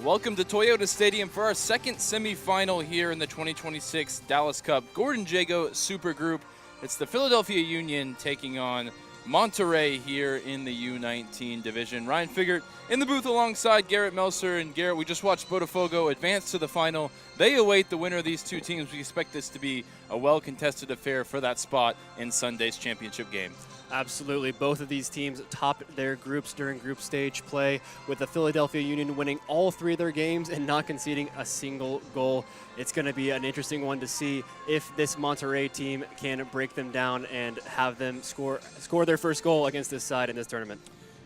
Welcome to Toyota Stadium for our second semifinal here in the 2026 Dallas Cup Gordon Jago Super Group. It's the Philadelphia Union taking on Monterrey here in the U19 division. Ryan Figert in the booth alongside Garrett Melser. And Garrett, we just watched Botafogo advance to the final. They await the winner of these two teams. We expect this to be a well-contested affair for that spot in Sunday's championship game. Absolutely. Both of these teams topped their groups during group stage play, with the Philadelphia Union winning all three of their games and not conceding a single goal. It's going to be an interesting one to see if this Monterrey team can break them down and have them score their first goal against this side in this tournament.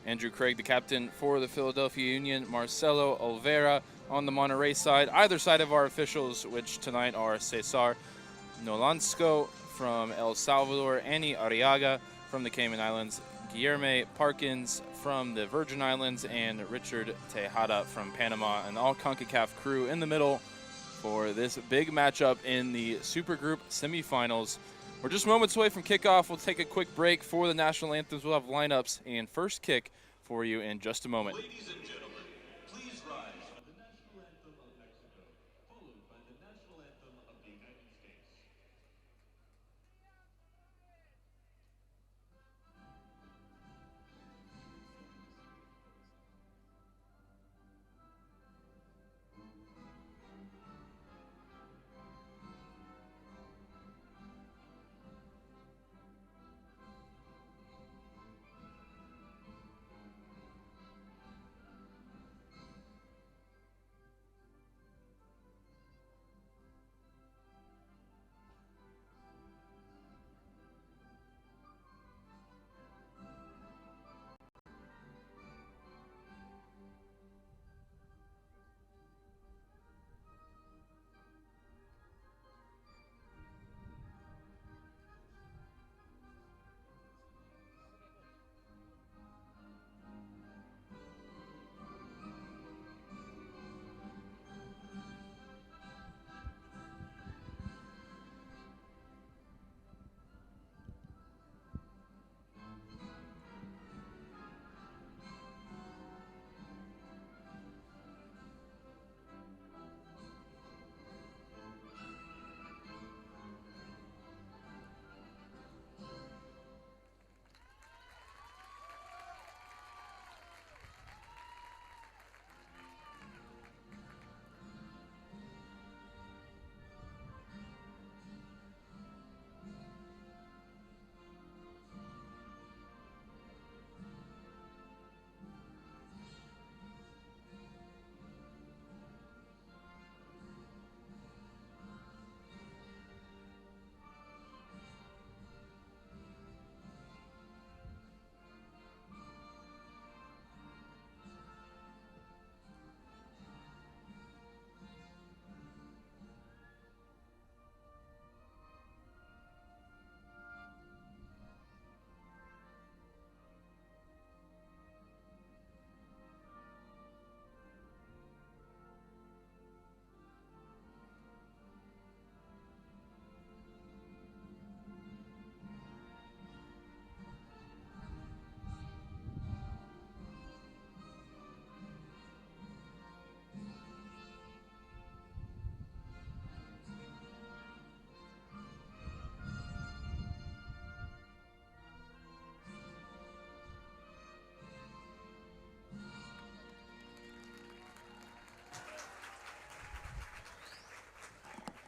Andrew Craig, the captain for the Philadelphia Union, Marcelo Olvera on the Monterrey side. Either side of our officials, which tonight are Cesar Nolansko from El Salvador, Annie Arriaga from the Cayman Islands, Guillermo Parkins from the Virgin Islands, and Richard Tejada from Panama, an all-CONCACAF crew in the middle for this big matchup in the Super Group semifinals. We're just moments away from kickoff. We'll take a quick break for the national anthems. We'll have lineups and first kick for you in just a moment. Ladies and gentlemen, please rise for the national anthem of Mexico, followed by the national anthem of the United States.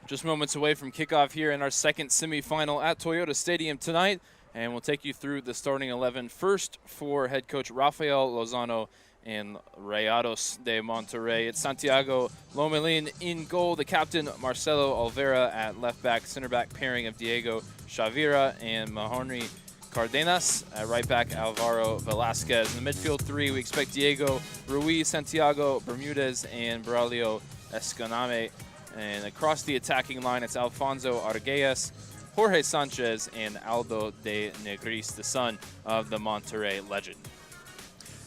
Just moments away from kickoff here in our second semifinal at Toyota Stadium tonight, and we'll take you through the starting 11. First for head coach Rafael Lozano and Rayados de Monterrey. It's Santiago Lomelin in goal, the captain Marcelo Olvera at left back, center back pairing of Diego Chavira and Mahonri Cardenas. At right back, Alvaro Velasquez. In the midfield three, we expect Diego Ruiz, Santiago Bermudez, and Braulio Escaname. And across the attacking line, it's Alfonso Arguelles, Jorge Sanchez, and Aldo de Negris, the son of the Monterrey legend.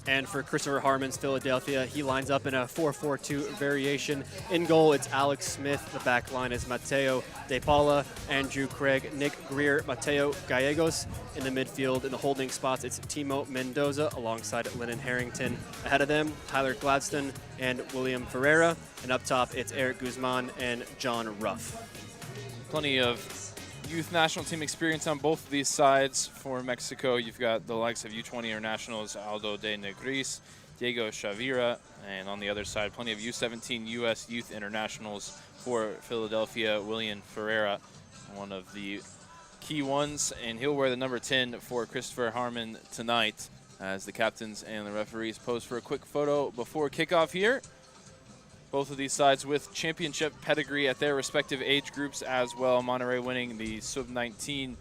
And for Christopher Harmon's Philadelphia, he lines up in a 4-4-2 variation. In goal, it's Alex Smith. The back line is Mateo De Paula, Andrew Craig, Nick Greer, Mateo Gallegos. In the midfield, in the holding spots, it's Timo Mendoza alongside Lennon Harrington. Ahead of them, Tyler Gladstone and William Ferreira. And up top, it's Eric Guzman and John Ruff. Plenty of youth national team experience on both of these sides. For Mexico, you've got the likes of U20 internationals Aldo de Negris, Diego Chavira, and on the other side, plenty of U17 U.S. youth internationals for Philadelphia, William Ferreira, one of the key ones, and he'll wear the number 10 for Christopher Harmon tonight as the captains and the referees pose for a quick photo before kickoff here. Both of these sides with championship pedigree at their respective age groups as well. Monterrey winning the Sub-19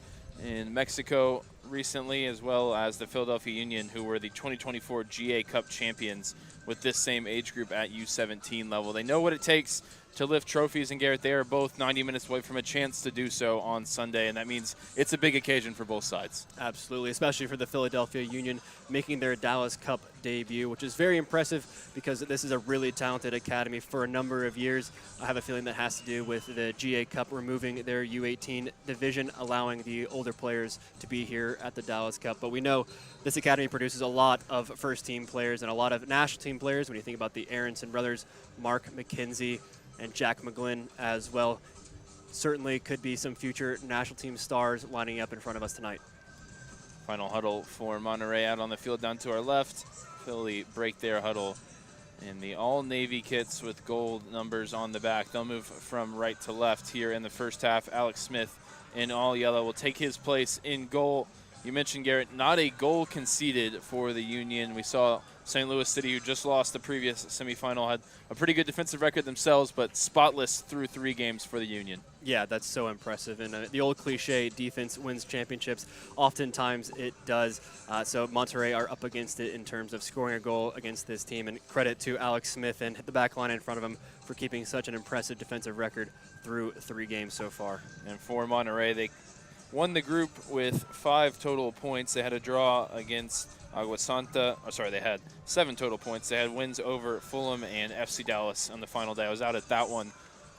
in Mexico recently, as well as the Philadelphia Union, who were the 2024 GA Cup champions with this same age group at U17 level. They know what it takes to lift trophies, and Garrett, they are both 90 minutes away from a chance to do so on Sunday, and that means it's a big occasion for both sides. Absolutely, especially for the Philadelphia Union making their Dallas Cup debut, which is very impressive because this is a really talented academy for a number of years. I have a feeling that has to do with the GA Cup removing their U18 division, allowing the older players to be here at the Dallas Cup. But we know this academy produces a lot of first-team players and a lot of national team players. When you think about the Aronson brothers, Mark McKenzie, and Jack McGlynn as well. Certainly could be some future national team stars lining up in front of us tonight. Final huddle for Monterrey out on the field down to our left. Philly break their huddle in the all-navy kits with gold numbers on the back. They'll move from right to left here in the first half. Alex Smith in all yellow will take his place in goal. You mentioned, Garrett, not a goal conceded for the Union. We saw St. Louis City, who just lost the previous semifinal, had a pretty good defensive record themselves, but spotless through 3 games for the Union. Yeah, that's so impressive. And the old cliche, defense wins championships, oftentimes it does. So Monterrey are up against it in terms of scoring a goal against this team. And credit to Alex Smith and the back line in front of him for keeping such an impressive defensive record through 3 games so far. And for Monterrey, they won the group with 5 total points. They had a draw against Agua Santa. Oh, sorry, they had 7 total points. They had wins over Fulham and FC Dallas on the final day. I was out at that one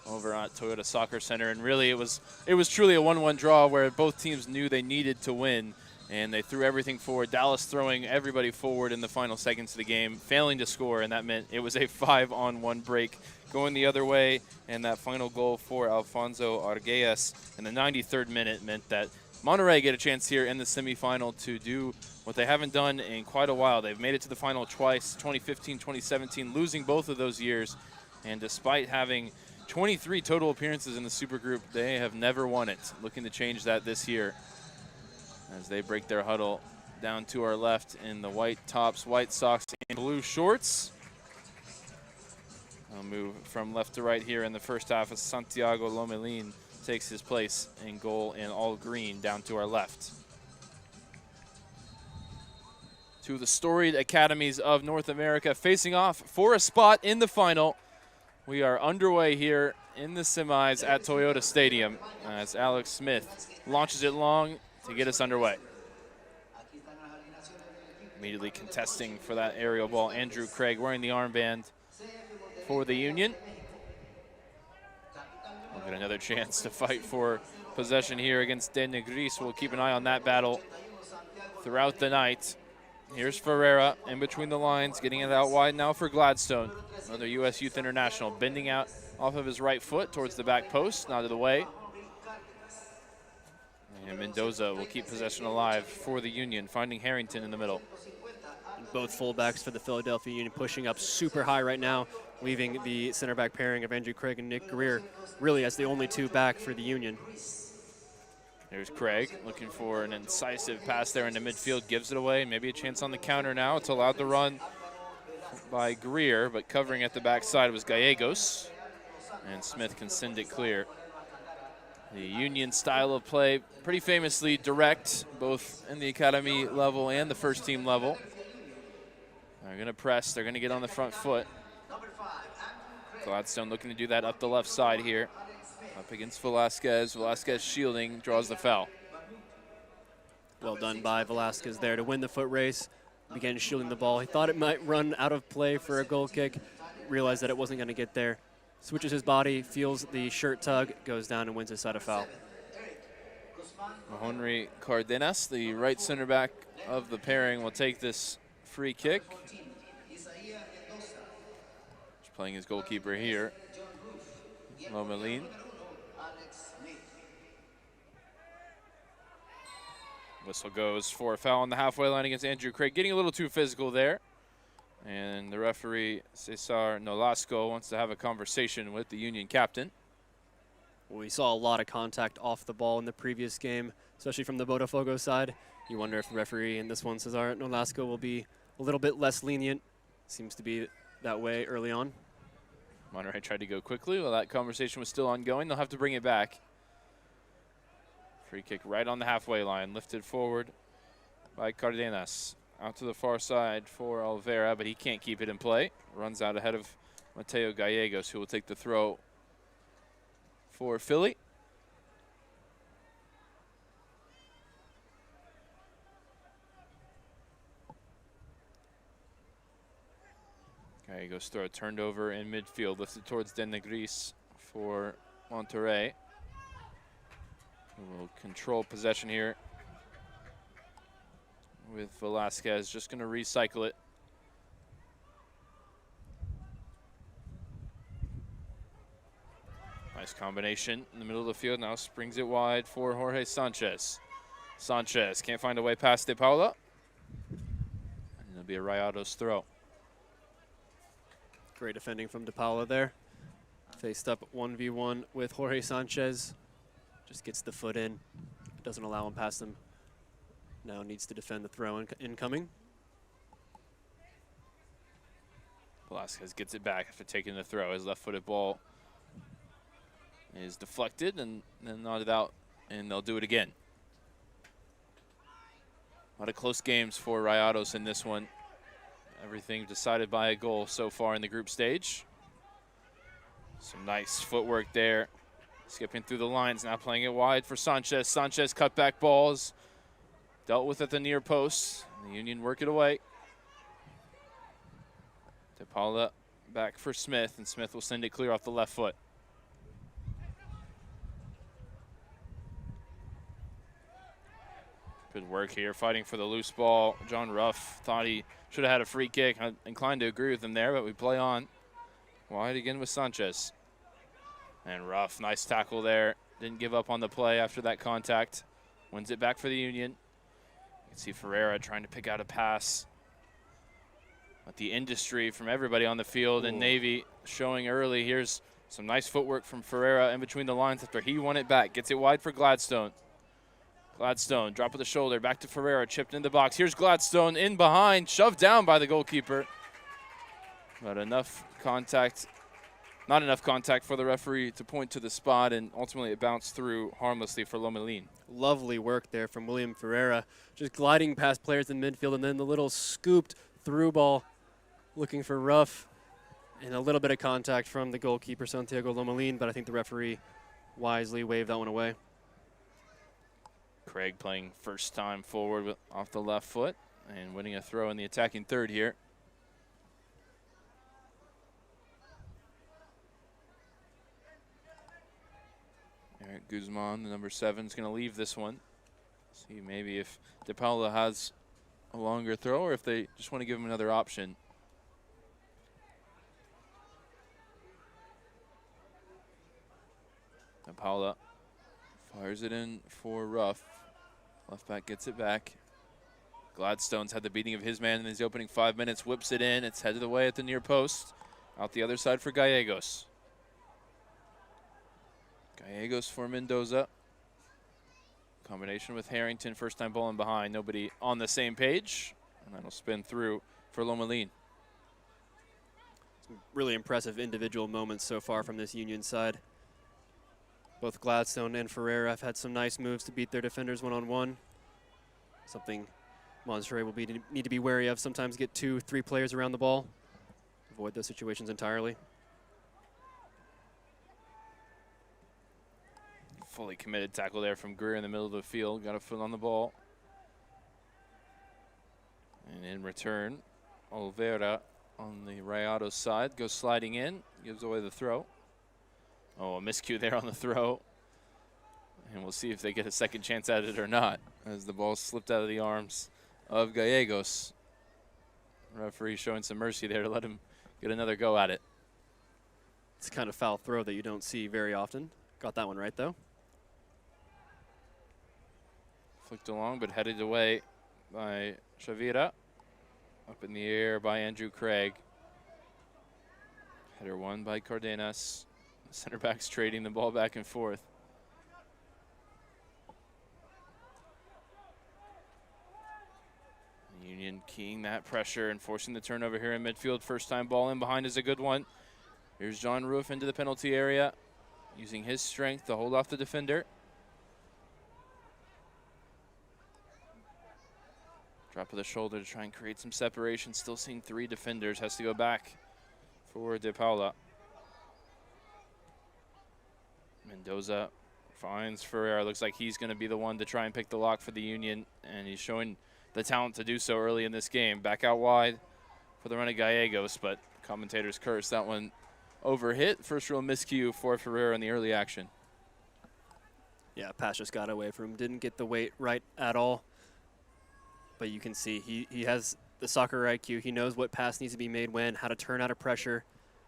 over at Toyota Soccer Center, and really it was truly a 1-1 draw where both teams knew they needed to win, and they threw everything forward. Dallas throwing everybody forward in the final seconds of the game, failing to score, and that meant it was a 5-on-1 break going the other way, and that final goal for Alfonso Arguelles in the 93rd minute meant that Monterrey get a chance here in the semifinal to do what they haven't done in quite a while. They've made it to the final twice, 2015, 2017, losing both of those years. And despite having 23 total appearances in the Supergroup, they have never won it. Looking to change that this year as they break their huddle down to our left in the white tops, white socks, and blue shorts. I'll move from left to right here in the first half as Santiago Lomelin takes his place in goal in all green down to our left. Two of the storied academies of North America facing off for a spot in the final. We are underway here in the semis at Toyota Stadium as Alex Smith launches it long to get us underway. Immediately contesting for that aerial ball, Andrew Craig wearing the armband for the Union. We'll get another chance to fight for possession here against De Negris. We'll keep an eye on that battle throughout the night. Here's Ferreira in between the lines, getting it out wide now for Gladstone. Another U.S. Youth International bending out off of his right foot towards the back post, not of the way. And Mendoza will keep possession alive for the Union, finding Harrington in the middle. Both fullbacks for the Philadelphia Union pushing up super high right now, leaving the center back pairing of Andrew Craig and Nick Greer really as the only 2 back for the Union. There's Craig looking for an incisive pass there into midfield, gives it away. Maybe a chance on the counter now. It's allowed to run by Greer, but covering at the backside was Gallegos, and Smith can send it clear. The Union style of play, pretty famously direct, both in the academy level and the first team level. They're going to press. They're going to get on the front foot. Gladstone looking to do that up the left side here. Up against Velasquez. Velasquez shielding, draws the foul. Well done by Velasquez there to win the foot race. began shielding the ball. He thought it might run out of play for a goal kick, realized that it wasn't going to get there. Switches his body, feels the shirt tug, goes down and wins his side of foul. Monterrey Cardenas, the right center back of the pairing, will take this free kick. Just playing his goalkeeper here, Lomelin. Whistle goes for a foul on the halfway line against Andrew Craig, getting a little too physical there. And the referee, Cesar Nolasco, wants to have a conversation with the Union captain. We saw a lot of contact off the ball in the previous game, especially from the Botafogo side. You wonder if the referee in this one, Cesar Nolasco, will be a little bit less lenient. Seems to be that way early on. Monterrey tried to go quickly while that conversation was still ongoing. They'll have to bring it back. Free kick right on the halfway line, lifted forward by Cardenas. Out to the far side for Olvera, but he can't keep it in play. Runs out ahead of Mateo Gallegos, who will take the throw for Philly. Gallegos throw turned over in midfield, lifted towards Den Negris for Monterrey, who will control possession here with Velasquez, just going to recycle it. Nice combination in the middle of the field. Now springs it wide for Jorge Sanchez. Sanchez can't find a way past De Paula. And it'll be a Rayados throw. Great defending from De Paula there. Faced up 1v1 with Jorge Sanchez. Just gets the foot in. Doesn't allow him past him. Now needs to defend the throw incoming. Velasquez gets it back after taking the throw. His left-footed ball is deflected and then nodded out, and they'll do it again. A lot of close games for Rayados in this one. Everything decided by a goal so far in the group stage. Some nice footwork there. Skipping through the lines, now playing it wide for Sanchez. Sanchez cutback balls. Dealt with at the near post. The Union work it away. De Paula back for Smith, and Smith will send it clear off the left foot. Good work here, fighting for the loose ball. John Ruff thought he should have had a free kick. I'm inclined to agree with him there, but we play on. Wide again with Sanchez. And Ruff, nice tackle there. Didn't give up on the play after that contact. Wins it back for the Union. You can see Ferreira trying to pick out a pass. But the industry from everybody on the field, and Navy showing early. Here's some nice footwork from Ferreira in between the lines after he won it back. Gets it wide for Gladstone. Gladstone, drop of the shoulder, back to Ferreira, chipped in the box. Here's Gladstone in behind, shoved down by the goalkeeper. But enough contact, not enough contact for the referee to point to the spot, and ultimately it bounced through harmlessly for Lomelin. Lovely work there from William Ferreira, just gliding past players in midfield, and then the little scooped through ball, looking for Ruff, and a little bit of contact from the goalkeeper, Santiago Lomelin, but I think the referee wisely waved that one away. Craig playing first time forward off the left foot and winning a throw in the attacking third here. Eric Guzman, the number 7, is going to leave this one. See maybe if De Paula has a longer throw or if they just want to give him another option. De Paula fires it in for Ruff. Left back gets it back. Gladstone's had the beating of his man in his opening 5 minutes. Whips it in. It's headed away at the near post. Out the other side for Gallegos. Gallegos for Mendoza. Combination with Harrington. First time ball in behind. Nobody on the same page. And that'll spin through for Lomelin. Some really impressive individual moments so far from this Union side. Both Gladstone and Ferreira have had some nice moves to beat their defenders one-on-one. Something Monterrey will need to be wary of. Sometimes get 2-3 players around the ball. Avoid those situations entirely. Fully committed tackle there from Greer in the middle of the field. Got a foot on the ball. And in return, Olvera on the Rayados side goes sliding in, gives away the throw. Oh, a miscue there on the throw. And we'll see if they get a second chance at it or not, as the ball slipped out of the arms of Gallegos. Referee showing some mercy there to let him get another go at it. It's kind of foul throw that you don't see very often. Got that one right, though. Flicked along, but headed away by Chavira. Up in the air by Andrew Craig. Header won by Cardenas. The center backs trading the ball back and forth. Union keying that pressure and forcing the turnover here in midfield. First time ball in behind is a good one. Here's John Roof into the penalty area, using his strength to hold off the defender. Drop of the shoulder to try and create some separation. Still seeing 3 defenders. Has to go back for De Paula. Mendoza finds Ferreira. Looks like he's going to be the one to try and pick the lock for the Union, and he's showing the talent to do so early in this game. Back out wide for the run of Gallegos, but commentators curse that one over hit. First real miscue for Ferreira in the early action. Yeah, pass just got away from him. Didn't get the weight right at all. But you can see he has the soccer IQ. He knows what pass needs to be made when, how to turn out of pressure.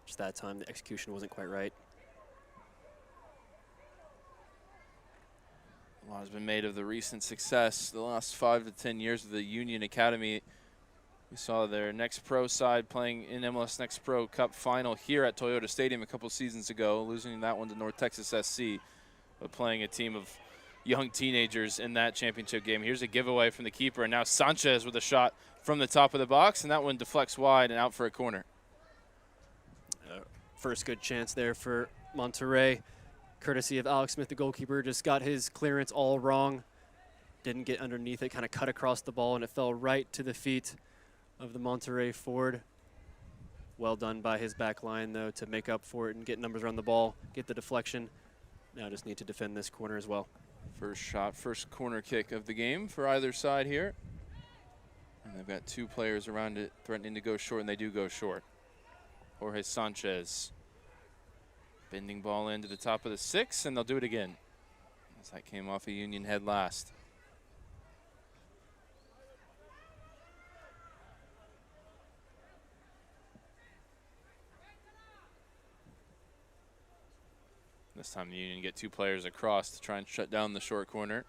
Just that time, the execution wasn't quite right. A lot has been made of the recent success the last 5 to 10 years of the Union Academy. We saw their Next Pro side playing in MLS Next Pro Cup final here at Toyota Stadium a couple seasons ago, losing that one to North Texas SC, but playing a team of young teenagers in that championship game. Here's a giveaway from the keeper, and now Sanchez with a shot from the top of the box, and that one deflects wide and out for a corner. First good chance there for Monterrey. Courtesy of Alex Smith, the goalkeeper, just got his clearance all wrong. Didn't get underneath it, kind of cut across the ball, and it fell right to the feet of the Monterrey forward. Well done by his back line, though, to make up for it and get numbers around the ball, get the deflection. Now just need to defend this corner as well. First shot, first corner kick of the game for either side here. And they've got 2 players around it threatening to go short, and they do go short. Jorge Sanchez. Bending ball into the top of the 6, and they'll do it again, as that came off a Union head last. This time the Union get 2 players across to try and shut down the short corner.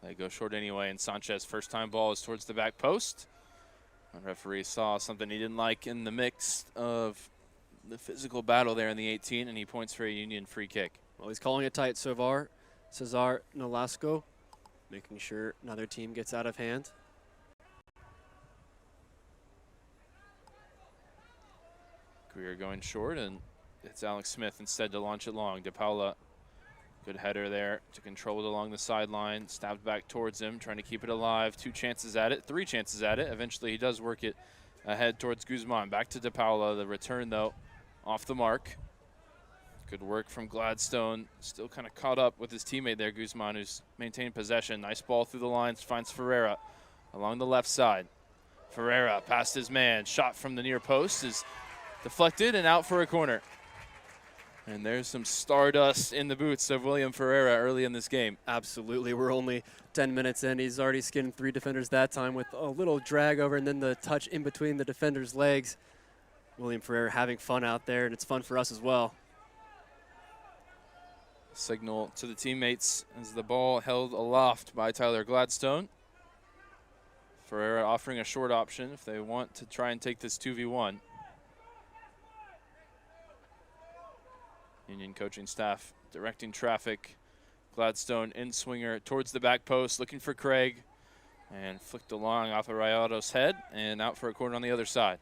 They go short anyway, and Sanchez first time ball is towards the back post. The referee saw something he didn't like in the mix of the physical battle there in the 18, and he points for a Union free kick. Well, he's calling it tight so far. Cesar Nolasco making sure another team gets out of hand. Greer going short, and it's Alex Smith instead to launch it long. De Paula, good header there to control it along the sideline. Stabbed back towards him, trying to keep it alive. 2 chances at it, 3 chances at it. Eventually he does work it ahead towards Guzman. Back to De Paula. The return, though, off the mark. Good work from Gladstone. Still kind of caught up with his teammate there, Guzman, who's maintained possession. Nice ball through the lines, finds Ferreira along the left side. Ferreira past his man. Shot from the near post is deflected and out for a corner. And there's some stardust in the boots of William Ferreira early in this game. Absolutely. We're only 10 minutes in. He's already skinned 3 defenders that time with a little drag over and then the touch in between the defender's legs. William Ferreira having fun out there, and it's fun for us as well. Signal to the teammates as the ball held aloft by Tyler Gladstone. Ferreira offering a short option if they want to try and take this 2v1. Union coaching staff directing traffic. Gladstone in swinger towards the back post, looking for Craig, and flicked along off of Rayado's head and out for a corner on the other side.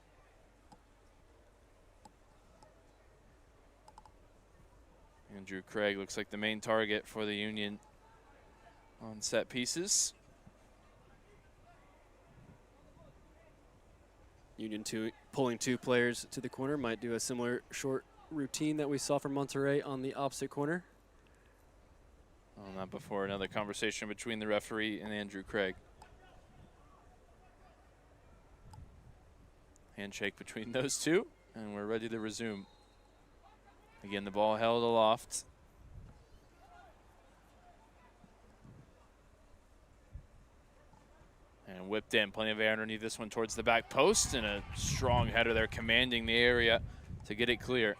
Andrew Craig looks like the main target for the Union on set pieces. Union pulling 2 players to the corner might do a similar short routine that we saw from Monterrey on the opposite corner. Oh, not before another conversation between the referee and Andrew Craig. Handshake between those two, and we're ready to resume. Again, the ball held aloft. And whipped in, plenty of air underneath this one towards the back post, and a strong header there commanding the area to get it clear.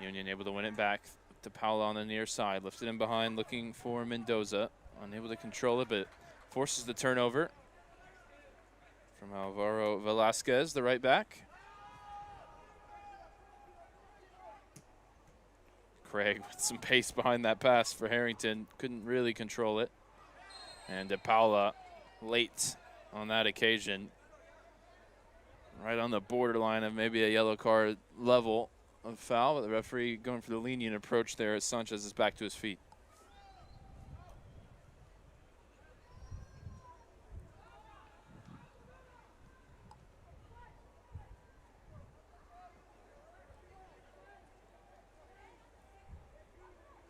Union able to win it back to Paula on the near side, lifted in behind, looking for Mendoza. Unable to control it, but forces the turnover from Alvaro Velasquez, the right back. Craig with some pace behind that pass for Harrington. Couldn't really control it. And De Paula late on that occasion. Right on the borderline of maybe a yellow card level of foul, but the referee going for the lenient approach there as Sanchez is back to his feet.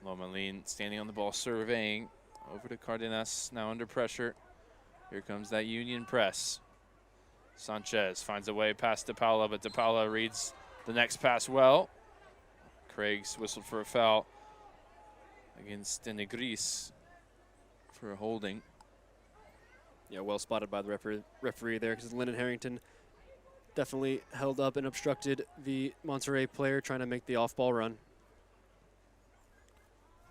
Lomelin standing on the ball, surveying. Over to Cardenas, now under pressure. Here comes that Union press. Sanchez finds a way past De Paula, but De Paula reads the next pass well. Craig's whistled for a foul against De Negris for a holding. Yeah, well spotted by the referee there, because Lyndon Harrington definitely held up and obstructed the Monterrey player trying to make the off-ball run.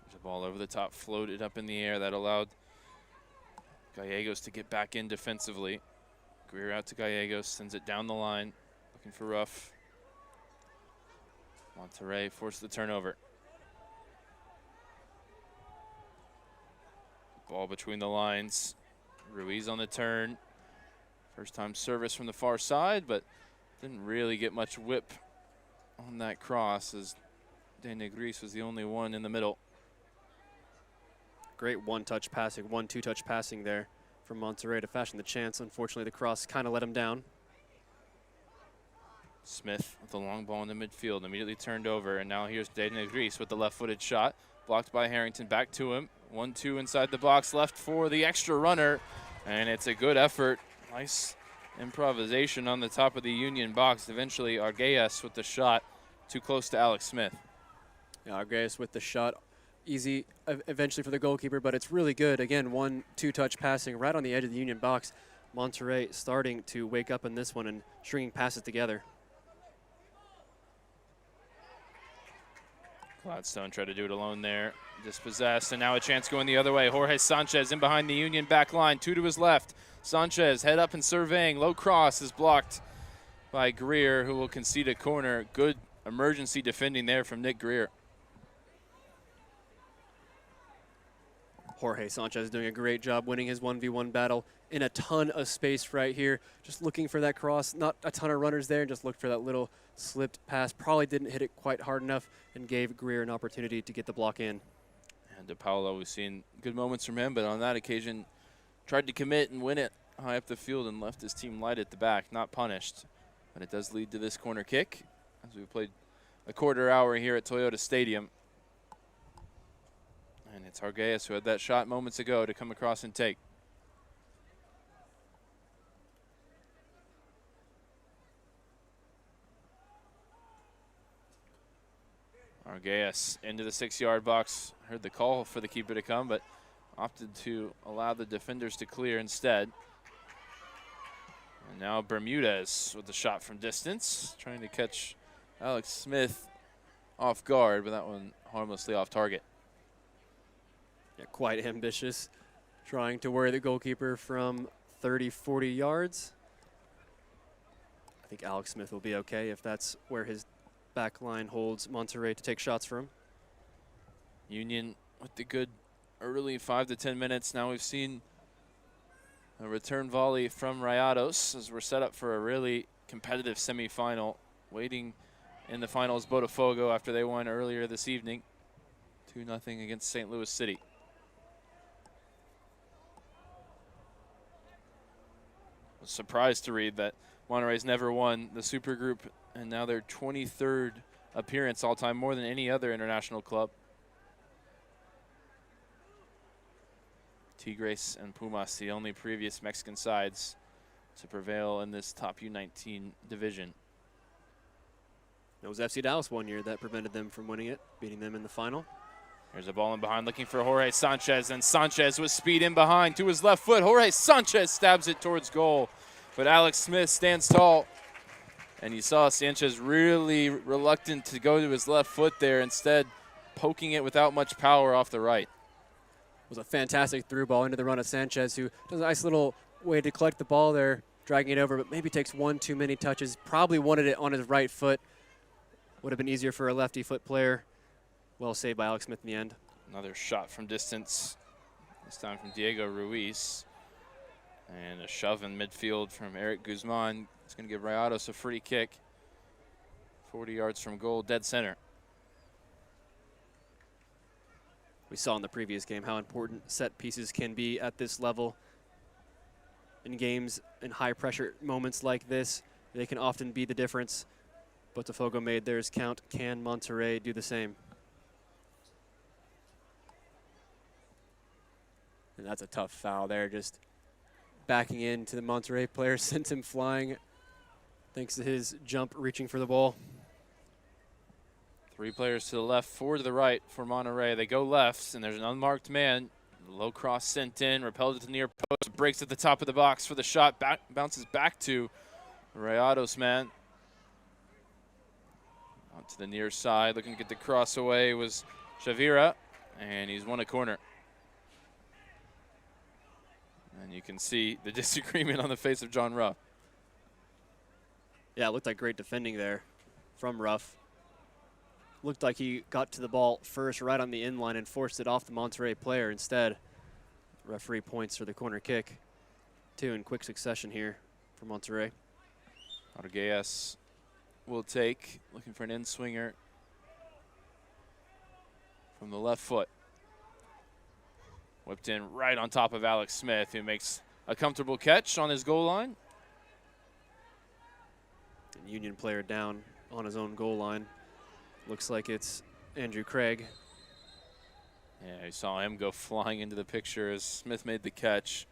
There's a ball over the top, floated up in the air. That allowed Gallegos to get back in defensively. Greer out to Gallegos, sends it down the line, looking for Ruff. Monterrey forced the turnover. Ball between the lines. Ruiz on the turn. First time service from the far side, but didn't really get much whip on that cross as De Negris was the only one in the middle. Great one-touch passing, 1-2 touch passing there from Monterrey to fashion the chance. Unfortunately, the cross kind of let him down. Smith with the long ball in the midfield, immediately turned over, and now here's De Negris with the left-footed shot. Blocked by Harrington, back to him. 1-2 inside the box, left for the extra runner, and it's a good effort. Nice improvisation on the top of the Union box. Eventually, Arguelles with the shot, too close to Alex Smith. Yeah, Arguelles with the shot. Easy eventually for the goalkeeper, but it's really good. Again, 1-2 touch passing right on the edge of the Union box. Monterrey starting to wake up in this one and stringing passes together. Gladstone tried to do it alone there, dispossessed, and now a chance going the other way. Jorge Sanchez in behind the Union back line, 2 to his left. Sanchez head up and surveying, low cross is blocked by Greer, who will concede a corner. Good emergency defending there from Nick Greer. Jorge Sanchez doing a great job winning his 1v1 battle in a ton of space right here. Just looking for that cross, not a ton of runners there, and just looked for that little slipped pass. Probably didn't hit it quite hard enough and gave Greer an opportunity to get the block in. And De Paula, we've seen good moments from him, but on that occasion tried to commit and win it high up the field and left his team light at the back, not punished. But it does lead to this corner kick as we played a quarter hour here at Toyota Stadium. And it's Arguelles who had that shot moments ago to come across and take. Arguelles into the 6-yard box. Heard the call for the keeper to come, but opted to allow the defenders to clear instead. And now Bermudez with the shot from distance, trying to catch Alex Smith off guard, but that one harmlessly off target. Yeah, quite ambitious, trying to worry the goalkeeper from 30, 40 yards. I think Alex Smith will be okay if that's where his back line holds Monterrey to take shots for him. Union with the good early 5 to 10 minutes. Now we've seen a return volley from Rayados as we're set up for a really competitive semifinal. Waiting in the finals, Botafogo, after they won earlier this evening, 2-0 against St. Louis City. I was surprised to read that Monterrey's never won the Super Group, and now their 23rd appearance all-time, more than any other international club. Tigres and Pumas, the only previous Mexican sides to prevail in this top U19 division. It was FC Dallas one year that prevented them from winning it, beating them in the final. There's a ball in behind looking for Jorge Sanchez, and Sanchez with speed in behind to his left foot. Jorge Sanchez stabs it towards goal, but Alex Smith stands tall. And you saw Sanchez really reluctant to go to his left foot there, instead poking it without much power off the right. It was a fantastic through ball into the run of Sanchez, who does a nice little way to collect the ball there, dragging it over, but maybe takes one too many touches. Probably wanted it on his right foot. Would have been easier for a lefty foot player. Well saved by Alex Smith in the end. Another shot from distance, this time from Diego Ruiz. And a shove in midfield from Eric Guzman. It's going to give Rayados a free kick. 40 yards from goal, dead center. We saw in the previous game how important set pieces can be at this level. In games in high pressure moments like this, they can often be the difference. Botafogo made theirs count. Can Monterrey do the same? And that's a tough foul there, just backing into the Monterrey player, sent him flying thanks to his jump reaching for the ball. 3 players to the left, 4 to the right for Monterrey. They go left, and there's an unmarked man. Low cross sent in, repelled at the near post, breaks at the top of the box for the shot, bounces back to Rayados man. Out to the near side, looking to get the cross away was Shavira, and he's won a corner. And you can see the disagreement on the face of John Ruff. Yeah, it looked like great defending there from Ruff. Looked like he got to the ball first right on the inline and forced it off the Monterrey player instead. Referee points for the corner kick. 2 in quick succession here for Monterrey. Arguelles will take, looking for an in-swinger from the left foot. Whipped in right on top of Alex Smith, who makes a comfortable catch on his goal line. And Union player down on his own goal line. Looks like it's Andrew Craig. Yeah, you saw him go flying into the picture as Smith made the catch.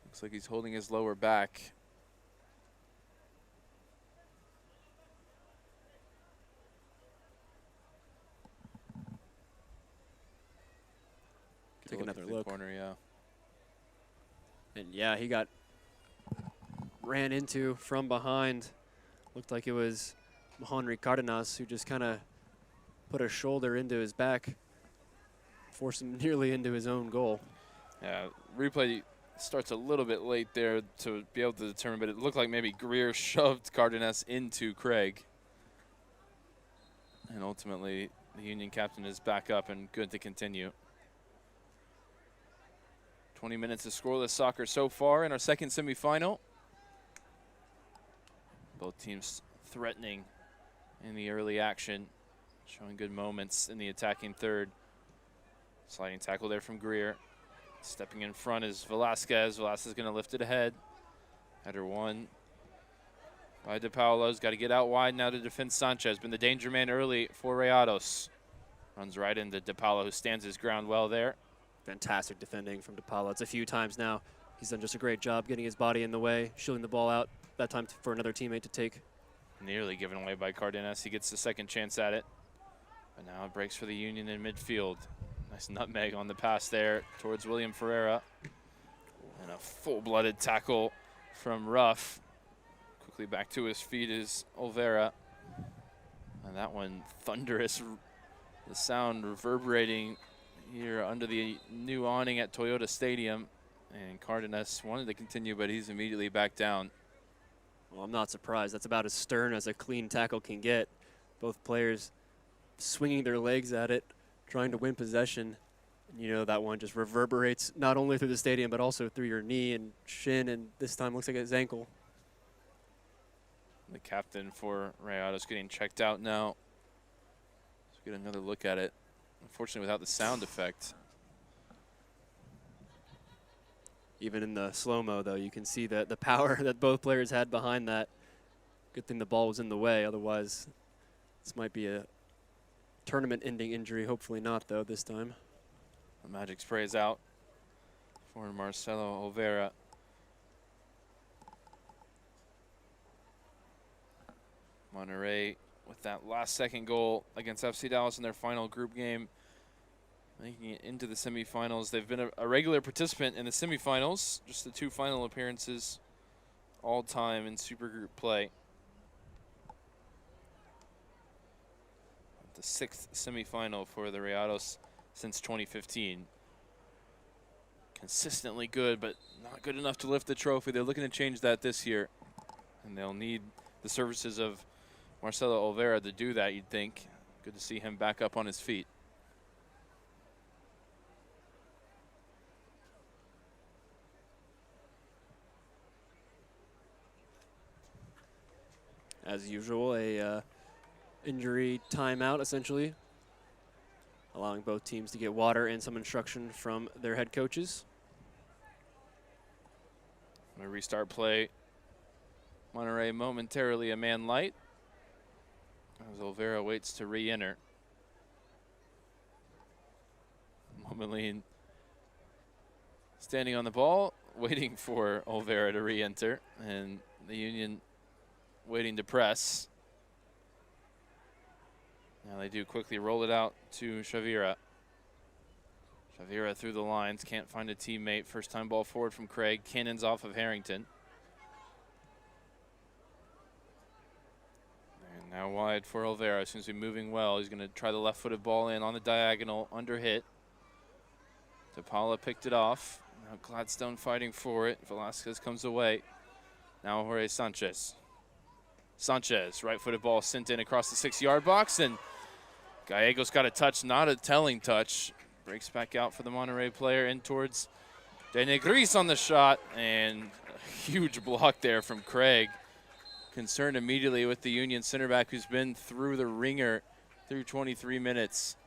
Looks like he's holding his lower back. Take another look. Corner, yeah. And yeah, he got ran into from behind. Looked like it was Henry Cardenas who just kind of put a shoulder into his back, forced him nearly into his own goal. Yeah, replay starts a little bit late there to be able to determine, but it looked like maybe Greer shoved Cardenas into Craig. And ultimately, the Union captain is back up and good to continue. 20 minutes of scoreless soccer so far in our second semifinal. Both teams threatening in the early action, showing good moments in the attacking third. Sliding tackle there from Greer. Stepping in front is Velasquez. Velasquez going to lift it ahead. Header won by DePaulo's. Got to get out wide now to defend Sanchez. Been the danger man early for Rayados. Runs right into DePaulo, who stands his ground well there. Fantastic defending from DePaulo. It's a few times now. He's done just a great job getting his body in the way, shielding the ball out. That time for another teammate to take. Nearly given away by Cardenas. He gets the second chance at it. But now it breaks for the Union in midfield. Nice nutmeg on the pass there towards William Ferreira. And a full-blooded tackle from Ruff. Quickly back to his feet is Olvera. And that one thunderous. The sound reverberating here under the new awning at Toyota Stadium. And Cardenas wanted to continue, but he's immediately back down. Well, I'm not surprised. That's about as stern as a clean tackle can get. Both players swinging their legs at it, trying to win possession. You know, that one just reverberates not only through the stadium, but also through your knee and shin, and this time looks like his ankle. The captain for Rayados getting checked out now. Let's get another look at it. Unfortunately, without the sound effect. Even in the slow-mo, though, you can see the power that both players had behind that. Good thing the ball was in the way. Otherwise, this might be a tournament-ending injury. Hopefully not, though, this time. The magic spray is out. for Marcelo Olvera. Monterrey with that last-second goal against FC Dallas in their final group game, making it into the semifinals. They've been a regular participant in the semifinals, just the 2 final appearances all time in Supergroup play. The 6th semifinal for the Rayados since 2015. Consistently good, but not good enough to lift the trophy. They're looking to change that this year, and they'll need the services of Marcelo Olvera to do that, you'd think. Good to see him back up on his feet. As usual, a injury timeout, essentially, allowing both teams to get water and some instruction from their head coaches. Gonna restart play. Monterrey momentarily a man light as Olvera waits to re-enter. Momelin standing on the ball, waiting for Olvera to re-enter, and the Union waiting to press. Now they do quickly roll it out to Shavira. Shavira through the lines, can't find a teammate. First time ball forward from Craig. Cannons off of Harrington. And now wide for Olvera. Seems to be moving well. He's going to try the left-footed ball in on the diagonal, under hit. DePaula picked it off. Now Gladstone fighting for it. Velasquez comes away. Now Jorge Sanchez. Sanchez, right-footed ball sent in across the 6-yard box, and Gallegos got a touch, not a telling touch. Breaks back out for the Monterrey player in towards De Negris on the shot, and a huge block there from Craig. Concerned immediately with the Union center back who's been through the ringer through 23 minutes.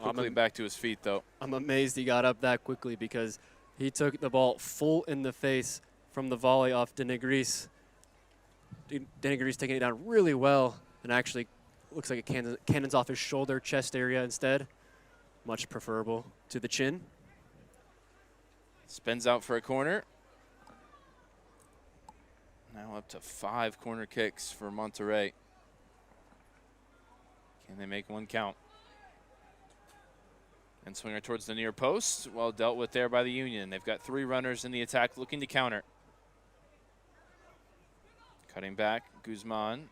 Quickly back to his feet, though. I'm amazed he got up that quickly because he took the ball full in the face from the volley off De Negris. De Negris taking it down really well, and actually looks like it cannons off his shoulder, chest area instead. Much preferable to the chin. Spins out for a corner. Now up to 5 corner kicks for Monterrey. Can they make one count? And swinger towards the near post. Well dealt with there by the Union. They've got 3 runners in the attack looking to counter. Cutting back, Guzman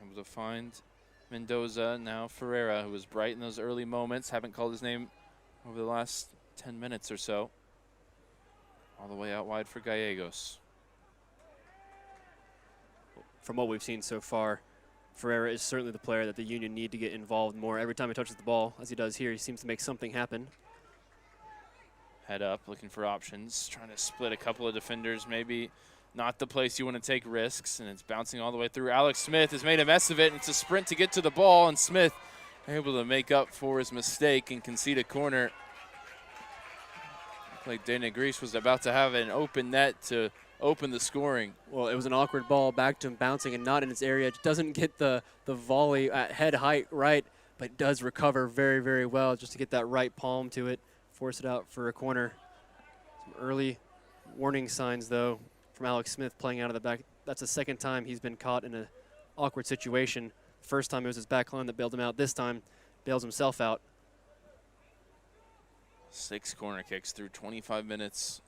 able to find Mendoza. Now Ferreira, who was bright in those early moments. Haven't called his name over the last 10 minutes or so. All the way out wide for Gallegos. From what we've seen so far, Ferreira is certainly the player that the Union need to get involved more. Every time he touches the ball, as he does here, he seems to make something happen. Head up, looking for options. Trying to split a couple of defenders, maybe not the place you want to take risks, and it's bouncing all the way through. Alex Smith has made a mess of it, and it's a sprint to get to the ball, and Smith able to make up for his mistake and concede a corner. Looked like De Negris was about to have an open net to open the scoring. Well, it was an awkward ball back to him bouncing and not in its area. It doesn't get the volley at head height right, but does recover very, very well just to get that right palm to it, force it out for a corner. Some early warning signs, though, from Alex Smith playing out of the back. That's the second time he's been caught in an awkward situation. First time it was his back line that bailed him out. This time, bails himself out. 6 corner kicks through 25 minutes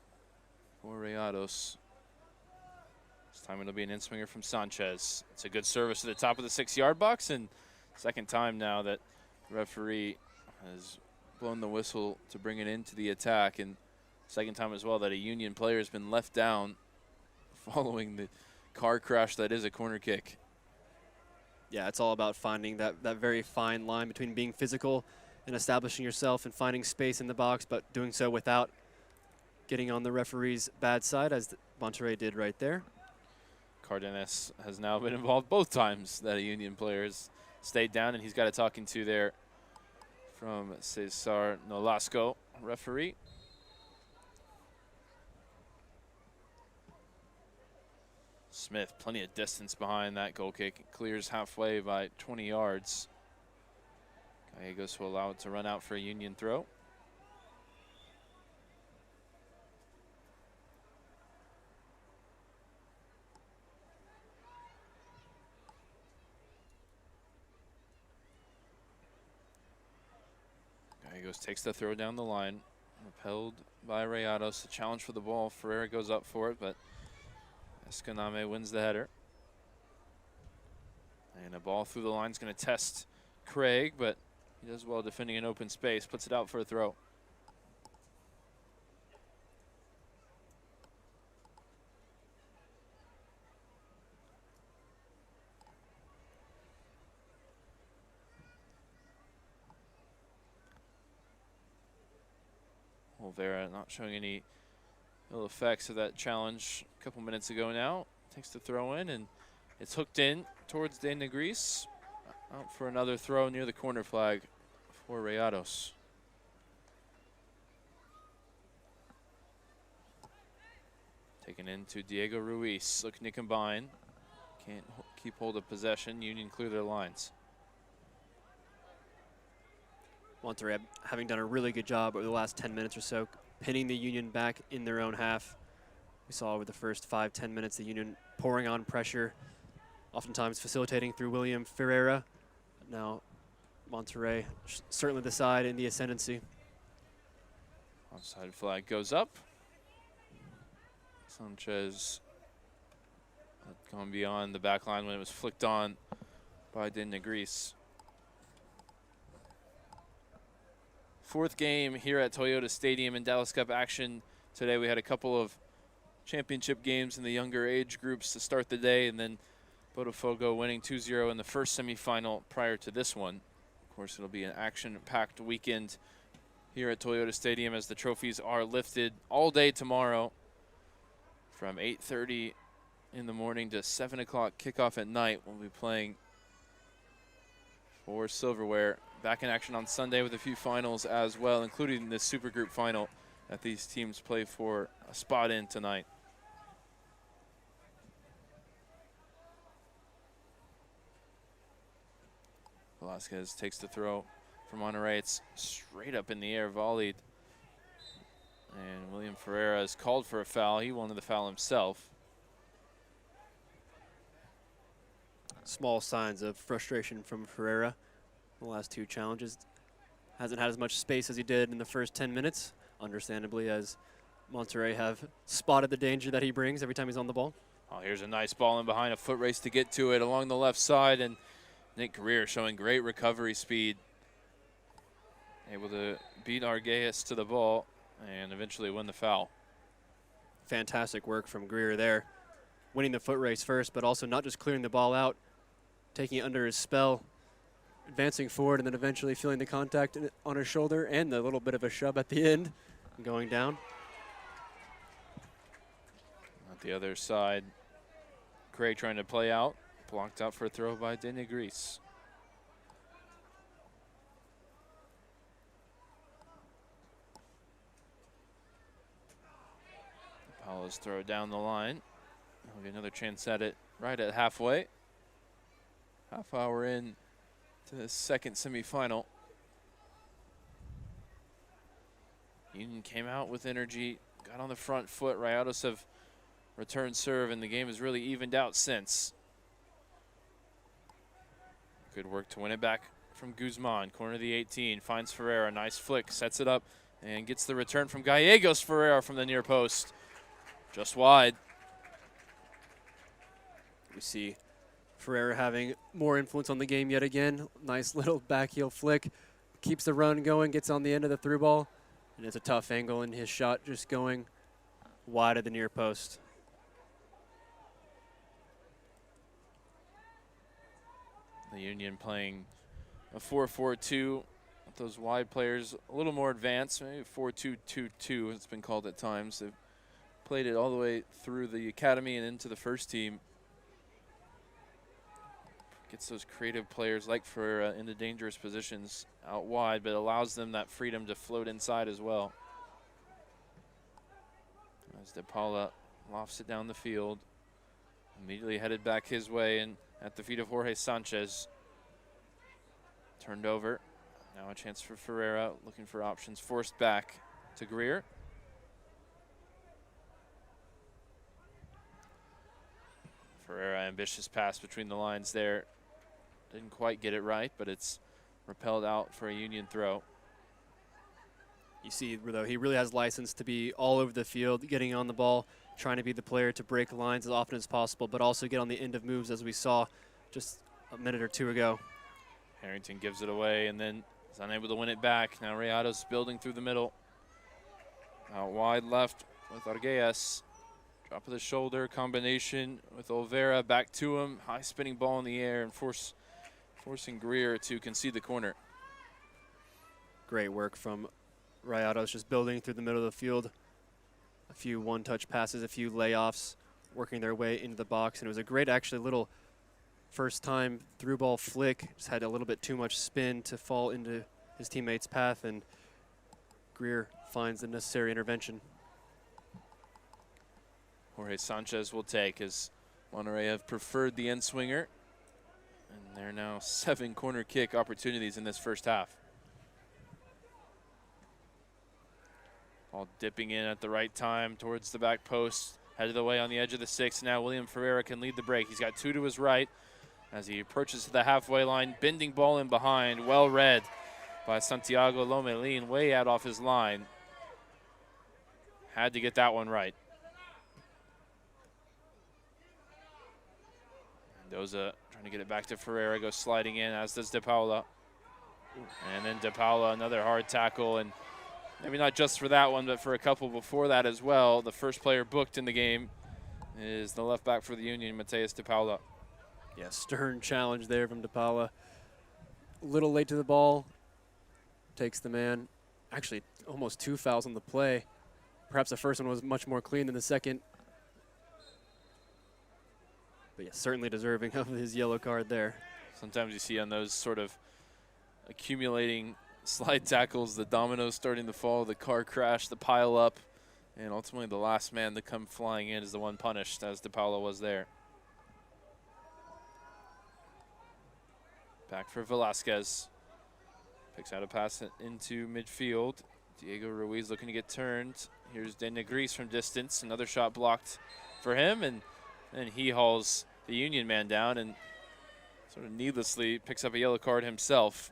for Rayados. This time it'll be an in-swinger from Sanchez. It's a good service to the top of the 6-yard box, and second time now that the referee has blown the whistle to bring it into the attack, and second time as well that a Union player has been left down following the car crash that is a corner kick. Yeah, it's all about finding that very fine line between being physical and establishing yourself and finding space in the box, but doing so without getting on the referee's bad side, as Monterrey did right there. Cardenas has now been involved both times that a Union player has stayed down, and he's got a talking to there from Cesar Nolasco, referee. Smith, plenty of distance behind that goal kick. It clears halfway by 20 yards. Gallegos will allow it to run out for a Union throw. Gallegos takes the throw down the line. Repelled by Rayados. A challenge for the ball. Ferreira goes up for it, but Escaname wins the header. And a ball through the line is going to test Craig, but he does well defending an open space. Puts it out for a throw. Olvera not showing any ill effects of that challenge a couple minutes ago now. Takes the throw in, and it's hooked in towards De Negris. Out for another throw near the corner flag for Rayados. Taken into Diego Ruiz, looking to combine. Can't keep hold of possession. Union clear their lines. Monterrey having done a really good job over the last 10 minutes or so, pinning the Union back in their own half. We saw over the first 5-10 minutes the Union pouring on pressure, oftentimes facilitating through William Ferreira. Now Monterrey certainly the side in the ascendancy. Onside flag goes up. Sanchez had gone beyond the back line when it was flicked on by De Negris. Fourth game here at Toyota Stadium in Dallas Cup action today. We had a couple of championship games in the younger age groups to start the day, and then Botafogo winning 2-0 in the first semifinal prior to this one. Of course, it'll be an action-packed weekend here at Toyota Stadium as the trophies are lifted all day tomorrow from 8:30 in the morning to 7 o'clock kickoff at night. We'll be playing for silverware. Back in action on Sunday with a few finals as well, including this Super Group final that these teams play for a spot in tonight. Velasquez takes the throw from Monterrey. It's straight up in the air, volleyed. And William Ferreira is called for a foul. He wanted the foul himself. Small signs of frustration from Ferreira. The last two challenges. Hasn't had as much space as he did in the first 10 minutes, understandably, as Monterrey have spotted the danger that he brings every time he's on the ball. Oh, here's a nice ball in behind, a foot race to get to it along the left side, and Nick Greer showing great recovery speed. Able to beat Arguelles to the ball and eventually win the foul. Fantastic work from Greer there. Winning the foot race first, but also not just clearing the ball out, taking it under his spell, advancing forward, and then eventually feeling the contact on his shoulder and the little bit of a shove at the end and going down. At the other side, Craig trying to play out, blocked out for a throw by De Negris. Paulo's throw down the line. He'll get another chance at it right at halfway. Half hour in to the second semifinal. Union came out with energy, got on the front foot. Rayados have returned serve, and the game has really evened out since. Good work to win it back from Guzman. Corner of the 18, finds Ferreira. Nice flick, sets it up, and gets the return from Gallegos. Ferreira from the near post. Just wide. We see Ferreira having more influence on the game yet again. Nice little back heel flick. Keeps the run going, gets on the end of the through ball. And it's a tough angle in his shot, just going wide of the near post. The Union playing a 4-4-2 with those wide players a little more advanced, maybe 4-2-2-2 it's been called at times. They've played it all the way through the academy and into the first team. Gets those creative players like Ferreira into dangerous positions out wide, but allows them that freedom to float inside as well. As De Paula lofts it down the field, immediately headed back his way and at the feet of Jorge Sanchez. Turned over. Now a chance for Ferreira, looking for options. Forced back to Greer. Ferreira, ambitious pass between the lines there. Didn't quite get it right, but it's repelled out for a Union throw. You see, though, he really has license to be all over the field, getting on the ball, trying to be the player to break lines as often as possible, but also get on the end of moves as we saw just a minute or two ago. Harrington gives it away and then is unable to win it back. Now Rayados building through the middle. Out wide left with Arguelles. Drop of the shoulder combination with Olvera back to him. High spinning ball in the air and forcing Greer to concede the corner. Great work from Rayados, just building through the middle of the field. A few one-touch passes, a few layoffs, working their way into the box. And it was a great, actually, little first-time through ball flick. Just had a little bit too much spin to fall into his teammate's path, and Greer finds the necessary intervention. Jorge Sanchez will take, as Monterrey have preferred the end swinger. And there are now 7 corner kick opportunities in this first half. Ball dipping in at the right time towards the back post. Headed away on the edge of the 6. Now William Ferreira can lead the break. He's got 2 to his right as he approaches to the halfway line. Bending ball in behind. Well read by Santiago Lomelin, way out off his line. Had to get that one right. Mendoza trying to get it back to Ferreira, goes sliding in, as does De Paula. And then De Paula, another hard tackle, and maybe not just for that one, but for a couple before that as well. The first player booked in the game is the left back for the Union, Mateus De Paula. Yeah, stern challenge there from De Paula. A little late to the ball. Takes the man. Actually, almost 2 fouls on the play. Perhaps the first one was much more clean than the second. But yeah, certainly deserving of his yellow card there. Sometimes you see on those sort of accumulating slide tackles, the dominoes starting to fall, the car crash, the pile up, and ultimately the last man to come flying in is the one punished, as De Paula was there. Back for Velasquez. Picks out a pass into midfield. Diego Ruiz looking to get turned. Here's De Negris from distance. Another shot blocked for him, and then he hauls the Union man down and sort of needlessly picks up a yellow card himself.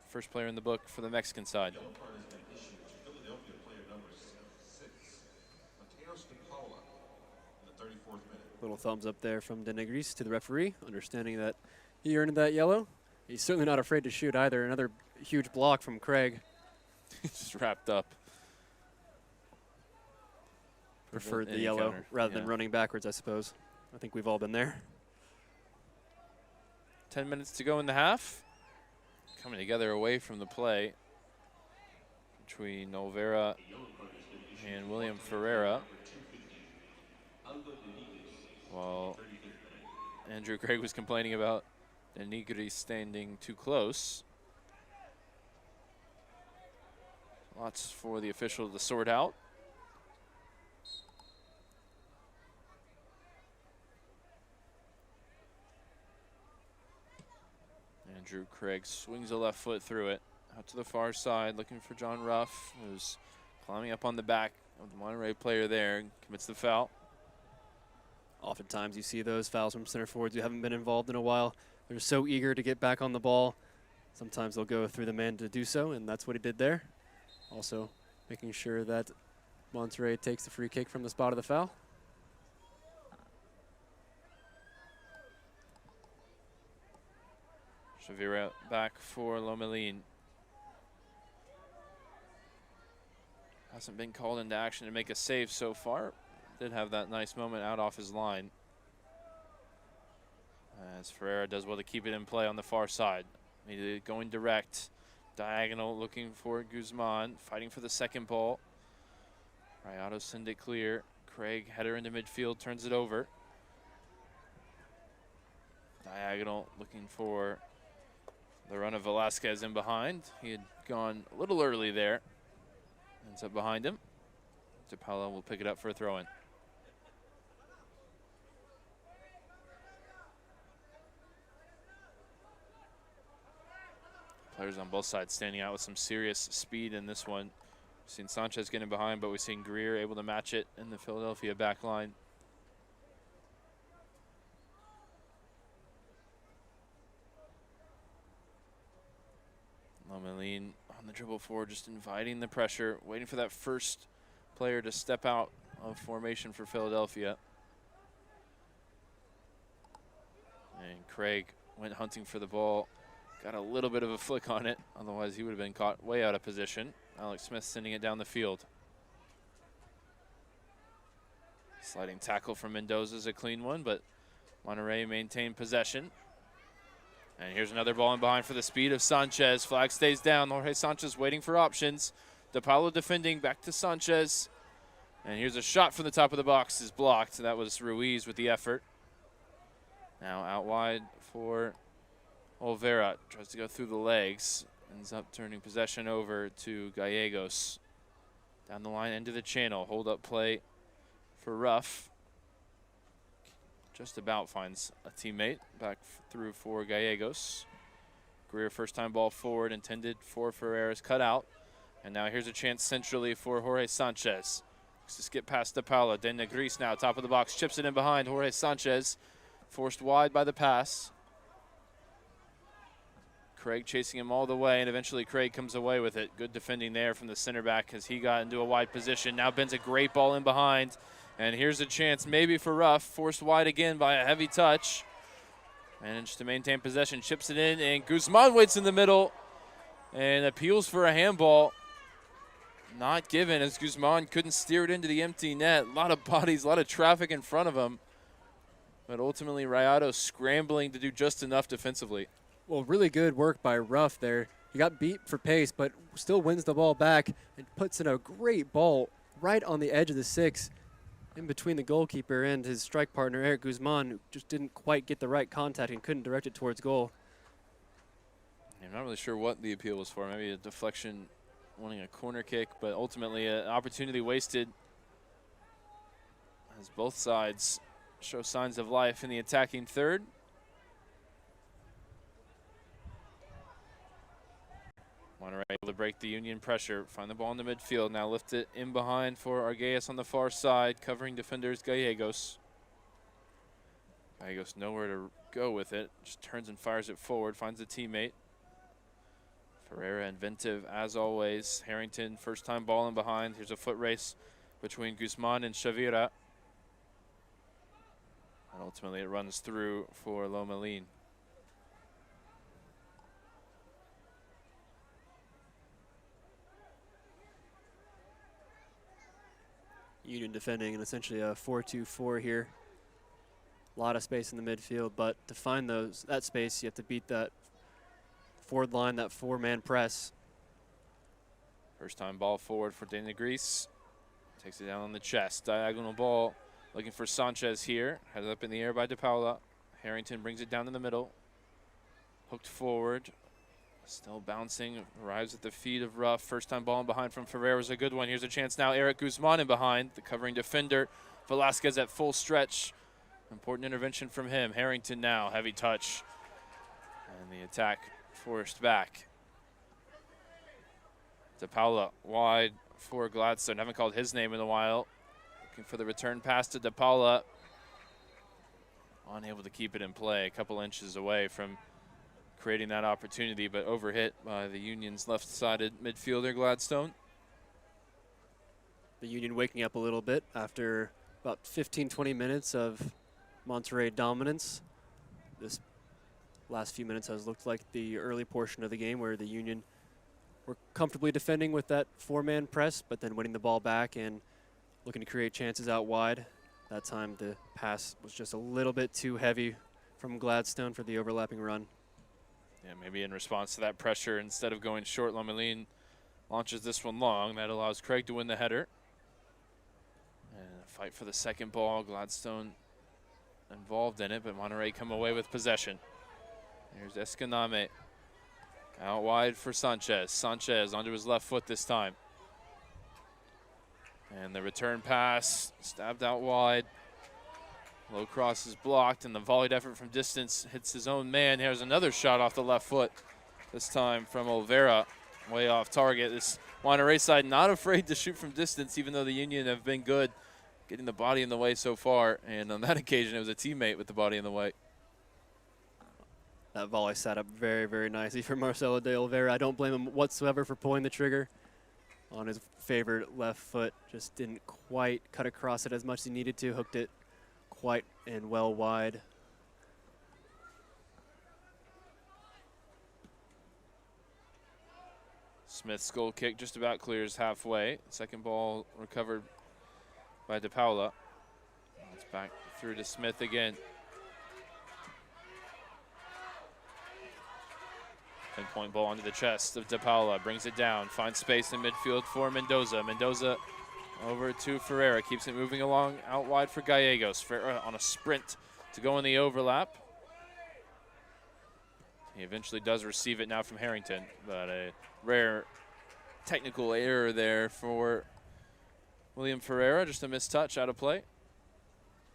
First player in the book for the Mexican side. Yellow card has been issued to Philadelphia player number 6, Mateus De Paula, in the 34th minute. Little thumbs up there from De Negris to the referee, understanding that he earned that yellow. He's certainly not afraid to shoot either. Another huge block from Craig. Just wrapped up. Preferred the Any yellow counter, rather yeah. than running backwards, I suppose. I think we've all been there. 10 minutes to go in the half. Coming together away from the play between Olvera and William Ferreira. While Andrew Craig was complaining about De Negri standing too close. Lots for the official to sort out. Andrew Craig swings a left foot through it. Out to the far side, looking for John Ruff, who's climbing up on the back of the Monterrey player there and commits the foul. Oftentimes you see those fouls from center forwards who haven't been involved in a while. They're so eager to get back on the ball. Sometimes they'll go through the man to do so, and that's what he did there. Also making sure that Monterrey takes the free kick from the spot of the foul. Shavira back for Lomelin. Hasn't been called into action to make a save so far. Did have that nice moment out off his line. As Ferreira does well to keep it in play on the far side. Immediately going direct. Diagonal looking for Guzman. Fighting for the second ball. Rayados send it clear. Craig header into midfield, turns it over. Diagonal looking for the run of Velasquez in behind. He had gone a little early there. Ends up behind him. De Paula will pick it up for a throw-in. Players on both sides standing out with some serious speed in this one. We've seen Sanchez getting behind, but we've seen Greer able to match it in the Philadelphia back line. Lomelin on the dribble forward, just inviting the pressure, waiting for that first player to step out of formation for Philadelphia. And Craig went hunting for the ball, got a little bit of a flick on it, otherwise he would have been caught way out of position. Alex Smith sending it down the field. Sliding tackle from Mendoza is a clean one, but Monterrey maintained possession. And here's another ball in behind for the speed of Sanchez. Flag stays down. Jorge Sanchez waiting for options. DePaulo defending, back to Sanchez. And here's a shot from the top of the box, is blocked. That was Ruiz with the effort. Now out wide for Olvera. Tries to go through the legs. Ends up turning possession over to Gallegos. Down the line, into the channel. Hold up play for Ruff. Just about finds a teammate. Back through for Gallegos. Greer first time ball forward, intended for Ferreira's cutout. And now here's a chance centrally for Jorge Sanchez. Looks to skip past DePaula. De Negris now, top of the box, chips it in behind. Jorge Sanchez forced wide by the pass. Craig chasing him all the way, and eventually Craig comes away with it. Good defending there from the center back as he got into a wide position. Now bends a great ball in behind. And here's a chance maybe for Ruff. Forced wide again by a heavy touch. Managed to maintain possession, chips it in, and Guzman waits in the middle and appeals for a handball. Not given, as Guzman couldn't steer it into the empty net. A lot of bodies, a lot of traffic in front of him. But ultimately, Rayado scrambling to do just enough defensively. Well, really good work by Ruff there. He got beat for pace, but still wins the ball back and puts in a great ball right on the edge of the 6, in between the goalkeeper and his strike partner, Eric Guzman, who just didn't quite get the right contact and couldn't direct it towards goal. I'm not really sure what the appeal was for. Maybe a deflection, wanting a corner kick, but ultimately an opportunity wasted as both sides show signs of life in the attacking third. Monterrey able to break the Union pressure, find the ball in the midfield, now lift it in behind for Arguelles on the far side, covering defenders Gallegos. Gallegos nowhere to go with it, just turns and fires it forward, finds a teammate. Ferreira inventive as always. Harrington first time ball in behind. Here's a foot race between Guzman and Chavira. And ultimately it runs through for Lomelin. Union defending in essentially a 4-2-4 here. A lot of space in the midfield, but to find that space, you have to beat that forward line, that 4-man press. First time ball forward for De Negris. Takes it down on the chest. Diagonal ball looking for Sanchez here. Headed up in the air by DePaula. Harrington brings it down in the middle. Hooked forward. Still bouncing, arrives at the feet of Ruff. First time ball in behind from Ferreira is a good one. Here's a chance now. Eric Guzman in behind, the covering defender. Velasquez at full stretch. Important intervention from him. Harrington now, heavy touch. And the attack forced back. DePaula wide for Gladstone. Haven't called his name in a while. Looking for the return pass to DePaula. Unable to keep it in play. A couple inches away from creating that opportunity, but overhit by the Union's left-sided midfielder, Gladstone. The Union waking up a little bit after about 15-20 minutes of Monterrey dominance. This last few minutes has looked like the early portion of the game where the Union were comfortably defending with that 4-man press, but then winning the ball back and looking to create chances out wide. That time the pass was just a little bit too heavy from Gladstone for the overlapping run. Yeah, maybe in response to that pressure, instead of going short, Lomelin launches this one long. That allows Craig to win the header. And a fight for the second ball. Gladstone involved in it, but Monterrey come away with possession. Here's Escaname. Out wide for Sanchez. Sanchez onto his left foot this time. And the return pass, stabbed out wide. Low cross is blocked, and the volleyed effort from distance hits his own man. Here's another shot off the left foot, this time from Olvera, way off target. This Monterrey side not afraid to shoot from distance, even though the Union have been good getting the body in the way so far. And on that occasion, it was a teammate with the body in the way. That volley sat up very, very nicely for Marcelo de Oliveira. I don't blame him whatsoever for pulling the trigger on his favorite left foot. Just didn't quite cut across it as much as he needed to. Hooked it quite and well wide. Smith's goal kick just about clears halfway. Second ball recovered by De Paula. It's back through to Smith again. 10-point ball onto the chest of De Paula. Brings it down. Finds space in midfield for Mendoza. Mendoza over to Ferreira. Keeps it moving along out wide for Gallegos. Ferreira on a sprint to go in the overlap. He eventually does receive it now from Harrington, but a rare technical error there for William Ferreira. Just a missed touch out of play.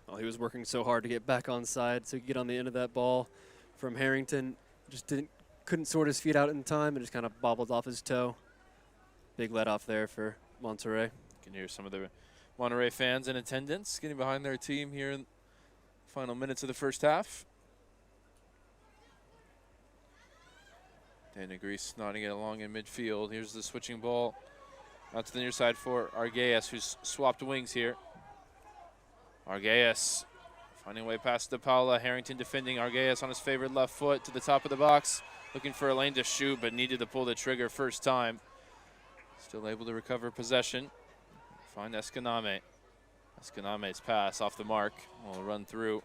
Well, he was working so hard to get back on side so he could get on the end of that ball from Harrington. Just couldn't sort his feet out in time and just kind of bobbled off his toe. Big let off there for Monterrey. You can hear some of the Monterrey fans in attendance getting behind their team here in the final minutes of the first half. Dan Negris nodding it along in midfield. Here's the switching ball out to the near side for Arguelles, who's swapped wings here. Arguelles finding a way past De Paula. Harrington defending. Arguelles on his favorite left foot to the top of the box. Looking for a lane to shoot, but needed to pull the trigger first time. Still able to recover possession. Find Escaname. Escaname's pass off the mark. Will run through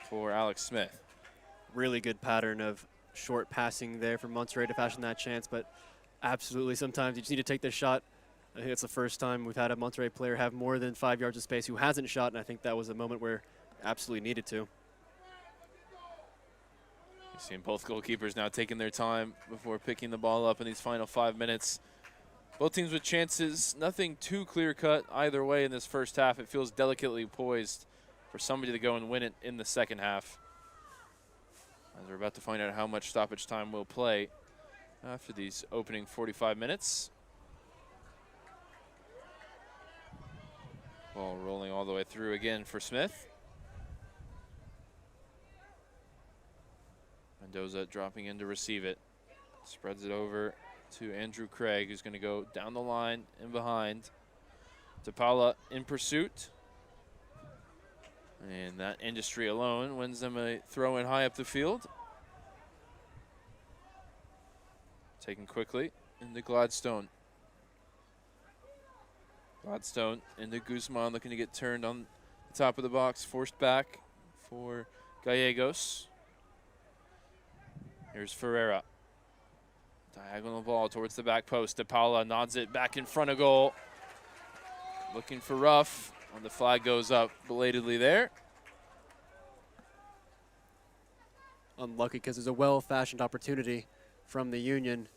for Alex Smith. Really good pattern of short passing there for Monterrey to fashion that chance, but absolutely sometimes you just need to take this shot. I think it's the first time we've had a Monterrey player have more than 5 yards of space who hasn't shot, and I think that was a moment where absolutely needed to. You're seeing both goalkeepers now taking their time before picking the ball up in these final 5 minutes. Both teams with chances, nothing too clear-cut either way in this first half. It feels delicately poised for somebody to go and win it in the second half. As we're about to find out how much stoppage time we'll play after these opening 45 minutes. Ball rolling all the way through again for Smith. Mendoza dropping in to receive it. Spreads it over to Andrew Craig, who's going to go down the line and behind. De Paula in pursuit. And that industry alone wins them a throw in high up the field. Taken quickly into Gladstone. Gladstone into Guzman, looking to get turned on the top of the box. Forced back for Gallegos. Here's Ferreira. Diagonal ball towards the back post. De Paula nods it back in front of goal. Looking for rough. And the flag goes up belatedly there. Unlucky because there's a well-fashioned opportunity from the Union.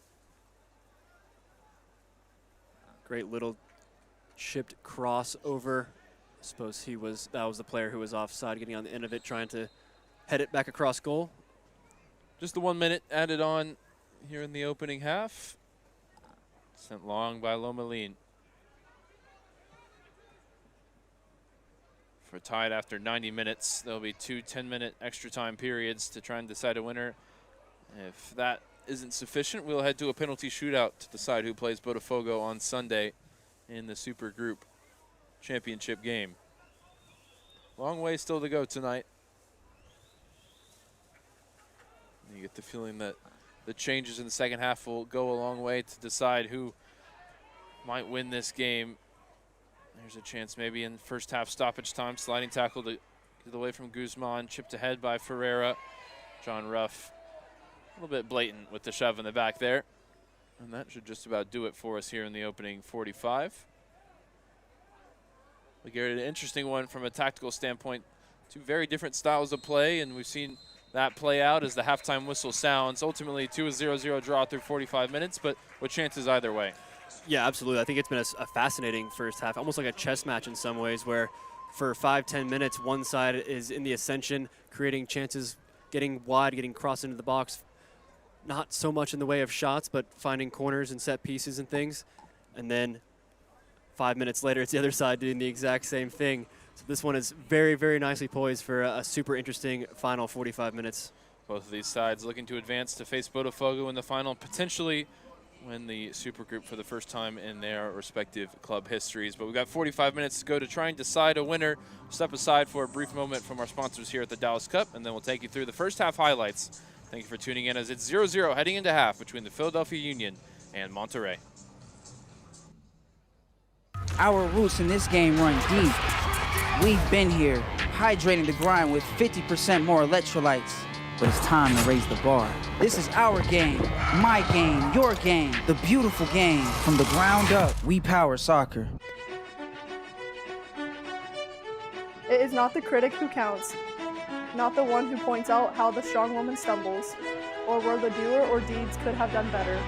Great little chipped crossover. I suppose that was the player who was offside, getting on the end of it, trying to head it back across goal. Just the 1 minute added on here in the opening half. Sent long by Lomelin. For tied after 90 minutes, there'll be 2 10-minute extra time periods to try and decide a winner. If that isn't sufficient, we'll head to a penalty shootout to decide who plays Botafogo on Sunday in the Super Group Championship game. Long way still to go tonight. You get the feeling that the changes in the second half will go a long way to decide who might win this game. There's a chance maybe in first half stoppage time. Sliding tackle to get away from Guzman. Chipped ahead by Ferreira. John Ruff a little bit blatant with the shove in the back there. And that should just about do it for us here in the opening 45. We get an interesting one from a tactical standpoint. 2 very different styles of play, and we've seen that play out as the halftime whistle sounds. Ultimately, 2-0 draw through 45 minutes, but with chances either way. Yeah, absolutely. I think it's been a fascinating first half, almost like a chess match in some ways, where for 5-10 minutes, one side is in the ascension, creating chances, getting wide, getting crossed into the box. Not so much in the way of shots, but finding corners and set pieces and things. And then 5 minutes later, it's the other side doing the exact same thing. So this one is very, very nicely poised for a super interesting final 45 minutes. Both of these sides looking to advance to face Botafogo in the final, potentially win the Supergroup for the first time in their respective club histories. But we've got 45 minutes to go to try and decide a winner. Step aside for a brief moment from our sponsors here at the Dallas Cup, and then we'll take you through the first half highlights. Thank you for tuning in as it's 0-0 heading into half between the Philadelphia Union and Monterrey. Our roots in this game run deep. We've been here, hydrating the grind with 50% more electrolytes. But it's time to raise the bar. This is our game, my game, your game, the beautiful game. From the ground up, we power soccer. It is not the critic who counts, not the one who points out how the strong woman stumbles, or where the doer or deeds could have done better.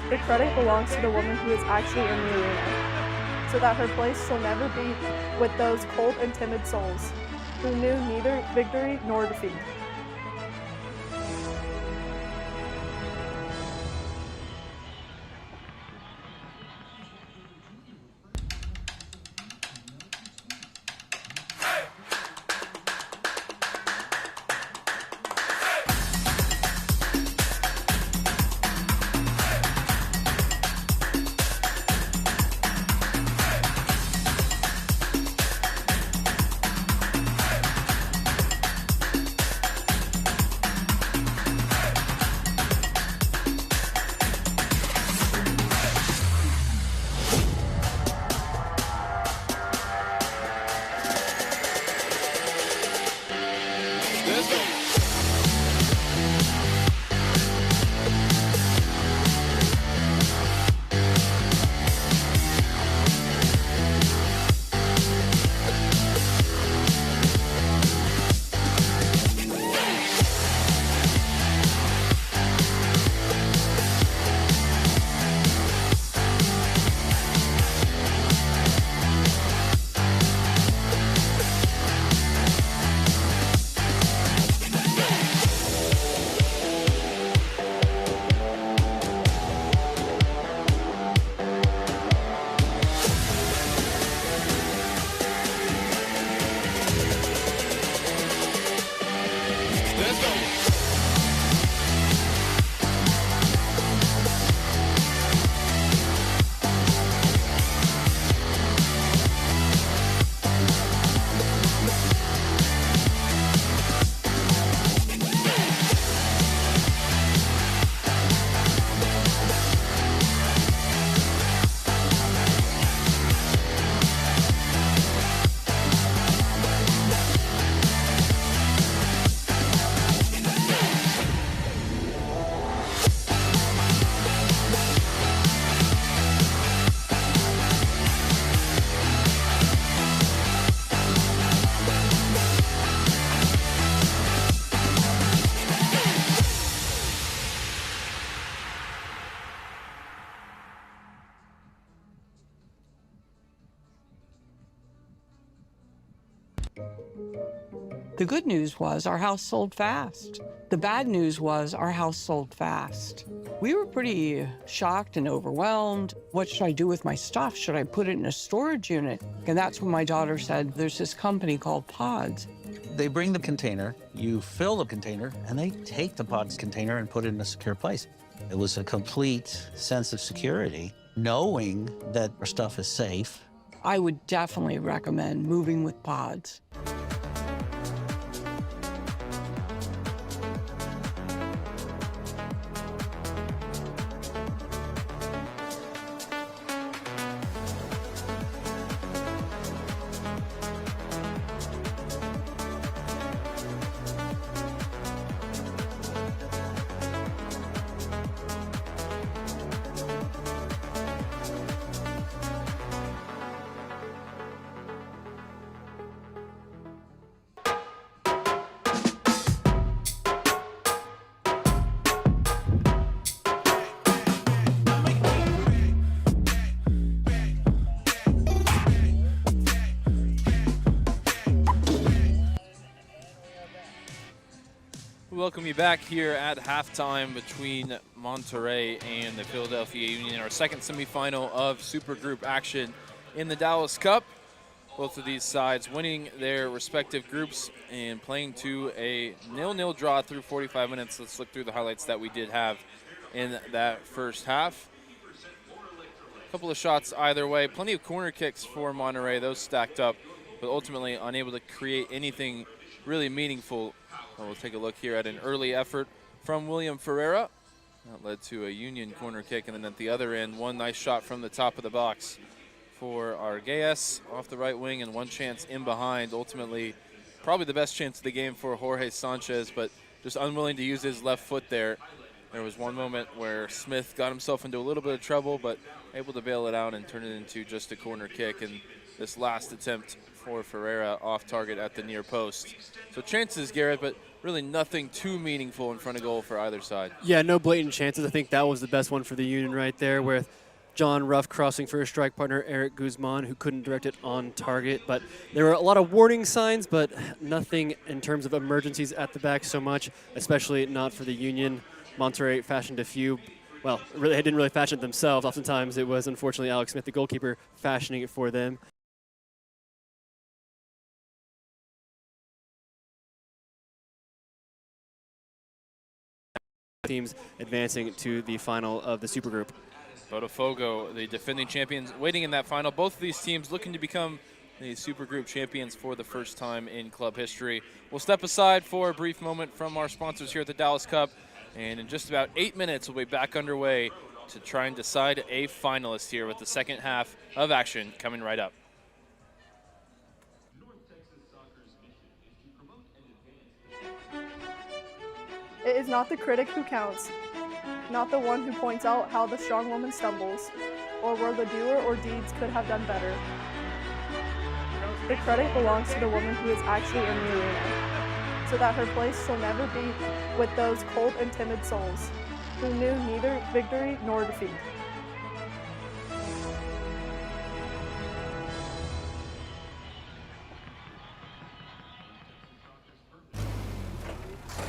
The credit belongs to the woman who is actually in the arena, so that her place shall never be with those cold and timid souls, who knew neither victory nor defeat. The good news was our house sold fast. The bad news was our house sold fast. We were pretty shocked and overwhelmed. What should I do with my stuff? Should I put it in a storage unit? And that's when my daughter said, there's this company called Pods. They bring the container, you fill the container, and they take the Pods container and put it in a secure place. It was a complete sense of security, knowing that our stuff is safe. I would definitely recommend moving with Pods. Welcome you back here at halftime between Monterrey and the Philadelphia Union, our second semifinal of Supergroup action in the Dallas Cup. Both of these sides winning their respective groups and playing to a 0-0 draw through 45 minutes. Let's look through the highlights that we did have in that first half. A couple of shots either way. Plenty of corner kicks for Monterrey. Those stacked up, but ultimately unable to create anything really meaningful. We'll take a look here at an early effort from William Ferreira. That led to a Union corner kick, and then at the other end, one nice shot from the top of the box for Arguelles off the right wing, and one chance in behind. Ultimately, probably the best chance of the game for Jorge Sanchez, but just unwilling to use his left foot there. There was one moment where Smith got himself into a little bit of trouble, but able to bail it out and turn it into just a corner kick. And this last attempt for Ferreira off target at the near post. So chances, Garrett, but really nothing too meaningful in front of goal for either side. Yeah, no blatant chances. I think that was the best one for the Union right there, with John Ruff crossing for his strike partner, Eric Guzman, who couldn't direct it on target. But there were a lot of warning signs, but nothing in terms of emergencies at the back so much, especially not for the Union. Monterrey fashioned a few. Well, really, they didn't really fashion it themselves. Oftentimes it was, unfortunately, Alex Smith, the goalkeeper, fashioning it for them. Teams advancing to the final of the Supergroup. Botafogo, the defending champions, waiting in that final. Both of these teams looking to become the Supergroup champions for the first time in club history. We'll step aside for a brief moment from our sponsors here at the Dallas Cup, and in just about 8 minutes we'll be back underway to try and decide a finalist here with the second half of action coming right up. It is not the critic who counts, not the one who points out how the strong woman stumbles, or where the doer or deeds could have done better. The credit belongs to the woman who is actually in the arena, so that her place shall never be with those cold and timid souls, who knew neither victory nor defeat.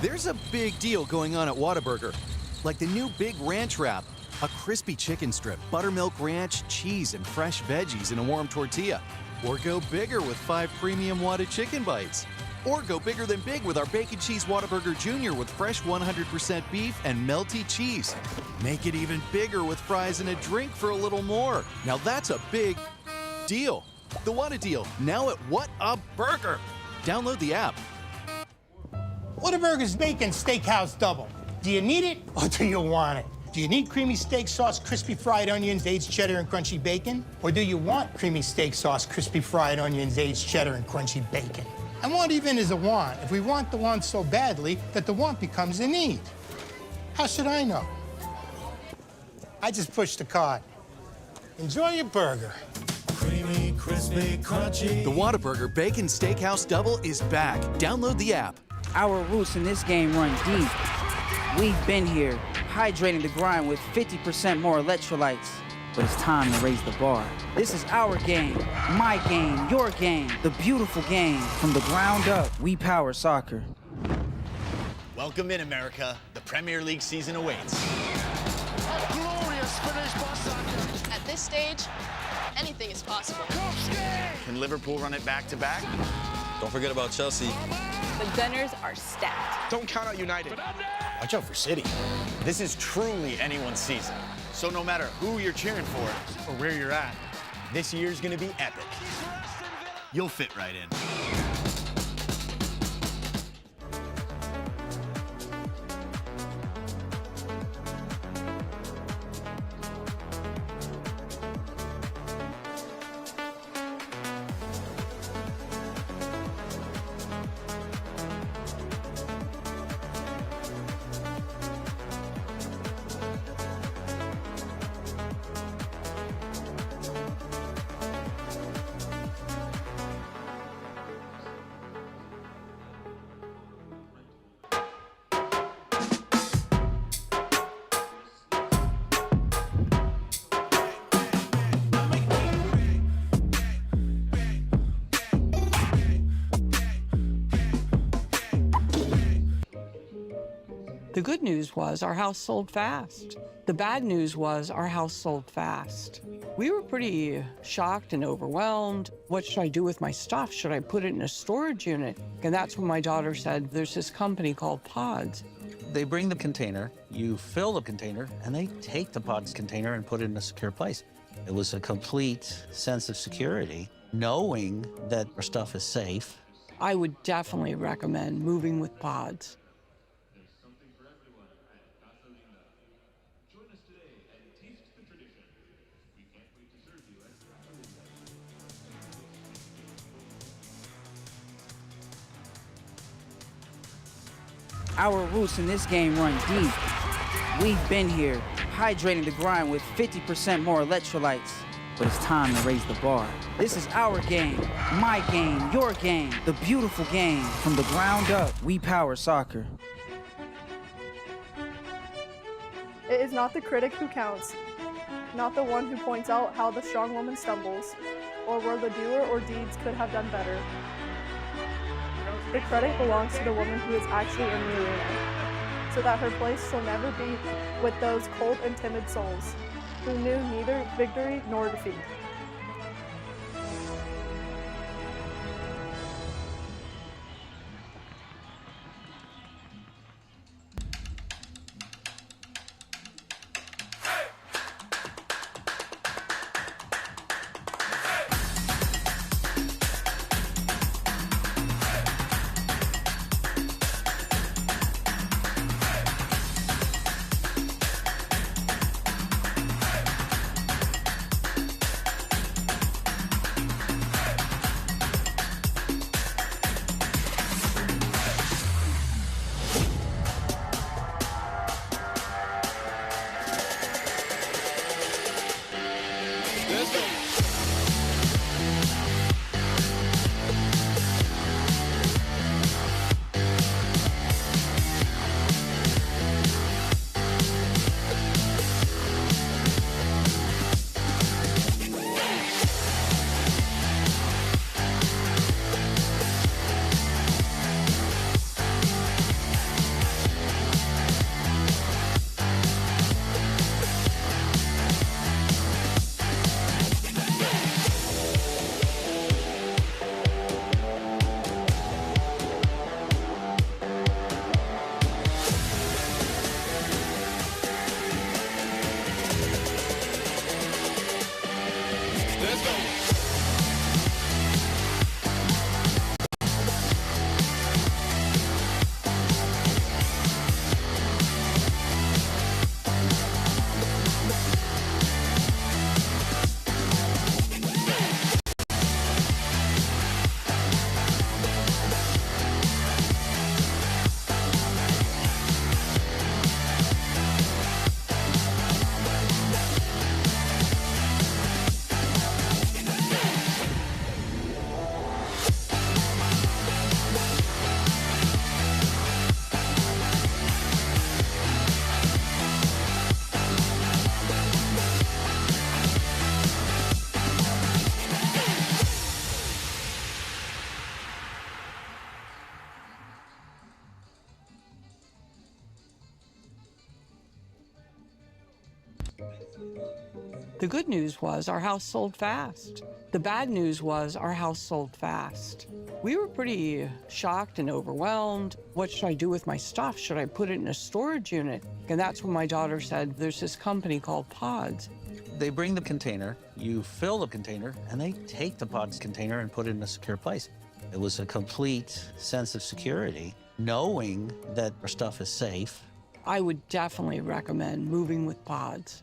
There's a big deal going on at Whataburger, like the new Big Ranch Wrap, a crispy chicken strip, buttermilk ranch, cheese, and fresh veggies in a warm tortilla. Or go bigger with 5 premium Whata chicken bites. Or go bigger than big with our Bacon Cheese Whataburger Jr. with fresh 100% beef and melty cheese. Make it even bigger with fries and a drink for a little more. Now that's a big deal. The Whata deal, now at What a Burger. Download the app. Whataburger's Bacon Steakhouse Double. Do you need it or do you want it? Do you need creamy steak sauce, crispy fried onions, aged cheddar, and crunchy bacon? Or do you want creamy steak sauce, crispy fried onions, aged cheddar, and crunchy bacon? And want even is a want if we want the want so badly that the want becomes a need. How should I know? I just push the card. Enjoy your burger. Creamy, crispy, crunchy. The Whataburger Bacon Steakhouse Double is back. Download the app. Our roots in this game run deep. We've been here, hydrating the grind with 50% more electrolytes. But it's time to raise the bar. This is our game, my game, your game, the beautiful game. From the ground up, we power soccer. Welcome in, America. The Premier League season awaits. A glorious finish by Saka. At this stage, anything is possible. Can Liverpool run it back-to-back? Don't forget about Chelsea. The Gunners are stacked. Don't count out United. Watch out for City. This is truly anyone's season. So no matter who you're cheering for or where you're at, this year's gonna be epic. You'll fit right in. The good news was our house sold fast. The bad news was our house sold fast. We were pretty shocked and overwhelmed. What should I do with my stuff? Should I put it in a storage unit? And that's when my daughter said, there's this company called Pods. They bring the container, you fill the container, and they take the pods container and put it in a secure place. It was a complete sense of security, knowing that our stuff is safe. I would definitely recommend moving with Pods. There's something for everyone at Gasolina. Join us today and taste the tradition. We can't wait to serve you at Gasolina. Our roots in this game run deep. We've been here, hydrating the grind with 50% more electrolytes. But it's time to raise the bar. This is our game, my game, your game, the beautiful game. From the ground up, we power soccer. It is not the critic who counts, not the one who points out how the strong woman stumbles, or where the doer or deeds could have done better. The credit belongs to the woman who is actually in the arena, so that her place shall never be with those cold and timid souls, who knew neither victory nor defeat. The good news was our house sold fast. The bad news was our house sold fast. We were pretty shocked and overwhelmed. What should I do with my stuff? Should I put it in a storage unit? And that's when my daughter said, there's this company called Pods. They bring the container, you fill the container, and they take the pods container and put it in a secure place. It was a complete sense of security, knowing that our stuff is safe. I would definitely recommend moving with Pods.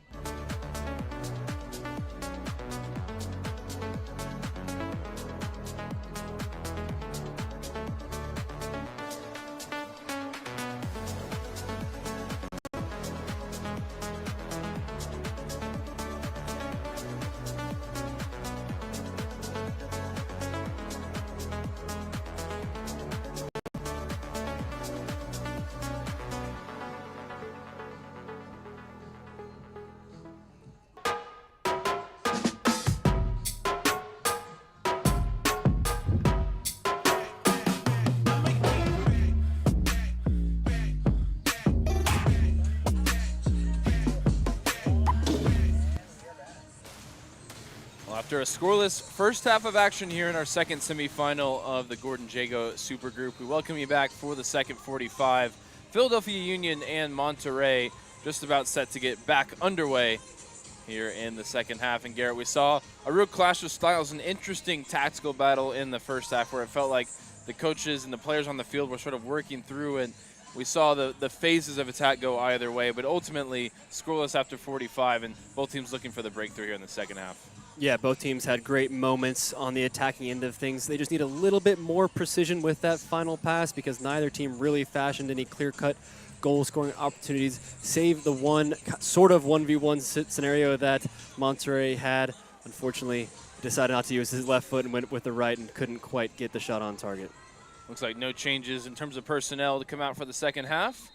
After a scoreless first half of action here in our second semifinal of the Gordon Jago Super Group, we welcome you back for the second 45. Philadelphia Union and Monterrey just about set to get back underway here in the second half. And Garrett, we saw a real clash of styles, an interesting tactical battle in the first half where it felt like the coaches and the players on the field were sort of working through, and we saw the phases of attack go either way, but ultimately scoreless after 45, and both teams looking for the breakthrough here in the second half. Yeah, both teams had great moments on the attacking end of things. They just need a little bit more precision with that final pass because neither team really fashioned any clear-cut goal-scoring opportunities, save the one sort of 1v1 scenario that Monterrey had. Unfortunately, decided not to use his left foot and went with the right and couldn't quite get the shot on target. Looks like no changes in terms of personnel to come out for the second half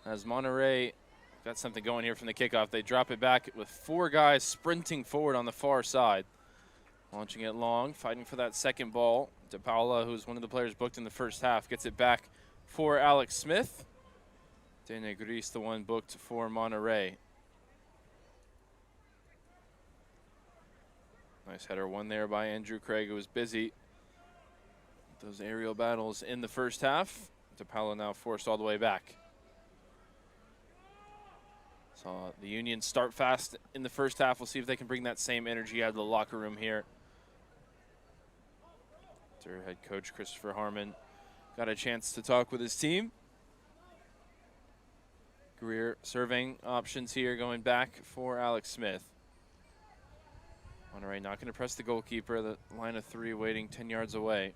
as Monterrey got something going here from the kickoff. They drop it back with 4 guys sprinting forward on the far side. Launching it long, fighting for that second ball. De Paula, who's one of the players booked in the first half, gets it back for Alex Smith. De Negris, the one booked for Monterrey. Nice header one there by Andrew Craig, who was busy. Those aerial battles in the first half. De Paula now forced all the way back. Saw the Union start fast in the first half. We'll see if they can bring that same energy out of the locker room here. Their head coach, Christopher Harmon, got a chance to talk with his team. Greer serving options here going back for Alex Smith. Monterrey not going to press the goalkeeper. The line of 3 waiting 10 yards away.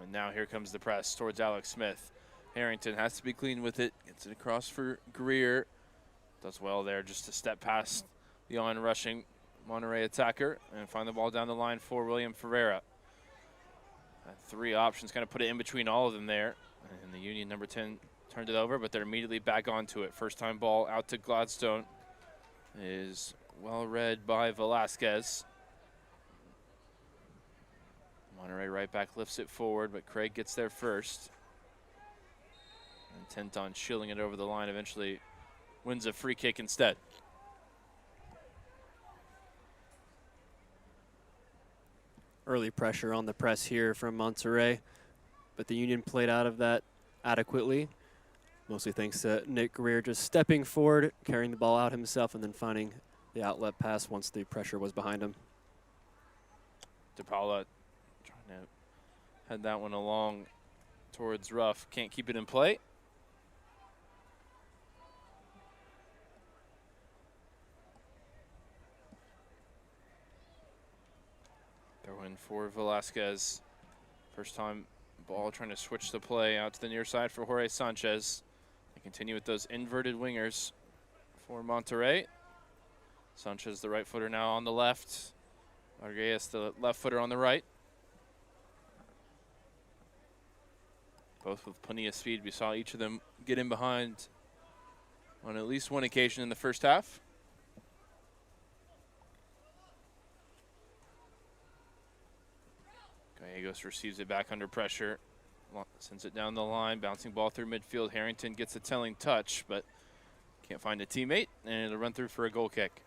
And now here comes the press towards Alex Smith. Harrington has to be clean with it. Gets it across for Greer. Does well there just to step past the on-rushing Monterrey attacker and find the ball down the line for William Ferreira. 3 options, kind of put it in between all of them there. And the Union number 10 turned it over, but they're immediately back onto it. First time ball out to Gladstone is well read by Velasquez. Monterrey right back lifts it forward, but Craig gets there first. Intent on shielding it over the line, eventually wins a free kick instead. Early pressure on the press here from Monterrey, but the Union played out of that adequately, mostly thanks to Nick Greer just stepping forward, carrying the ball out himself, and then finding the outlet pass once the pressure was behind him. De Paula trying to head that one along towards Ruff. Can't keep it in play. Throw in for Velasquez. First time ball trying to switch the play out to the near side for Jorge Sanchez. They continue with those inverted wingers for Monterrey. Sanchez, the right footer, now on the left. Arguelles, the left footer, on the right. Both with plenty of speed. We saw each of them get in behind on at least one occasion in the first half. Gallegos receives it back under pressure, sends it down the line, bouncing ball through midfield. Harrington gets a telling touch, but can't find a teammate, and it'll run through for a goal kick.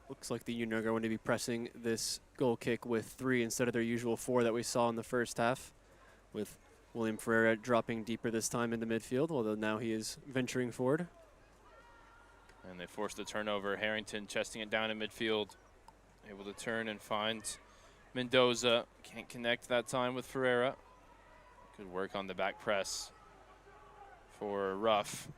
Looks like the Union are going to be pressing this goal kick with 3 instead of their usual 4 that we saw in the first half, with William Ferreira dropping deeper this time into midfield, although now he is venturing forward. And they force the turnover. Harrington chesting it down in midfield, able to turn and find Mendoza. Can't connect that time with Ferreira. Good work on the back press for Ruff.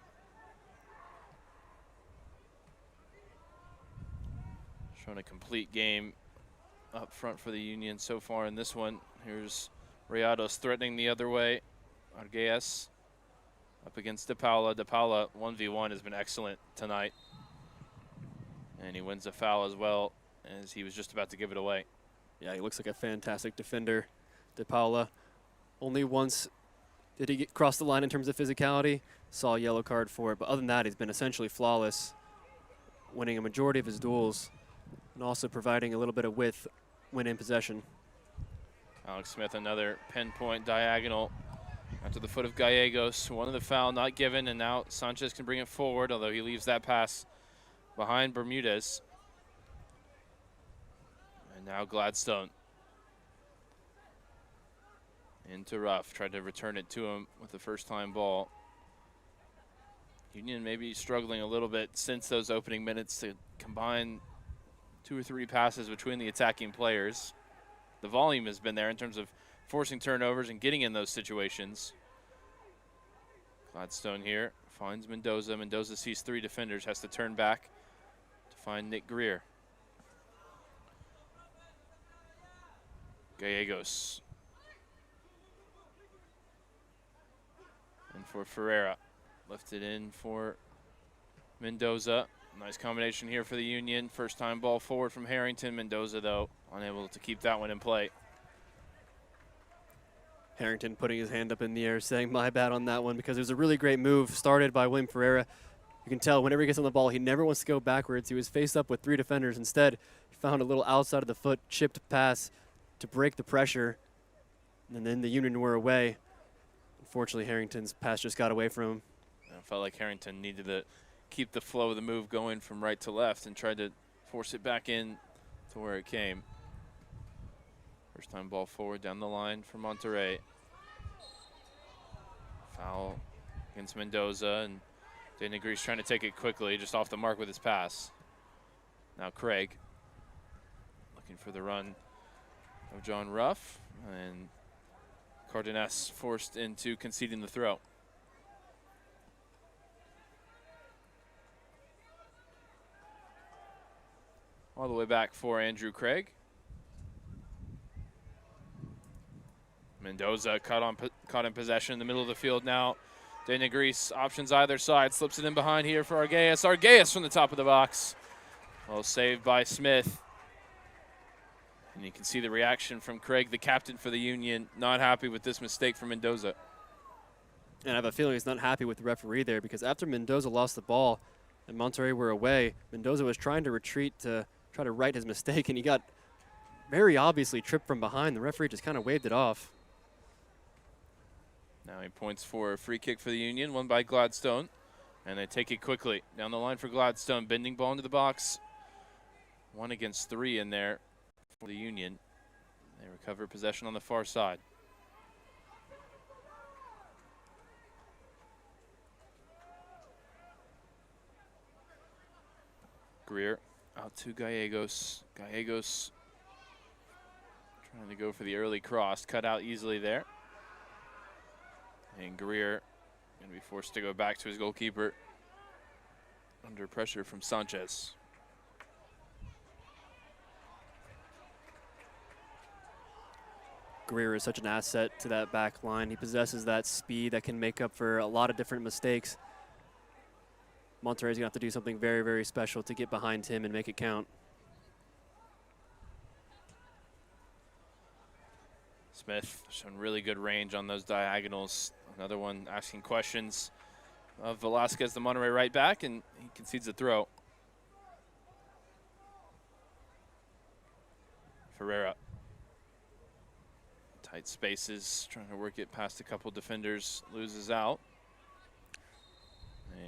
Showing a complete game up front for the Union so far in this one. Here's Rayados threatening the other way. Arguelles up against De Paula. De Paula 1v1 has been excellent tonight. And he wins a foul as well as he was just about to give it away. Yeah, he looks like a fantastic defender. De Paula, only once did he cross the line in terms of physicality. Saw a yellow card for it, but other than that, he's been essentially flawless, winning a majority of his duels and also providing a little bit of width win in possession. Alex Smith, another pinpoint diagonal out to the foot of Gallegos. One of the foul not given, and now Sanchez can bring it forward, although he leaves that pass behind Bermudez. And now Gladstone into Ruff, tried to return it to him with the first time ball. Union maybe struggling a little bit since those opening minutes to combine 2 or 3 passes between the attacking players. The volume has been there in terms of forcing turnovers and getting in those situations. Gladstone here finds Mendoza. Mendoza sees 3 defenders, has to turn back to find Nick Greer. Gallegos. And for Ferreira. Lifted in for Mendoza. Nice combination here for the Union. First time ball forward from Harrington. Mendoza, though, unable to keep that one in play. Harrington putting his hand up in the air, saying my bad on that one, because it was a really great move started by William Ferreira. You can tell whenever he gets on the ball, he never wants to go backwards. He was faced up with 3 defenders. Instead, he found a little outside of the foot chipped pass to break the pressure, and then the Union were away. Unfortunately, Harrington's pass just got away from him. I felt like Harrington needed to keep the flow of the move going from right to left and tried to force it back in to where it came. First time ball forward down the line for Monterrey. Foul against Mendoza, and De Negri's trying to take it quickly, just off the mark with his pass. Now Craig looking for the run of John Ruff, and Cardenas forced into conceding the throw. All the way back for Andrew Craig. Mendoza caught in possession in the middle of the field now. De Negris options either side, slips it in behind here for Arguelles. Arguelles from the top of the box. Well saved by Smith. And you can see the reaction from Craig, the captain for the Union, not happy with this mistake from Mendoza. And I have a feeling he's not happy with the referee there, because after Mendoza lost the ball and Monterrey were away, Mendoza was trying to retreat to try to right his mistake, and he got very obviously tripped from behind. The referee just kind of waved it off. Now he points for a free kick for the Union, won by Gladstone. And they take it quickly. Down the line for Gladstone, bending ball into the box. 1 against 3 in there for the Union. They recover possession on the far side. Greer out to Gallegos. Gallegos trying to go for the early cross, cut out easily there. And Greer going to be forced to go back to his goalkeeper under pressure from Sanchez. Greer is such an asset to that back line. He possesses that speed that can make up for a lot of different mistakes. Monterrey's gonna have to do something very, very special to get behind him and make it count. Smith showing really good range on those diagonals. Another one asking questions of Velasquez, the Monterrey right back, and he concedes the throw. Ferreira. Tight spaces, trying to work it past a couple defenders, loses out.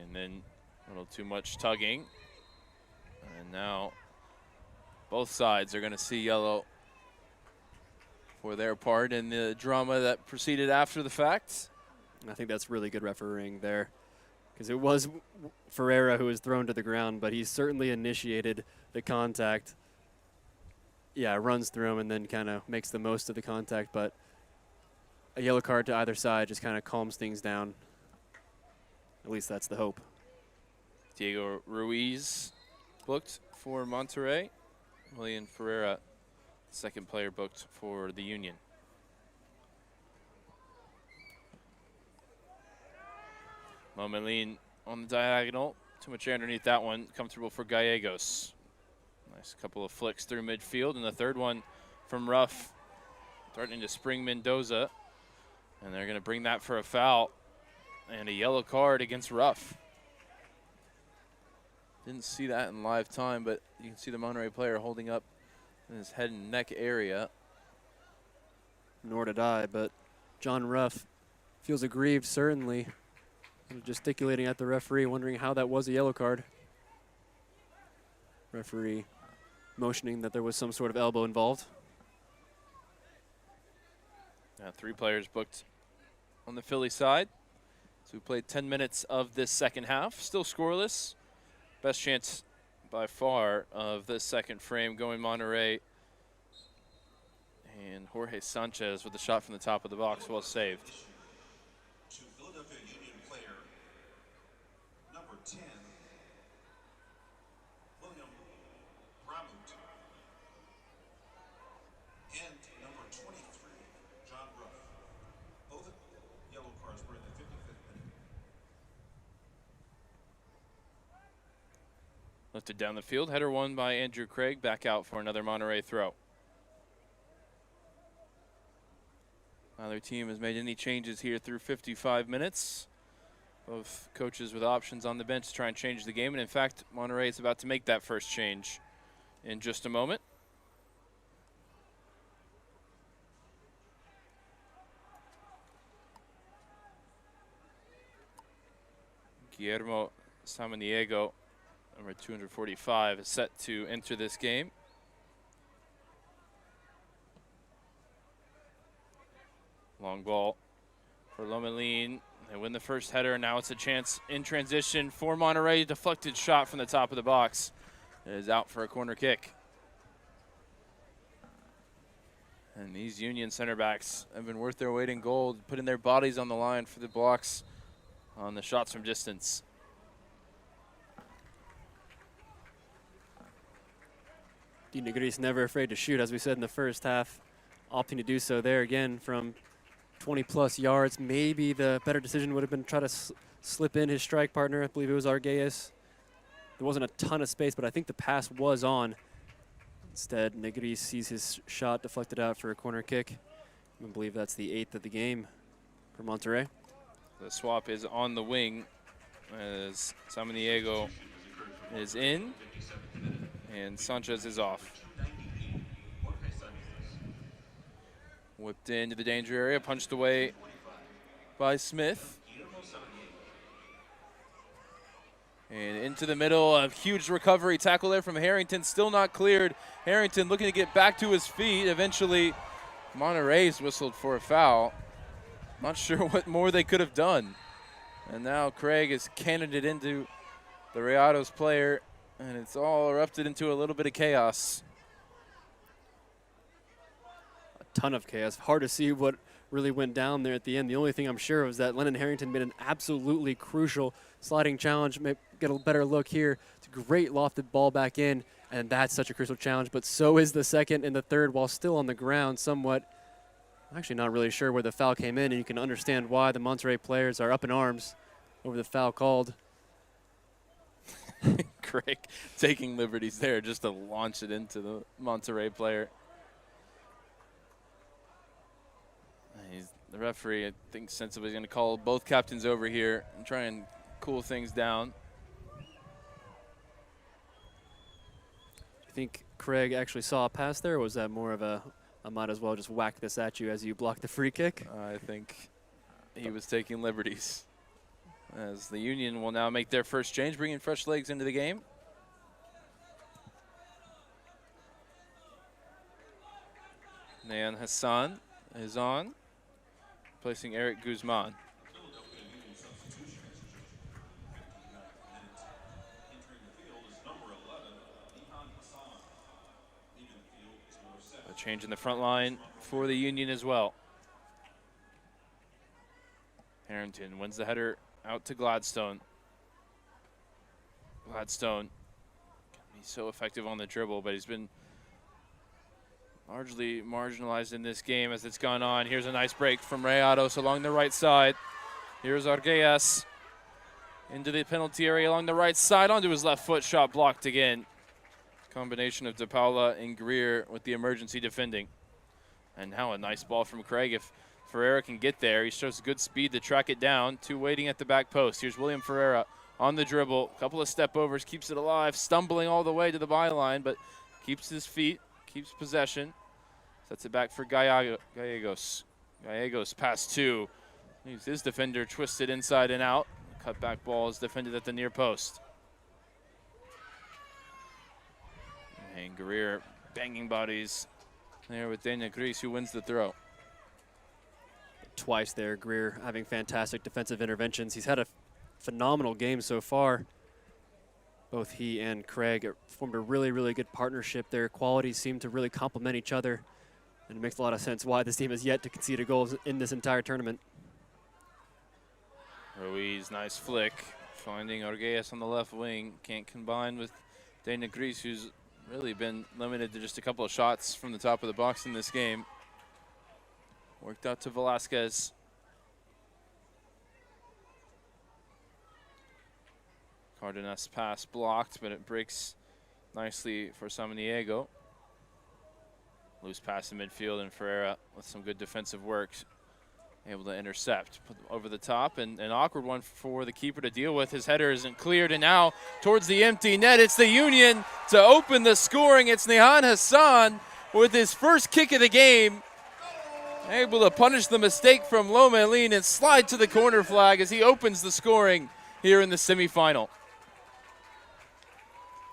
And then a little too much tugging. And now both sides are going to see yellow for their part in the drama that proceeded after the fact. I think that's really good refereeing there, because it was Ferreira who was thrown to the ground, but he certainly initiated the contact. Yeah, runs through him and then kind of makes the most of the contact, but a yellow card to either side just kind of calms things down. At least that's the hope. Diego Ruiz booked for Monterrey. William Ferreira, second player booked for the Union. Momelin on the diagonal. Too much air underneath that one. Comfortable for Gallegos. Nice couple of flicks through midfield. And the third one from Ruff. Threatening to spring Mendoza. And they're going to bring that for a foul. And a yellow card against Ruff. Didn't see that in live time, but you can see the Monterrey player holding up in his head and neck area. Nor did I, but John Ruff feels aggrieved, certainly. Gesticulating at the referee, wondering how that was a yellow card. Referee motioning that there was some sort of elbow involved. Now 3 players booked on the Philly side. So we played 10 minutes of this second half. Still scoreless. Best chance by far of this second frame going Monterrey. And Jorge Sanchez with the shot from the top of the box, well saved. To Philadelphia Union player number 10, William Bramut, and number 23, John Ruff. Both yellow cards were in the 55th minute. Lifted down the field. Header won by Andrew Craig. Back out for another Monterrey throw. Neither team has made any changes here through 55 minutes. Both coaches with options on the bench to try and change the game. And in fact, Monterrey is about to make that first change in just a moment. Guillermo Samaniego, number 245, is set to enter this game. Long ball for Lomelin. They win the first header. Now it's a chance in transition for Monterrey. Deflected shot from the top of the box. It is out for a corner kick. And these Union center backs have been worth their weight in gold, putting their bodies on the line for the blocks on the shots from distance. Di Negris never afraid to shoot, as we said in the first half. Opting to do so there again from 20-plus yards. Maybe the better decision would have been to try to slip in his strike partner. I believe it was Arguelles. There wasn't a ton of space, but I think the pass was on. Instead, Negris sees his shot deflected out for a corner kick. I believe that's the 8th of the game for Monterrey. The swap is on the wing as Samaniego is in and Sanchez is off. Whipped into the danger area, punched away by Smith. And into the middle, a huge recovery tackle there from Harrington, still not cleared. Harrington looking to get back to his feet. Eventually, Monterrey's whistled for a foul. Not sure what more they could have done. And now Craig has cannoned it into the Rayados player, and it's all erupted into a little bit of chaos. Ton of chaos. Hard to see what really went down there at the end. The only thing I'm sure of is that Lennon Harrington made an absolutely crucial sliding challenge. Maybe get a better look here. It's a great lofted ball back in, and that's such a crucial challenge. But so is the second and the third while still on the ground somewhat. I'm actually not really sure where the foul came in, and you can understand why the Monterrey players are up in arms over the foul called. Craig taking liberties there just to launch it into the Monterrey player. The referee, I think, sensibly is going to call both captains over here and try and cool things down. Do you think Craig actually saw a pass there, or was that more of a, I might as well just whack this at you as you block the free kick? I think he was taking liberties. As the Union will now make their first change, bringing fresh legs into the game. Nayan Hassan is on, placing Eric Guzman. A change in the front line for the Union as well. Harrington wins the header out to Gladstone. Gladstone can be so effective on the dribble, but he's been largely marginalized in this game as it's gone on. Here's a nice break from Rayados along the right side. Here's Arguelles into the penalty area along the right side, onto his left foot, shot blocked again. Combination of De Paula and Greer with the emergency defending. And now a nice ball from Craig. If Ferreira can get there, he shows good speed to track it down. Two waiting at the back post. Here's William Ferreira on the dribble. A couple of step overs, keeps it alive, stumbling all the way to the byline, but keeps his feet, keeps possession. Sets it back for Gallegos. Gallegos pass 2. Leaves his defender twisted inside and out. Cutback ball is defended at the near post. And Guerrero banging bodies there with Daniel Gris, who wins the throw. Twice there, Greer having fantastic defensive interventions. He's had a phenomenal game so far. Both he and Craig formed a really, really good partnership. Their qualities seem to really complement each other, and it makes a lot of sense why this team has yet to concede a goal in this entire tournament. Ruiz, nice flick, finding Orgues on the left wing. Can't combine with Daniel Gris, who's really been limited to just a couple of shots from the top of the box in this game. Worked out to Velasquez. Cardenas pass blocked, but it breaks nicely for Samaniego. Loose pass in midfield, and Ferreira with some good defensive work, able to intercept. Put over the top, and an awkward one for the keeper to deal with. His header isn't cleared, and now towards the empty net, it's the Union to open the scoring. It's Nihan Hassan with his first kick of the game, able to punish the mistake from Lomelin and slide to the corner flag as he opens the scoring here in the semifinal.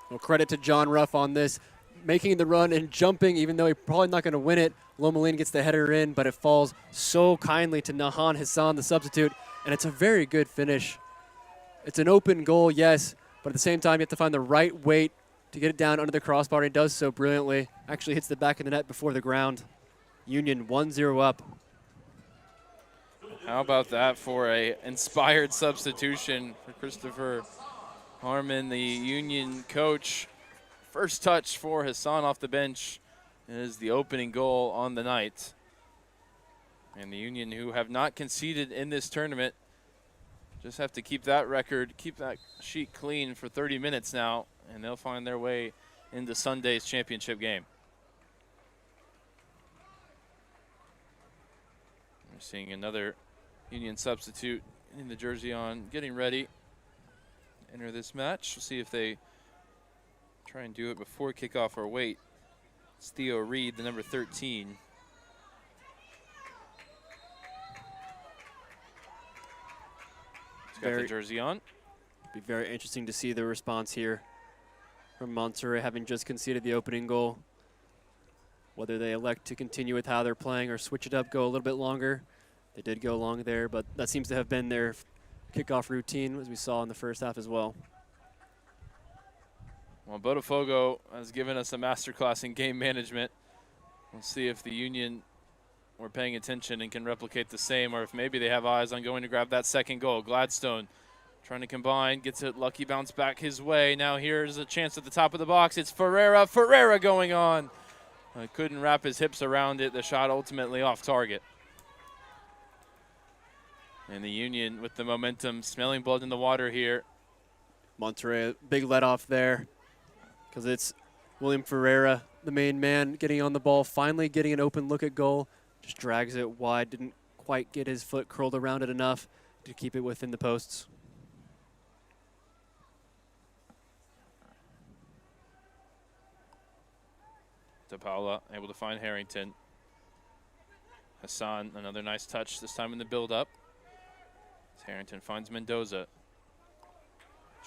Well, credit to John Ruff on this, making the run and jumping, even though he's probably not going to win it. Lomelin gets the header in, but it falls so kindly to Nihan Hassan, the substitute, and it's a very good finish. It's an open goal, yes, but at the same time, you have to find the right weight to get it down under the crossbar. He does so brilliantly. Actually hits the back of the net before the ground. Union 1-0 up. How about that for a inspired substitution for Christopher Harmon, the Union coach. First touch for Hassan off the bench is the opening goal on the night. And the Union, who have not conceded in this tournament, just have to keep that record, keep that sheet clean for 30 minutes now, and they'll find their way into Sunday's championship game. We're seeing another Union substitute in the jersey on, getting ready to enter this match. We'll see if they try and do it before kickoff or wait. It's Theo Reed, the number 13. He's got the jersey on. Be very interesting to see the response here from Monterrey, having just conceded the opening goal. Whether they elect to continue with how they're playing or switch it up, go a little bit longer. They did go long there, but that seems to have been their kickoff routine, as we saw in the first half as well. Well, Botafogo has given us a masterclass in game management. We'll see if the Union were paying attention and can replicate the same, or if maybe they have eyes on going to grab that second goal. Gladstone trying to combine, gets it, lucky bounce back his way. Now here's a chance at the top of the box. It's Ferreira. Ferreira going on. Couldn't wrap his hips around it. The shot ultimately off target. And the Union with the momentum, smelling blood in the water here. Monterrey, big let off there, because it's William Ferreira, the main man, getting on the ball, finally getting an open look at goal. Just drags it wide, didn't quite get his foot curled around it enough to keep it within the posts. De Paula able to find Harrington. Hassan, another nice touch, this time in the build-up. Harrington finds Mendoza.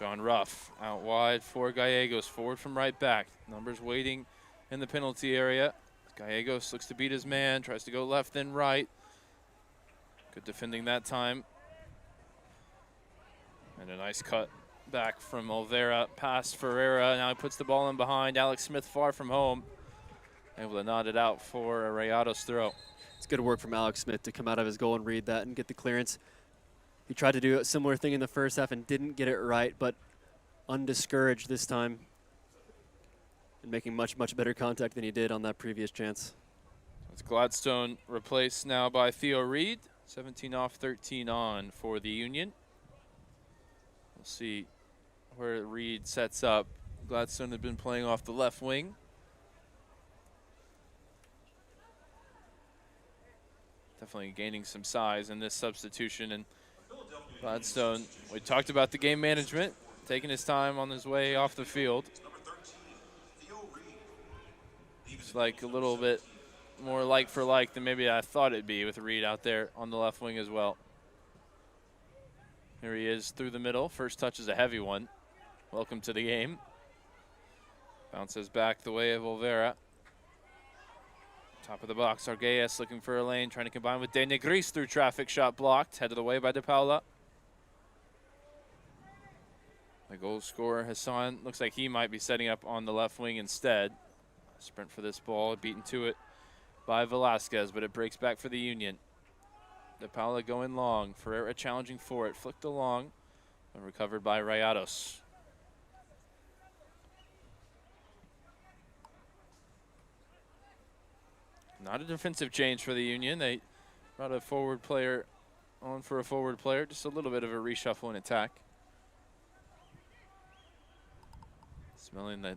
John Ruff out wide for Gallegos, forward from right back. Numbers waiting in the penalty area. Gallegos looks to beat his man, tries to go left then right. Good defending that time. And a nice cut back from Olvera, past Ferreira. Now he puts the ball in behind. Alex Smith far from home. Able to nod it out for a Rayados throw. It's good work from Alex Smith to come out of his goal and read that and get the clearance. He tried to do a similar thing in the first half and didn't get it right, but undiscouraged this time and making much, much better contact than he did on that previous chance. It's Gladstone replaced now by Theo Reed. 17 off, 13 on for the Union. We'll see where Reed sets up. Gladstone had been playing off the left wing. Definitely gaining some size in this substitution. And Gladstone, we talked about the game management, taking his time on his way off the field. looks like a little bit more like for like than maybe I thought it'd be, with Reed out there on the left wing as well. Here he is through the middle. First touch is a heavy one. Welcome to the game. Bounces back the way of Olvera. Top of the box, Arguelles looking for a lane, trying to combine with De Negris through traffic, shot blocked, headed away by De Paula. The goal scorer, Hassan, looks like he might be setting up on the left wing instead. Sprint for this ball, beaten to it by Velasquez, but it breaks back for the Union. De Paula going long, Ferreira challenging for it, flicked along, and recovered by Rayados. Not a defensive change for the Union. They brought a forward player on for a forward player, just a little bit of a reshuffle in attack. Smelling that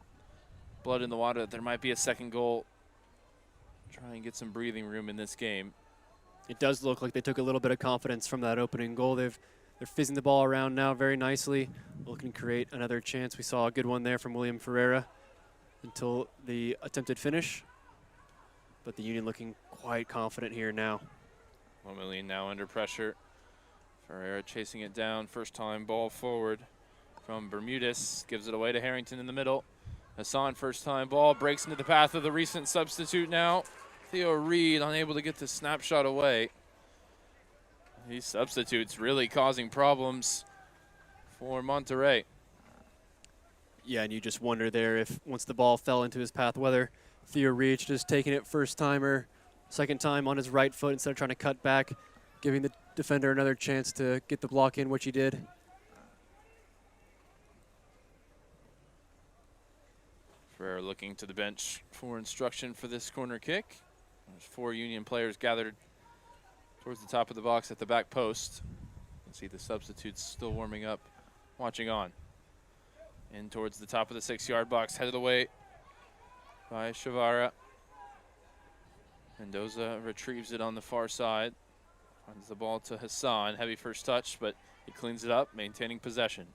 blood in the water that there might be a second goal. Try and get some breathing room in this game. It does look like they took a little bit of confidence from that opening goal. They're fizzing the ball around now very nicely, looking to create another chance. We saw a good one there from William Ferreira until the attempted finish. But the Union looking quite confident here now. Lomelin now under pressure. Ferreira chasing it down. First time ball forward from Bermudez. Gives it away to Harrington in the middle. Hassan, first time ball, breaks into the path of the recent substitute now. Theo Reed unable to get the snapshot away. These substitutes really causing problems for Monterrey. Yeah, and you just wonder there if once the ball fell into his path, whether Theo Reed just taking it first time or second time on his right foot instead of trying to cut back, giving the defender another chance to get the block in, which he did. Ferreira looking to the bench for instruction for this corner kick. There's 4 Union players gathered towards the top of the box at the back post. You can see the substitutes still warming up, watching on. In towards the top of the 6-yard box, headed away by Shavara. Mendoza retrieves it on the far side. Finds the ball to Hassan. Heavy first touch, but he cleans it up, maintaining possession.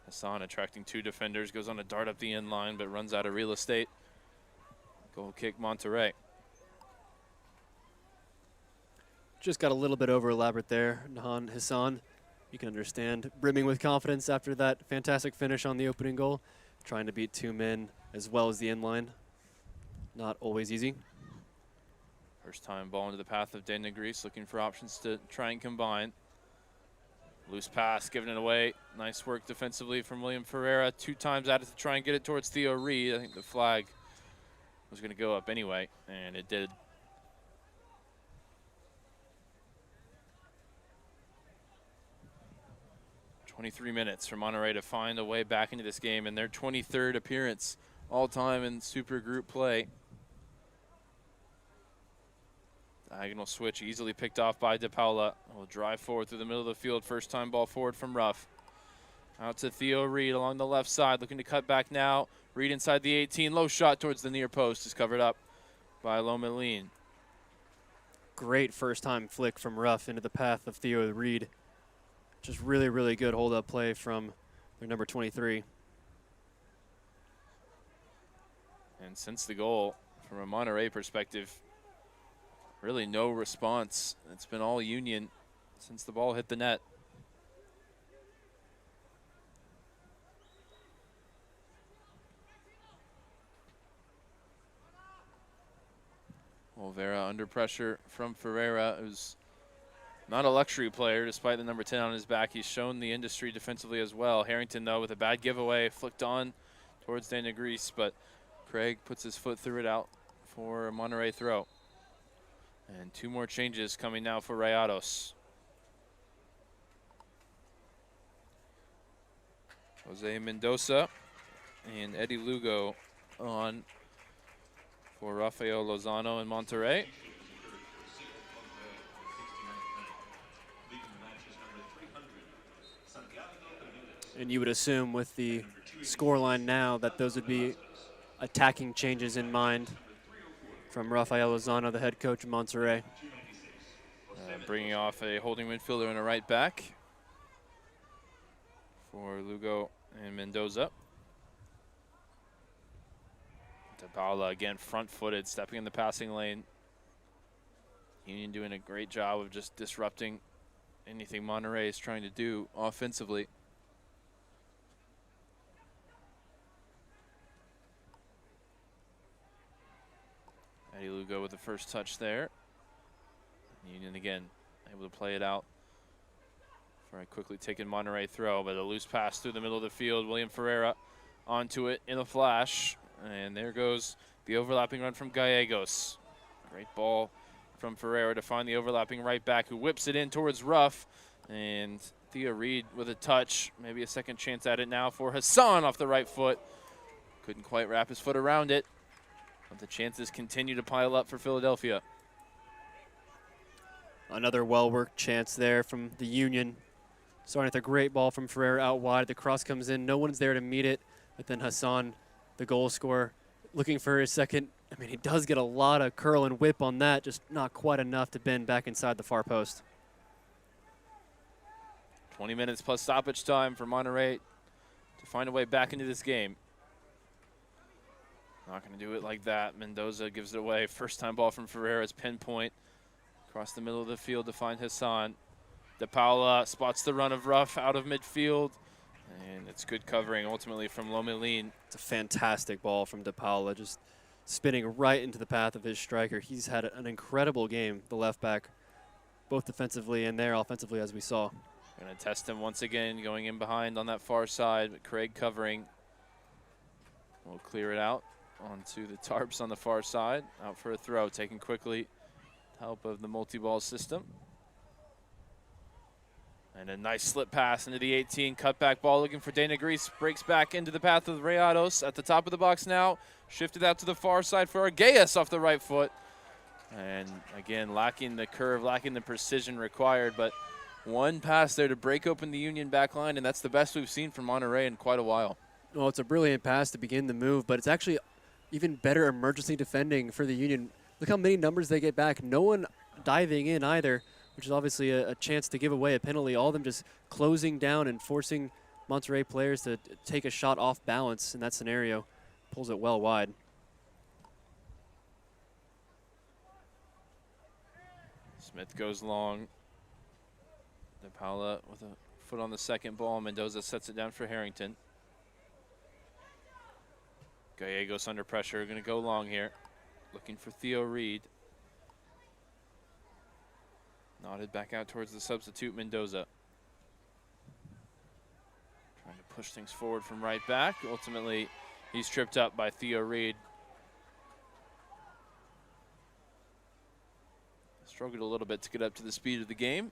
Hassan attracting 2 defenders, goes on a dart up the end line, but runs out of real estate. Goal kick, Monterrey. Just got a little bit over elaborate there, Nahan Hassan. You can understand, brimming with confidence after that fantastic finish on the opening goal. Trying to beat 2 men as well as the end line. Not always easy. First time ball into the path of De Negris, looking for options to try and combine. Loose pass, giving it away. Nice work defensively from William Ferreira. 2 times at it to try and get it towards Theo Reed. I think the flag was going to go up anyway, and it did. "23 minutes for Monterrey to find a way back into this game, and their 23rd appearance all-time in Super Group play. Diagonal switch easily picked off by De Paula. Will drive forward through the middle of the field. First time ball forward from Ruff. Out to Theo Reed along the left side, looking to cut back now. Reed inside the 18, low shot towards the near post is covered up by Lomelin. Great first time flick from Ruff into the path of Theo Reed. Just really, really good hold-up play from their number 23. And since the goal, from a Monterrey perspective, really no response. It's been all Union since the ball hit the net. Olvera under pressure from Ferreira, who's not a luxury player despite the number 10 on his back. He's shown the industry defensively as well. Harrington, though, with a bad giveaway, flicked on towards De Negris, but Craig puts his foot through it out for a Monterrey throw. And 2 more changes coming now for Rayados. Jose Mendoza and Eddie Lugo on for Rafael Lozano and Monterrey. And you would assume with the scoreline now that those would be attacking changes in mind from Rafael Lozano, the head coach of Monterrey. Bringing off a holding midfielder and a right back for Lugo and Mendoza. DePaula again front-footed, stepping in the passing lane. Union doing a great job of just disrupting anything Monterrey is trying to do offensively. Eddie Lugo with the first touch there. Union again able to play it out. Very quickly taking Monterrey throw, but a loose pass through the middle of the field. William Ferreira onto it in a flash. And there goes the overlapping run from Gallegos. Great ball from Ferreira to find the overlapping right back, who whips it in towards Ruff. And Theo Reed with a touch. Maybe a second chance at it now for Hassan off the right foot. Couldn't quite wrap his foot around it. But the chances continue to pile up for Philadelphia. Another well-worked chance there from the Union. Starting with a great ball from Ferreira out wide. The cross comes in. No one's there to meet it. But then Hassan, the goal scorer, looking for his second. I mean, he does get a lot of curl and whip on that, just not quite enough to bend back inside the far post. 20 minutes plus stoppage time for Monterrey to find a way back into this game. Not going to do it like that. Mendoza gives it away. First time ball from Ferreira's pinpoint. Across the middle of the field to find Hassan. DePaula spots the run of Ruff out of midfield. And it's good covering ultimately from Lomelin. It's a fantastic ball from DePaula, just spinning right into the path of his striker. He's had an incredible game, the left back, both defensively and there offensively, as we saw. Going to test him once again, going in behind on that far side, but Craig covering. We'll clear it out onto the tarps on the far side. Out for a throw, taken quickly. Help of the multi-ball system. And a nice slip pass into the 18. Cutback ball looking for Dana Grease. Breaks back into the path of Rayados at the top of the box now. Shifted out to the far side for Arguelles off the right foot. And again, lacking the curve, lacking the precision required. But one pass there to break open the Union back line, and that's the best we've seen from Monterrey in quite a while. Well, it's a brilliant pass to begin the move, but it's actually even better emergency defending for the Union. Look how many numbers they get back. No one diving in either, which is obviously a chance to give away a penalty. All of them just closing down and forcing Monterrey players to take a shot off balance in that scenario. Pulls it well wide. Smith goes long. DePaula with a foot on the second ball. Mendoza sets it down for Harrington. Gallegos under pressure, going to go long here. Looking for Theo Reed. Nodded back out towards the substitute, Mendoza. Trying to push things forward from right back. Ultimately, he's tripped up by Theo Reed. Struggled a little bit to get up to the speed of the game.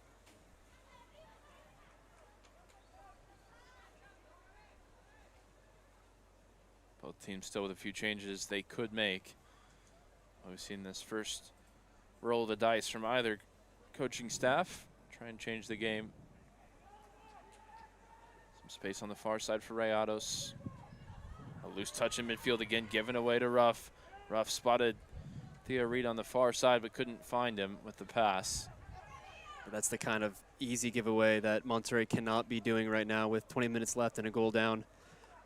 Both teams still with a few changes they could make. We've seen this first roll of the dice from either coaching staff. Try and change the game. Some space on the far side for Rayados. A loose touch in midfield again, given away to Ruff. Ruff spotted Theo Reed on the far side, but couldn't find him with the pass. But that's the kind of easy giveaway that Monterrey cannot be doing right now with 20 minutes left and a goal down.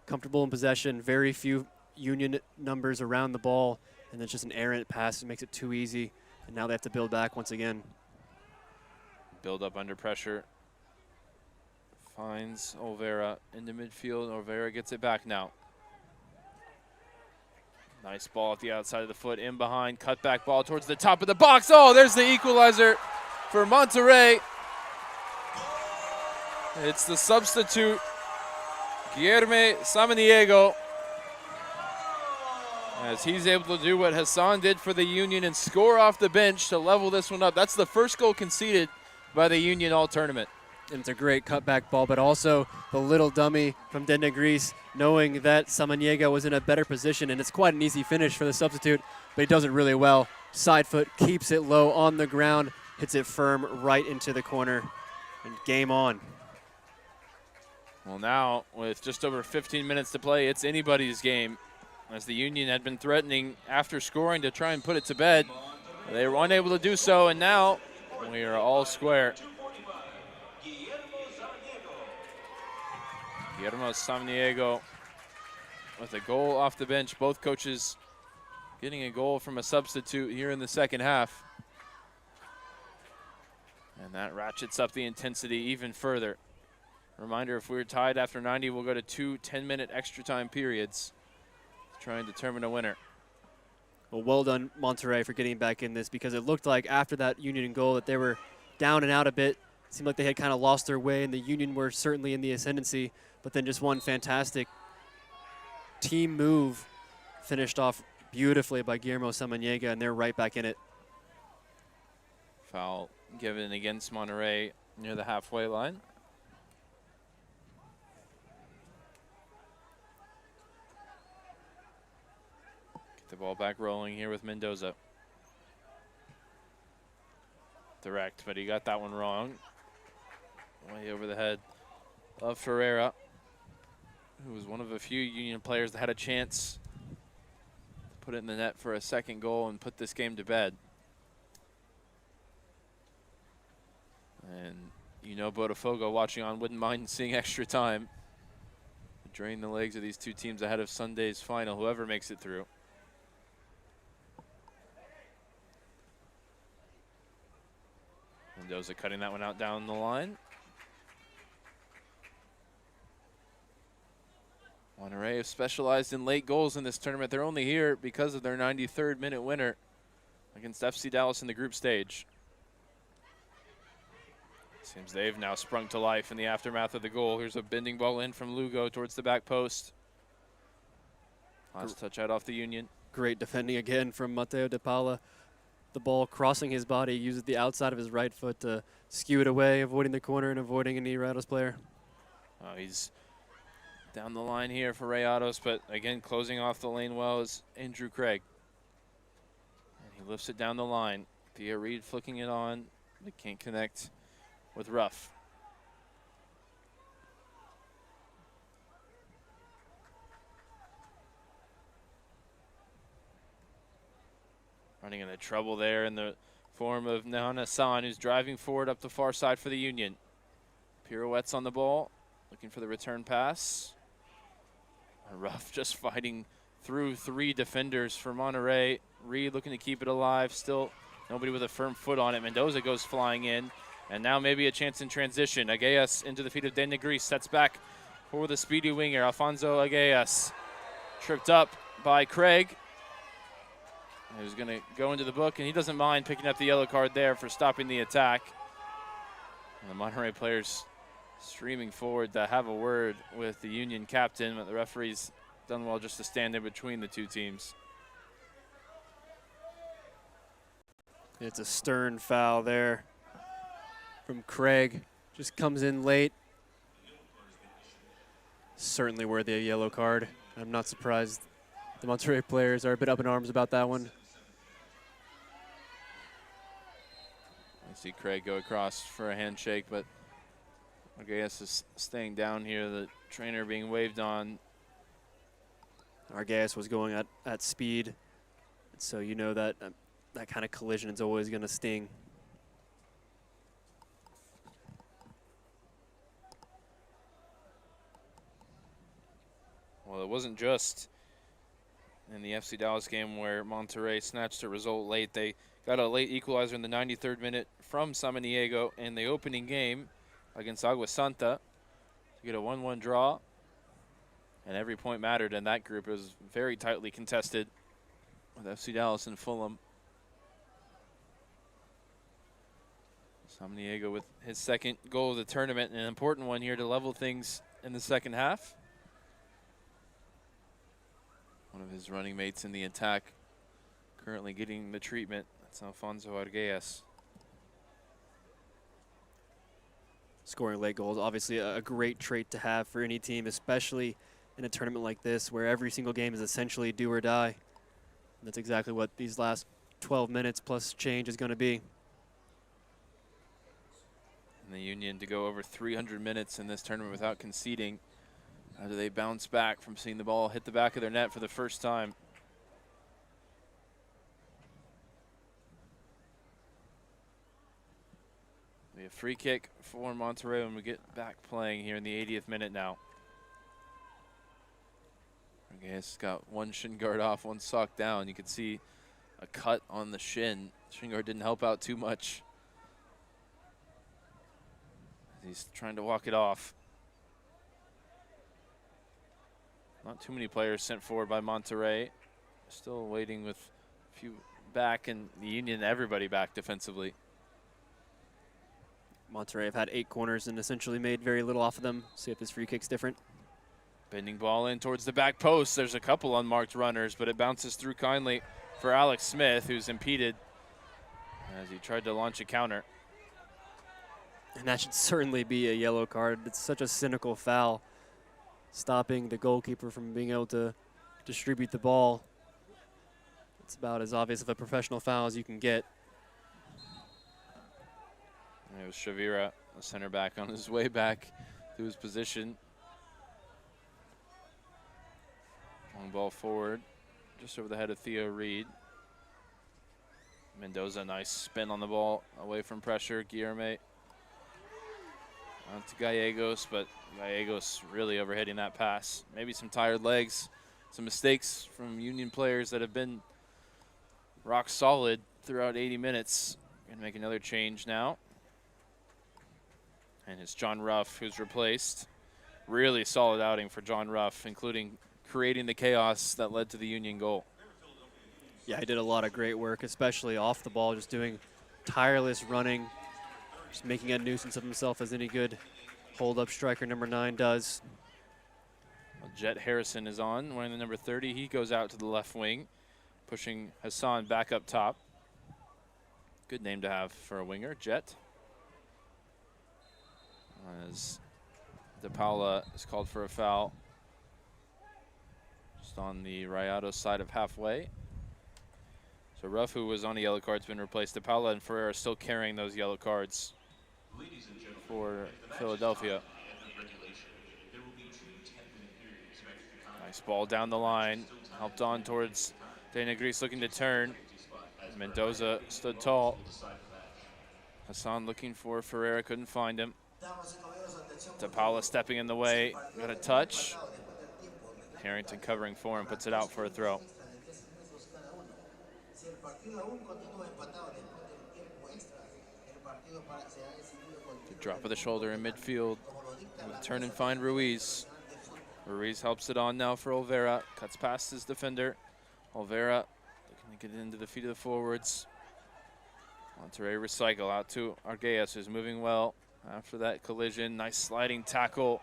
Comfortable in possession, very few Union numbers around the ball, and then just an errant pass that makes it too easy. And now they have to build back once again. Build up under pressure. Finds Olvera into midfield. Olvera gets it back now. Nice ball at the outside of the foot, in behind, cutback ball towards the top of the box. Oh, there's the equalizer for Monterrey. It's the substitute, Guilherme Samaniego, as he's able to do what Hassan did for the Union and score off the bench to level this one up. That's the first goal conceded by the Union all tournament. And it's a great cutback ball, but also the little dummy from Denda Grease, knowing that Samaniego was in a better position, and it's quite an easy finish for the substitute, but he does it really well. Side foot, keeps it low on the ground, hits it firm right into the corner, and game on. Well, now, with just over 15 minutes to play, it's anybody's game, as the Union had been threatening after scoring to try and put it to bed. They were unable to do so, and now we are all square. Guillermo Samaniego with a goal off the bench. Both coaches getting a goal from a substitute here in the second half. And that ratchets up the intensity even further. Reminder, if we're tied after 90, we'll go to 2 10-minute extra time periods to try and determine a winner. Well done, Monterrey, for getting back in this, because it looked like after that Union goal that they were down and out a bit. It seemed like they had kind of lost their way, and the Union were certainly in the ascendancy, but then just one fantastic team move finished off beautifully by Guillermo Samaniega, and they're right back in it. Foul given against Monterrey near the halfway line. Get the ball back rolling here with Mendoza. Direct, but he got that one wrong. Way over the head of Ferreira, who was one of a few Union players that had a chance to put it in the net for a second goal and put this game to bed. And you know Botafogo watching on wouldn't mind seeing extra time to drain the legs of these two teams ahead of Sunday's final, whoever makes it through. Mendoza cutting that one out down the line. Monterrey have specialized in late goals in this tournament. They're only here because of their 93rd minute winner against FC Dallas in the group stage. Seems they've now sprung to life in the aftermath of the goal. Here's a bending ball in from Lugo towards the back post. Last touch out off the Union. Great defending again from Mateo De Paula. The ball crossing his body, uses the outside of his right foot to skew it away, avoiding the corner and avoiding any Rayados player. He's down the line here for Rayados, but again, closing off the lane well is Andrew Craig. And he lifts it down the line. Thea Reed flicking it on. They can't connect with Ruff. Running into trouble there in the form of Nahana San, who's driving forward up the far side for the Union. Pirouettes on the ball, looking for the return pass. Ruff just fighting through 3 defenders for Monterrey. Reed looking to keep it alive. Still nobody with a firm foot on it. Mendoza goes flying in. And now maybe a chance in transition. Aguillas into the feet of De Negris. Sets back for the speedy winger, Alfonso Aguillas. Tripped up by Craig. Who's going to go into the book, and he doesn't mind picking up the yellow card there for stopping the attack. And the Monterrey players streaming forward to have a word with the Union captain, but the referee's done well just to stand in between the two teams. It's a stern foul there from Craig. Just comes in late. Certainly worthy a yellow card. I'm not surprised the Monterrey players are a bit up in arms about that one. I see Craig go across for a handshake, but Arguelles is staying down here. The trainer being waved on. Arguelles was going at speed, so you know that that kind of collision is always going to sting. Well, it wasn't just in the FC Dallas game where Monterrey snatched a result late. They got a late equalizer in the 93rd minute from Samaniego in the opening game against Agua Santa to get a 1-1 draw. And every point mattered in that group. It was very tightly contested with FC Dallas and Fulham. Samaniego with his second goal of the tournament, an important one here to level things in the second half. One of his running mates in the attack currently getting the treatment. That's Alfonso Arguelles. Scoring late goals, obviously a great trait to have for any team, especially in a tournament like this where every single game is essentially do or die. And that's exactly what these last 12 minutes plus change is going to be. And the Union to go over 300 minutes in this tournament without conceding. How do they bounce back from seeing the ball hit the back of their net for the first time? Be a free kick for Monterrey when we get back playing here in the 80th minute now. Argeas got one shin guard off, one sock down. You can see a cut on the shin. Shin guard didn't help out too much. He's trying to walk it off. Not too many players sent forward by Monterrey. Still waiting with a few back, and the Union, everybody back defensively. Monterrey have had 8 corners and essentially made very little off of them. See if this free kick's different. Bending ball in towards the back post. There's a couple unmarked runners, but it bounces through kindly for Alex Smith, who's impeded as he tried to launch a counter. And that should certainly be a yellow card. It's such a cynical foul, stopping the goalkeeper from being able to distribute the ball. It's about as obvious of a professional foul as you can get. And it was Shavira, the center back, on his way back to his position. Long ball forward, just over the head of Theo Reed. Mendoza, nice spin on the ball, away from pressure. Guillerme on to Gallegos, but Gallegos really overhitting that pass. Maybe some tired legs, some mistakes from Union players that have been rock solid throughout 80 minutes. Gonna make another change now. And it's John Ruff who's replaced. Really solid outing for John Ruff, including creating the chaos that led to the Union goal. Yeah, he did a lot of great work, especially off the ball, just doing tireless running, just making a nuisance of himself as any good hold-up striker number 9 does. Well, Jet Harrison is on, wearing the number 30. He goes out to the left wing, pushing Hassan back up top. Good name to have for a winger, Jet. As De Paula is called for a foul. Just on the Rayados side of halfway. So Ruff, who was on a yellow card, has been replaced. De Paula and Ferreira still carrying those yellow cards for Philadelphia. Nice ball down the line. Helped on towards De Negris, looking to turn. Mendoza stood tall. Hassan looking for Ferreira, couldn't find him. De Paula stepping in the way, got a touch. Harrington covering for him, puts it out for a throw. Good drop of the shoulder in midfield. Turn and find Ruiz. Ruiz helps it on now for Olvera. Cuts past his defender. Olvera looking to get it into the feet of the forwards. Monterrey recycle out to Argeas, who's moving well after that collision. Nice sliding tackle.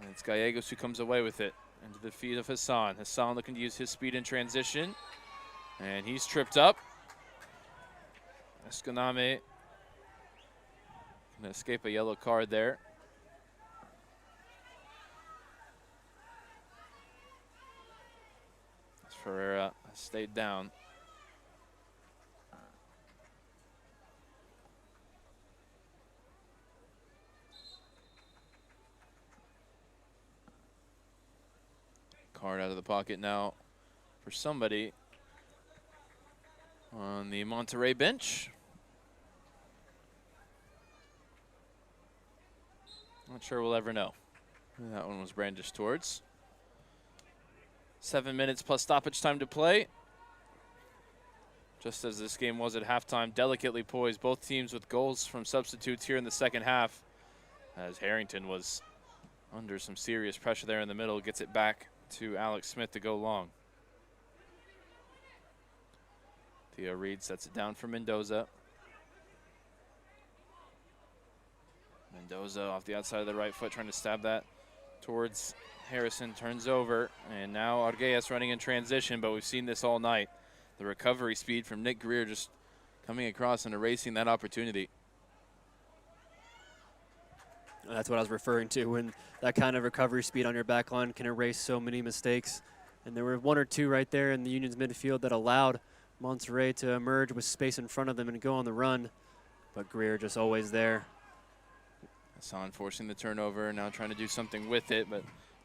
And it's Gallegos who comes away with it into the feet of Hassan. Hassan looking to use his speed in transition. And he's tripped up. Escaname gonna escape a yellow card there. As Ferreira has stayed down. Card out of the pocket now for somebody on the Monterrey bench. Not sure we'll ever know who that one was brandished towards. 7 minutes plus stoppage time to play. Just as this game was at halftime, delicately poised. Both teams with goals from substitutes here in the second half. As Harrington was under some serious pressure there in the middle, gets it back to Alex Smith to go long. Theo Reed sets it down for Mendoza. Mendoza off the outside of the right foot, trying to stab that towards Harrison, turns over, and now Argeas running in transition, but we've seen this all night. The recovery speed from Nick Greer just coming across and erasing that opportunity. That's what I was referring to, when that kind of recovery speed on your back line can erase so many mistakes. And there were 1 or 2 right there in the Union's midfield that allowed Monterrey to emerge with space in front of them and go on the run. But Greer just always there. Hassan forcing the turnover, now trying to do something with it, but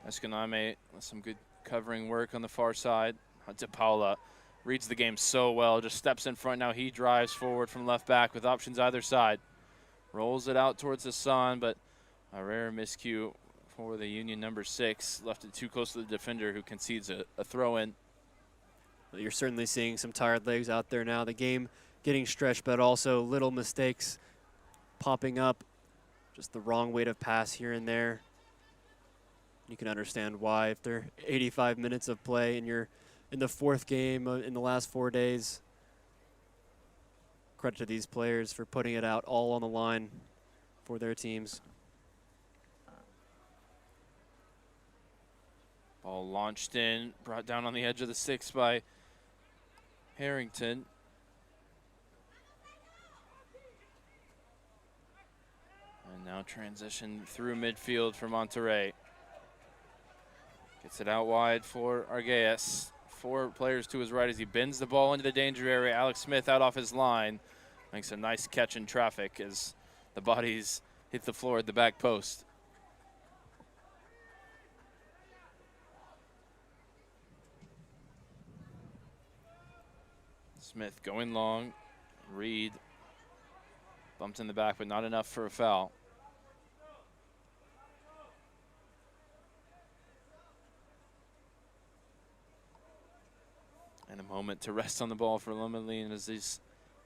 Escaname with some good covering work on the far side. De Paula reads the game so well, just steps in front. Now he drives forward from left back with options either side. Rolls it out towards Hassan, but a rare miscue for the Union number 6. Left it too close to the defender who concedes a throw in. Well, you're certainly seeing some tired legs out there now. The game getting stretched, but also little mistakes popping up. Just the wrong way to pass here and there. You can understand why if they're 85 minutes of play and you're in the 4th game in the last 4 days. Credit to these players for putting it out all on the line for their teams. Ball launched in, brought down on the edge of the 6 by Harrington. And now transition through midfield for Monterrey. Gets it out wide for Arguelles. 4 players to his right as he bends the ball into the danger area. Alex Smith out off his line. Makes a nice catch in traffic as the bodies hit the floor at the back post. Smith going long. Reed bumped in the back, but not enough for a foul. And a moment to rest on the ball for Lomelin as these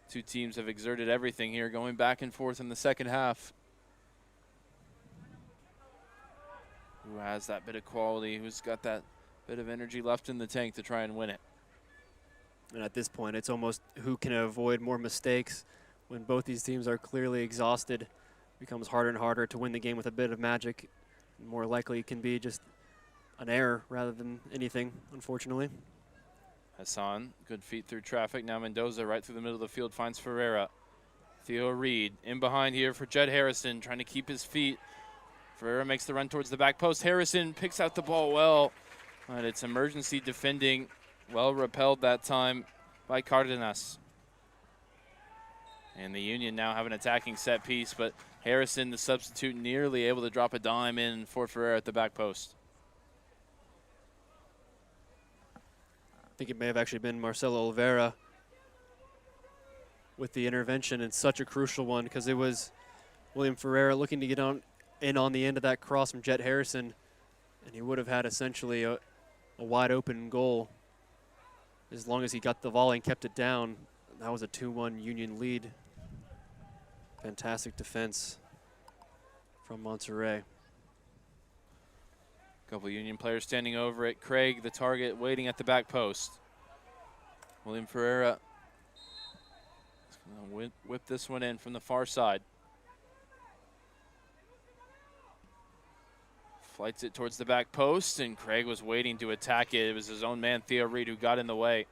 two teams have exerted everything here, going back and forth in the second half. Who has that bit of quality, who's got that bit of energy left in the tank to try and win it. And at this point, it's almost who can avoid more mistakes. When both these teams are clearly exhausted, it becomes harder and harder to win the game with a bit of magic. More likely it can be just an error rather than anything, unfortunately. Hassan, good feet through traffic. Now Mendoza right through the middle of the field finds Ferreira. Theo Reed in behind here for Jed Harrison, trying to keep his feet. Ferreira makes the run towards the back post. Harrison picks out the ball well, but it's emergency defending. Well repelled that time by Cardenas. And the Union now have an attacking set piece, but Harrison, the substitute, nearly able to drop a dime in for Ferreira at the back post. I think it may have actually been Marcelo Oliveira with the intervention, and such a crucial one because it was William Ferreira looking to get in on the end of that cross from Jet Harrison, and he would have had essentially a wide open goal as long as he got the volley and kept it down. That was a 2-1 Union lead. Fantastic defense from Monterrey. Couple Union players standing over it. Craig, the target, waiting at the back post. William Ferreira is going to whip this one in from the far side. Flights it towards the back post, and Craig was waiting to attack it. It was his own man, Theo Reed, who got in the way.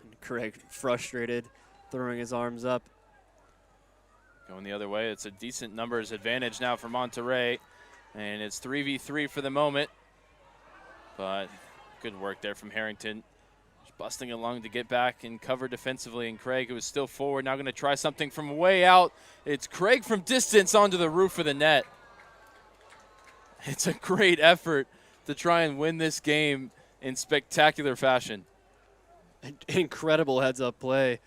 And Craig, frustrated, throwing his arms up. Going the other way. It's a decent numbers advantage now for Monterrey. And it's 3v3 for the moment. But good work there from Harrington. Just busting along to get back and cover defensively. And Craig, who is still forward, now going to try something from way out. It's Craig from distance onto the roof of the net. It's a great effort to try and win this game in spectacular fashion. An incredible heads-up play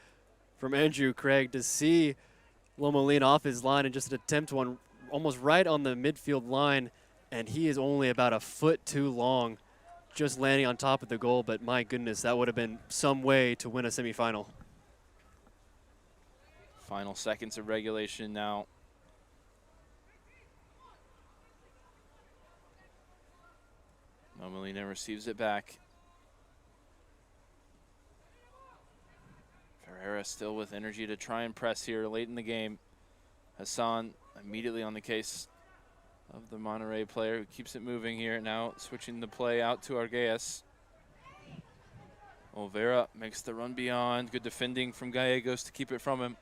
from Andrew Craig to see Lomelin off his line and just attempt one almost right on the midfield line, and he is only about a foot too long, just landing on top of the goal. But my goodness, that would have been some way to win a semifinal. Final seconds of regulation now. Molina receives it back. Ferreira still with energy to try and press here late in the game. Hassan immediately on the case of the Monterrey player who keeps it moving here. Now switching the play out to Arguelles. Oliveira makes the run beyond. Good defending from Gallegos to keep it from him.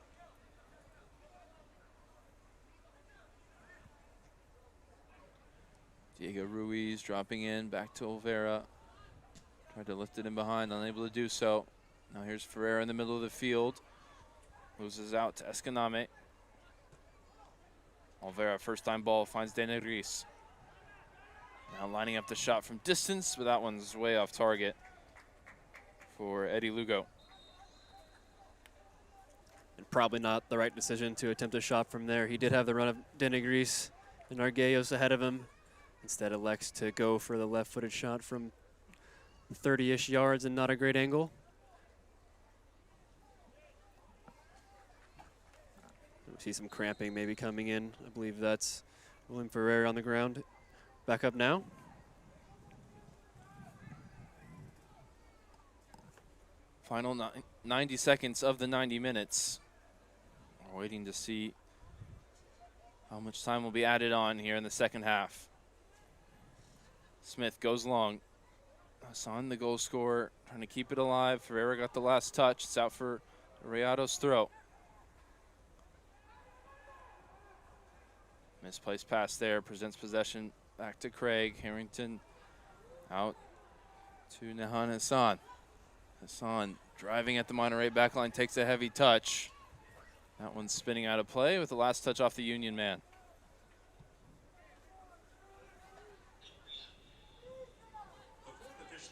Diego Ruiz dropping in, back to Oliveira. Tried to lift it in behind, unable to do so. Now here's Ferreira in the middle of the field. Loses out to Escaname. Oliveira, first time ball, finds De Negris. Now lining up the shot from distance, but that one's way off target for Eddie Lugo. And probably not the right decision to attempt a shot from there. He did have the run of De Negris and Arguelles ahead of him. Instead elects to go for the left-footed shot from 30-ish yards and not a great angle. We see some cramping maybe coming in. I believe that's William Ferrer on the ground. Back up now. Final 90 seconds of the 90 minutes. We're waiting to see how much time will be added on here in the second half. Smith goes long. Hassan, the goal scorer, trying to keep it alive. Ferreira got the last touch. It's out for Rayado's throw. Misplaced pass there, presents possession back to Craig. Harrington out to Nahan Hassan. Hassan driving at the Monterrey backline, takes a heavy touch. That one's spinning out of play with the last touch off the Union man.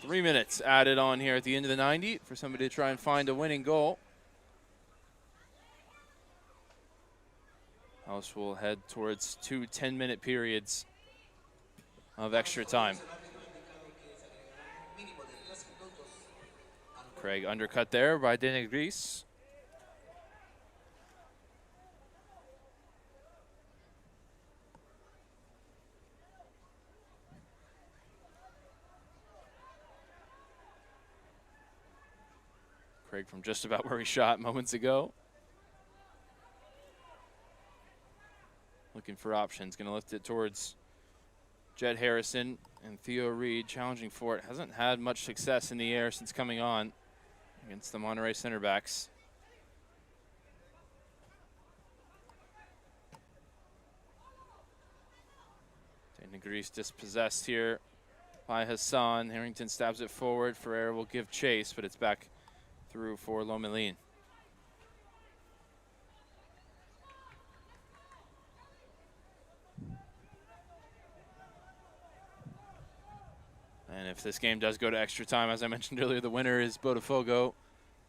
Three minutes added on here at the end of the 90 for somebody to try and find a winning goal. House will head towards 2 10-minute periods of extra time. Craig undercut there by Denegris. Craig from just about where he shot moments ago. Looking for options, going to lift it towards Jed Harrison and Theo Reed, challenging for it. Hasn't had much success in the air since coming on against the Monterrey center backs. Denegris dispossessed here by Hassan. Harrington stabs it forward. Ferreira will give chase, but it's back through for Lomelin. And if this game does go to extra time, as I mentioned earlier, the winner is Botafogo,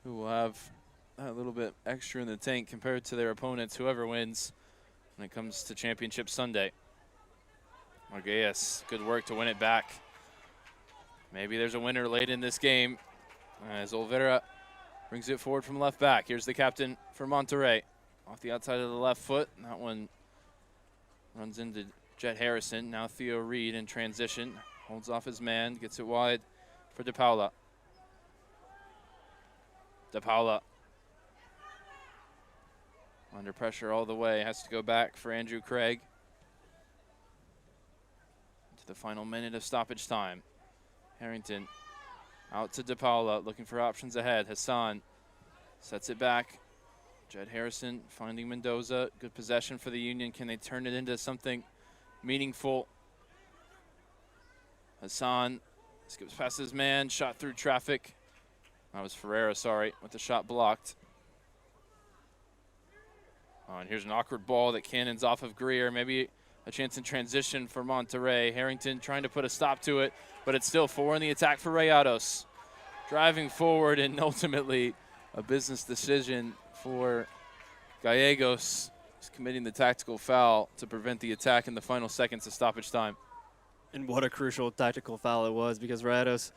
who will have a little bit extra in the tank compared to their opponents, whoever wins when it comes to Championship Sunday. Marguillas, good work to win it back. Maybe there's a winner late in this game as Olvera brings it forward from left back. Here's the captain for Monterrey. Off the outside of the left foot. And that one runs into Jet Harrison. Now Theo Reed in transition. Holds off his man, gets it wide for De Paula. De Paula under pressure all the way. Has to go back for Andrew Craig. To the final minute of stoppage time. Harrington out to De Paula, looking for options ahead. Hassan sets it back. Jed Harrison finding Mendoza. Good possession for the Union. Can they turn it into something meaningful? Hassan skips past his man, shot through traffic. That was Ferreira, sorry, with the shot blocked. Oh, and here's an awkward ball that cannons off of Greer. Maybe a chance in transition for Monterrey. Harrington trying to put a stop to it, but it's still 4 in the attack for Rayados. Driving forward, and ultimately a business decision for Gallegos. He's committing the tactical foul to prevent the attack in the final seconds of stoppage time. And what a crucial tactical foul it was, because Rayados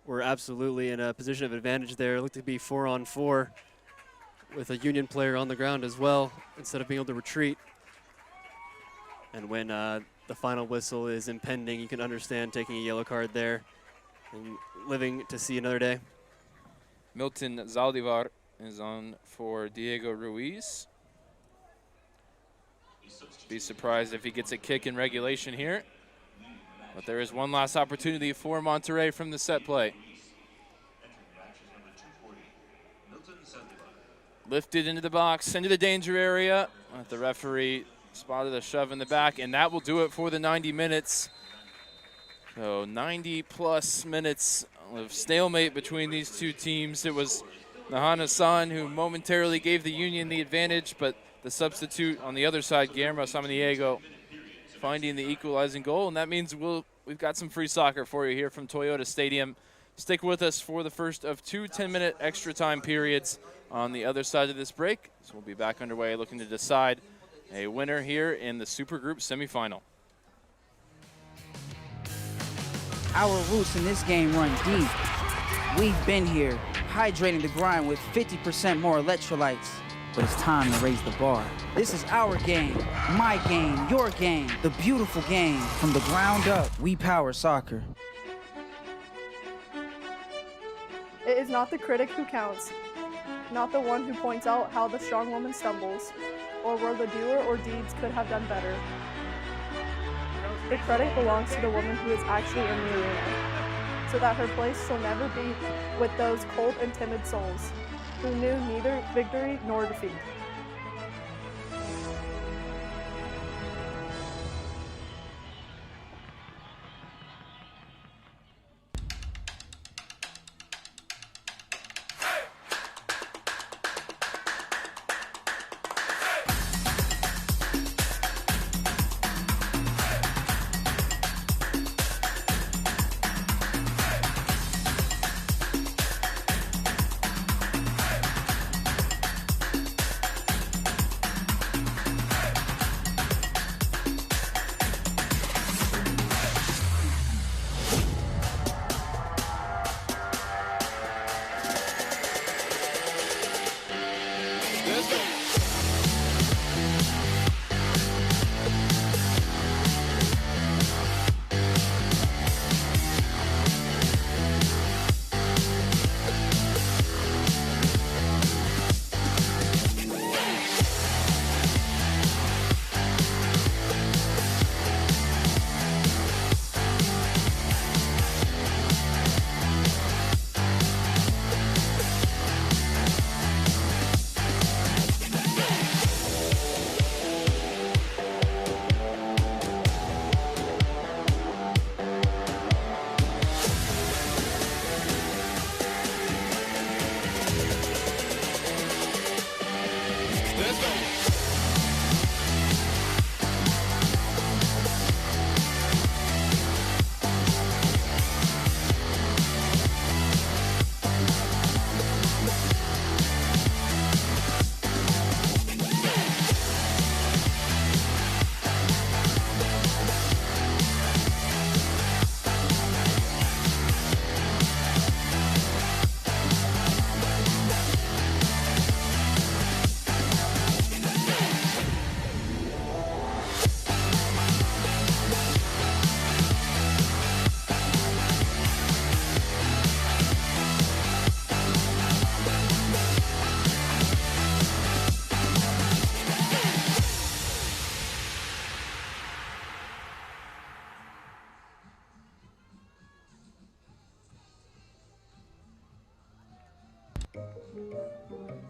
were absolutely in a position of advantage there. It looked to be 4-on-4 with a Union player on the ground as well, instead of being able to retreat. And when the final whistle is impending, you can understand taking a yellow card there and living to see another day. Milton Zaldivar is on for Diego Ruiz. Be surprised if he gets a kick in regulation here. But there is one last opportunity for Monterrey from the set play. Lifted into the box, into the danger area. The referee spotted a shove in the back, and that will do it for the 90 minutes. So 90-plus minutes of stalemate between these two teams. It was Nahan Hassan who momentarily gave the Union the advantage, but the substitute on the other side, Guillermo Samaniego, finding the equalizing goal, and that means we've got some free soccer for you here from Toyota Stadium. Stick with us for the first of 2 10-minute extra time periods on the other side of this break. So we'll be back underway looking to decide a winner here in the Super Group semifinal. Our roots in this game run deep. We've been here, hydrating the grind with 50% more electrolytes. But it's time to raise the bar. This is our game, my game, your game, the beautiful game. From the ground up, we power soccer. It is not the critic who counts, not the one who points out how the strong woman stumbles, or where the doer or deeds could have done better. The credit belongs to the woman who is actually in the arena, so that her place shall never be with those cold and timid souls, who knew neither victory nor defeat.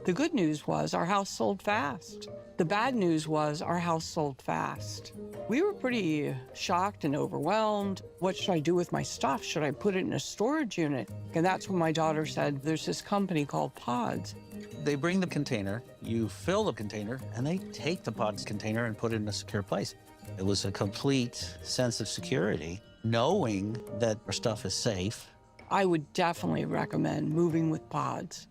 The good news was our house sold fast. The bad news was our house sold fast. We were pretty shocked and overwhelmed. What should I do with my stuff? Should I put it in a storage unit? And that's when my daughter said, there's this company called Pods. They bring the container, you fill the container, and they take the Pods container and put it in a secure place. It was a complete sense of security, knowing that our stuff is safe. I would definitely recommend moving with Pods.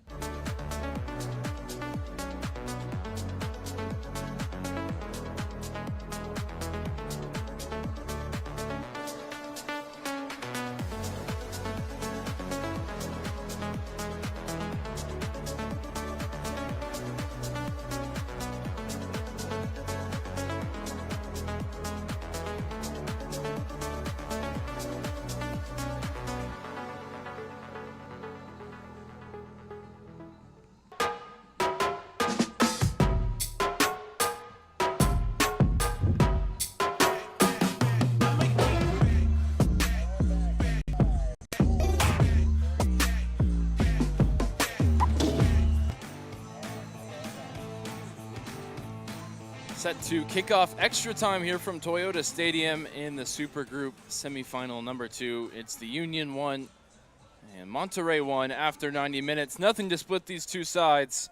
Set to kick off extra time here from Toyota Stadium in the Super Group semifinal number 2. It's the Union 1 and Monterrey 1 after 90 minutes. Nothing to split these two sides.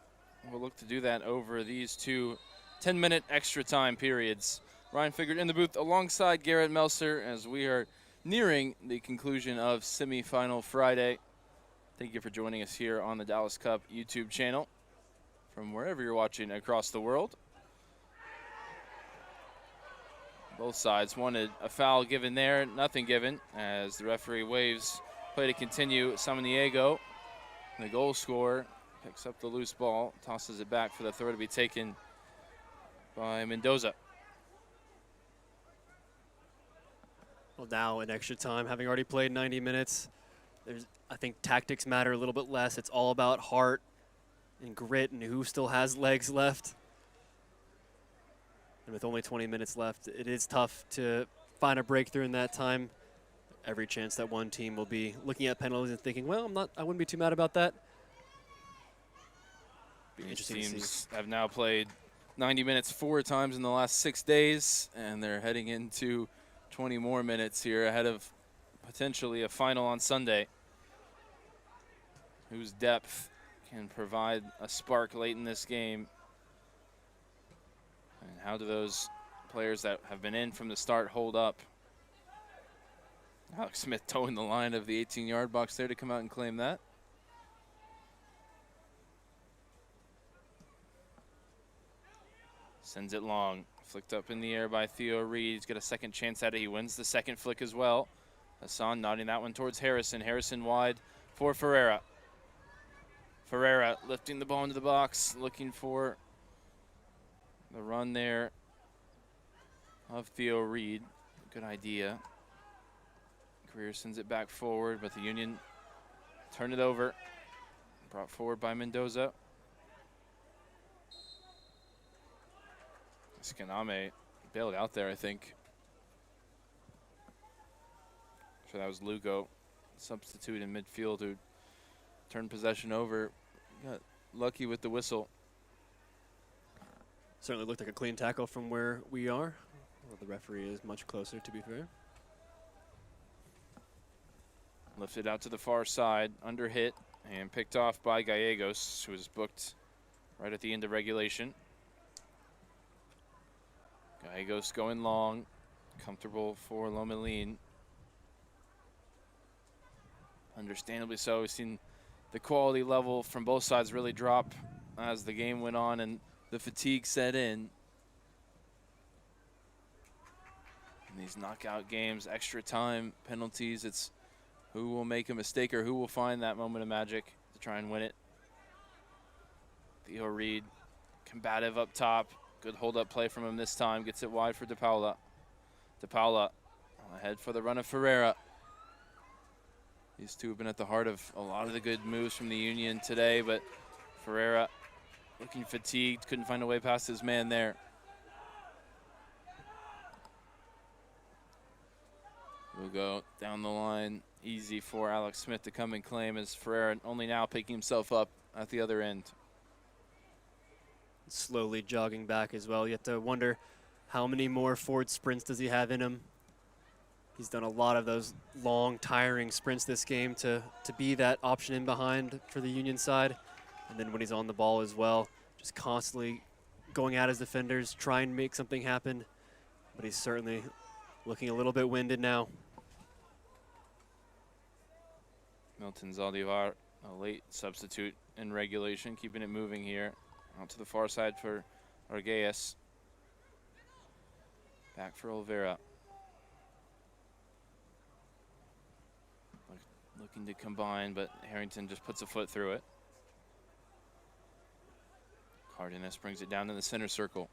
We'll look to do that over these two 10-minute extra time periods. Ryan Figured in the booth alongside Garrett Melser as we are nearing the conclusion of semifinal Friday. Thank you for joining us here on the Dallas Cup YouTube channel from wherever you're watching across the world. Both sides wanted a foul given there, nothing given, as the referee waves play to continue. Samaniego, the goal scorer, picks up the loose ball, tosses it back for the throw to be taken by Mendoza. Well, now in extra time, having already played 90 minutes, I think tactics matter a little bit less. It's all about heart and grit and who still has legs left. And with only 20 minutes left, it is tough to find a breakthrough in that time. Every chance that one team will be looking at penalties and thinking, well, I wouldn't be too mad about that. These teams have now played 90 minutes 4 times in the last 6 days, and they're heading into 20 more minutes here ahead of potentially a final on Sunday. Whose depth can provide a spark late in this game? And how do those players that have been in from the start hold up? Alex Smith towing the line of the 18-yard box there to come out and claim that. Sends it long. Flicked up in the air by Theo Reed. He's got a second chance at it. He wins the second flick as well. Hassan nodding that one towards Harrison. Harrison wide for Ferreira. Ferreira lifting the ball into the box, looking for the run there of Theo Reed. Good idea. Greer sends it back forward, but the Union turn it over. Brought forward by Mendoza. Skaname bailed out there, I think. So that was Lugo, substitute in midfield, who turned possession over. Got lucky with the whistle. Certainly looked like a clean tackle from where we are. Well, the referee is much closer, to be fair. Lifted out to the far side, under hit, and picked off by Gallegos, who was booked right at the end of regulation. Gallegos going long, comfortable for Lomelin. Understandably so. We've seen the quality level from both sides really drop as the game went on and the fatigue set in. In these knockout games, extra time, penalties, it's who will make a mistake or who will find that moment of magic to try and win it. Theo Reed, combative up top. Good hold-up play from him this time. Gets it wide for DePaula. DePaula ahead for the run of Ferreira. These two have been at the heart of a lot of the good moves from the Union today, but Ferreira looking fatigued, couldn't find a way past his man there. We'll go down the line. Easy for Alex Smith to come and claim as Ferreira only now picking himself up at the other end. Slowly jogging back as well. You have to wonder how many more forward sprints does he have in him. He's done a lot of those long, tiring sprints this game to be that option in behind for the Union side. And then when he's on the ball as well, just constantly going at his defenders, trying to make something happen. But he's certainly looking a little bit winded now. Milton Zaldivar, a late substitute in regulation, keeping it moving here. Out to the far side for Arguelles. Back for Olvera. Looking to combine, but Harrington just puts a foot through it. Cardenas brings it down to the center circle.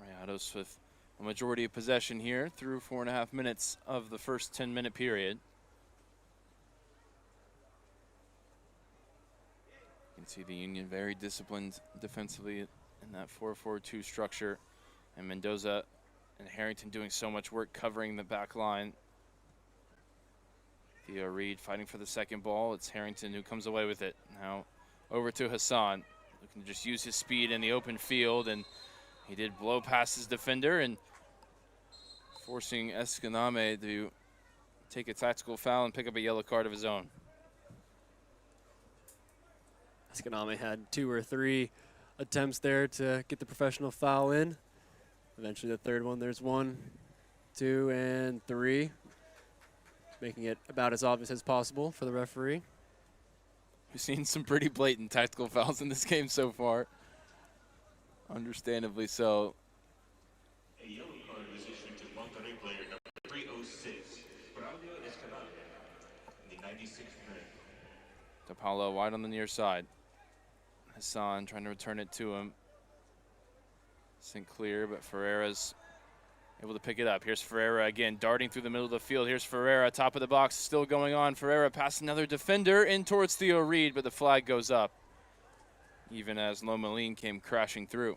Rayados with a majority of possession here through 4.5 minutes of the first 10-minute period. You can see the Union very disciplined defensively in that 4-4-2 structure, and Mendoza and Harrington doing so much work covering the back line. Theo Reed fighting for the second ball. It's Harrington who comes away with it. Now over to Hassan, looking to just use his speed in the open field, and he did blow past his defender and forcing Escaname to take a tactical foul and pick up a yellow card of his own. Escaname had 2 or 3 attempts there to get the professional foul in. Eventually the third one, there's one. 2 and 3. Making it about as obvious as possible for the referee. We've seen some pretty blatant tactical fouls in this game so far. Understandably so. A yellow card was issued to Monterrey player number 306, Braulio Escalante, in the 96th minute. DePaulo wide on the near side. Hassan trying to return it to him. Isn't clear, but Ferreira's able to pick it up. Here's Ferreira again, darting through the middle of the field. Here's Ferreira, top of the box, still going on. Ferreira past another defender in towards Theo Reed, but the flag goes up, even as Lomelin came crashing through.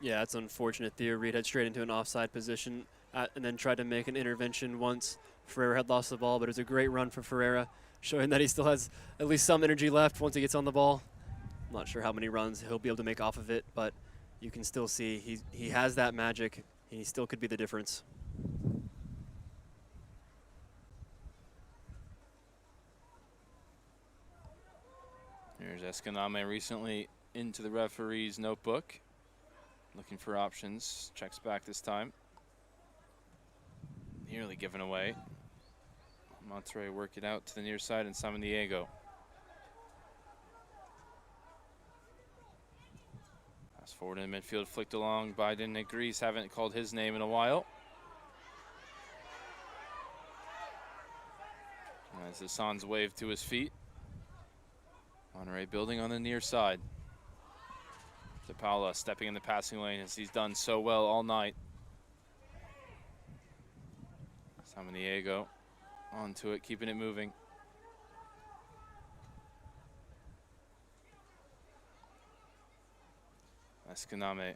Yeah, it's unfortunate. Theo Reed had straight into an offside position and then tried to make an intervention once Ferreira had lost the ball, but it was a great run for Ferreira, showing that he still has at least some energy left once he gets on the ball. I'm not sure how many runs he'll be able to make off of it, but you can still see he has that magic. He still could be the difference. Here's Escaname recently into the referee's notebook, looking for options. Checks back this time. Nearly given away. Monterrey work it out to the near side, and Simon Diego. Pass forward in the midfield, flicked along by Denegris. Haven't called his name in a while. As Hassan's wave to his feet. Monterrey building on the near side. DePaula stepping in the passing lane as he's done so well all night. Simon Diego onto it, keeping it moving. Escaname.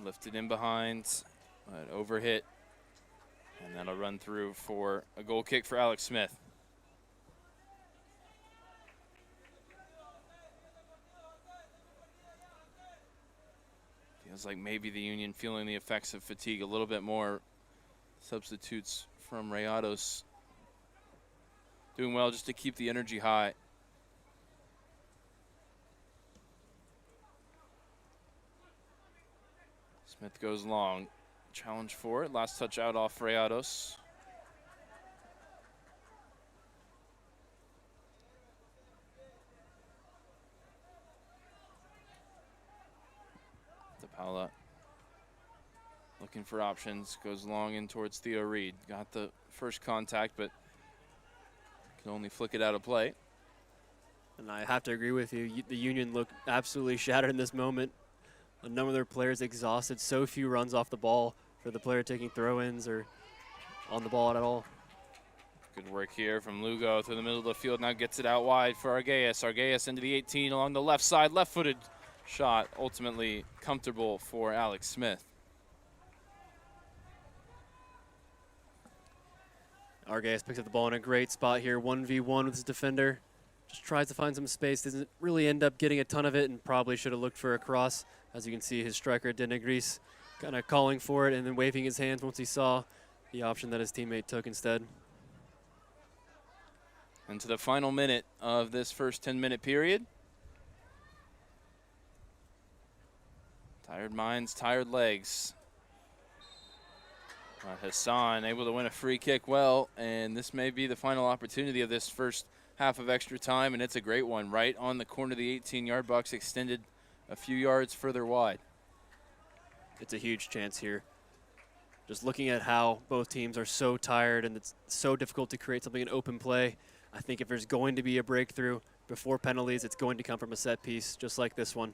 Lifted in behind, but overhit. And that'll run through for a goal kick for Alex Smith. Feels like maybe the Union feeling the effects of fatigue a little bit more. Substitutes from Rayados doing well just to keep the energy high. Smith goes long. Challenge for it. Last touch out off Rayados. DePaula looking for options. Goes long in towards Theo Reed. Got the first contact, but can only flick it out of play. And I have to agree with you. The Union looked absolutely shattered in this moment. A number of their players exhausted. So few runs off the ball for the player taking throw-ins or on the ball at all. Good work here from Lugo through the middle of the field. Now gets it out wide for Arguelles. Arguelles into the 18 along the left side. Left-footed shot, ultimately comfortable for Alex Smith. Arguelles picks up the ball in a great spot here. 1v1 with his defender. Just tries to find some space. Doesn't really end up getting a ton of it and probably should have looked for a cross. As you can see, his striker, Denegris, kind of calling for it and then waving his hands once he saw the option that his teammate took instead. Into the final minute of this first 10-minute period. Tired minds, tired legs. Hassan able to win a free kick well, and this may be the final opportunity of this first half of extra time, and it's a great one right on the corner of the 18-yard box, extended a few yards further wide. It's a huge chance here. Just looking at how both teams are so tired and it's so difficult to create something in open play, I think if there's going to be a breakthrough before penalties, it's going to come from a set piece, just like this one.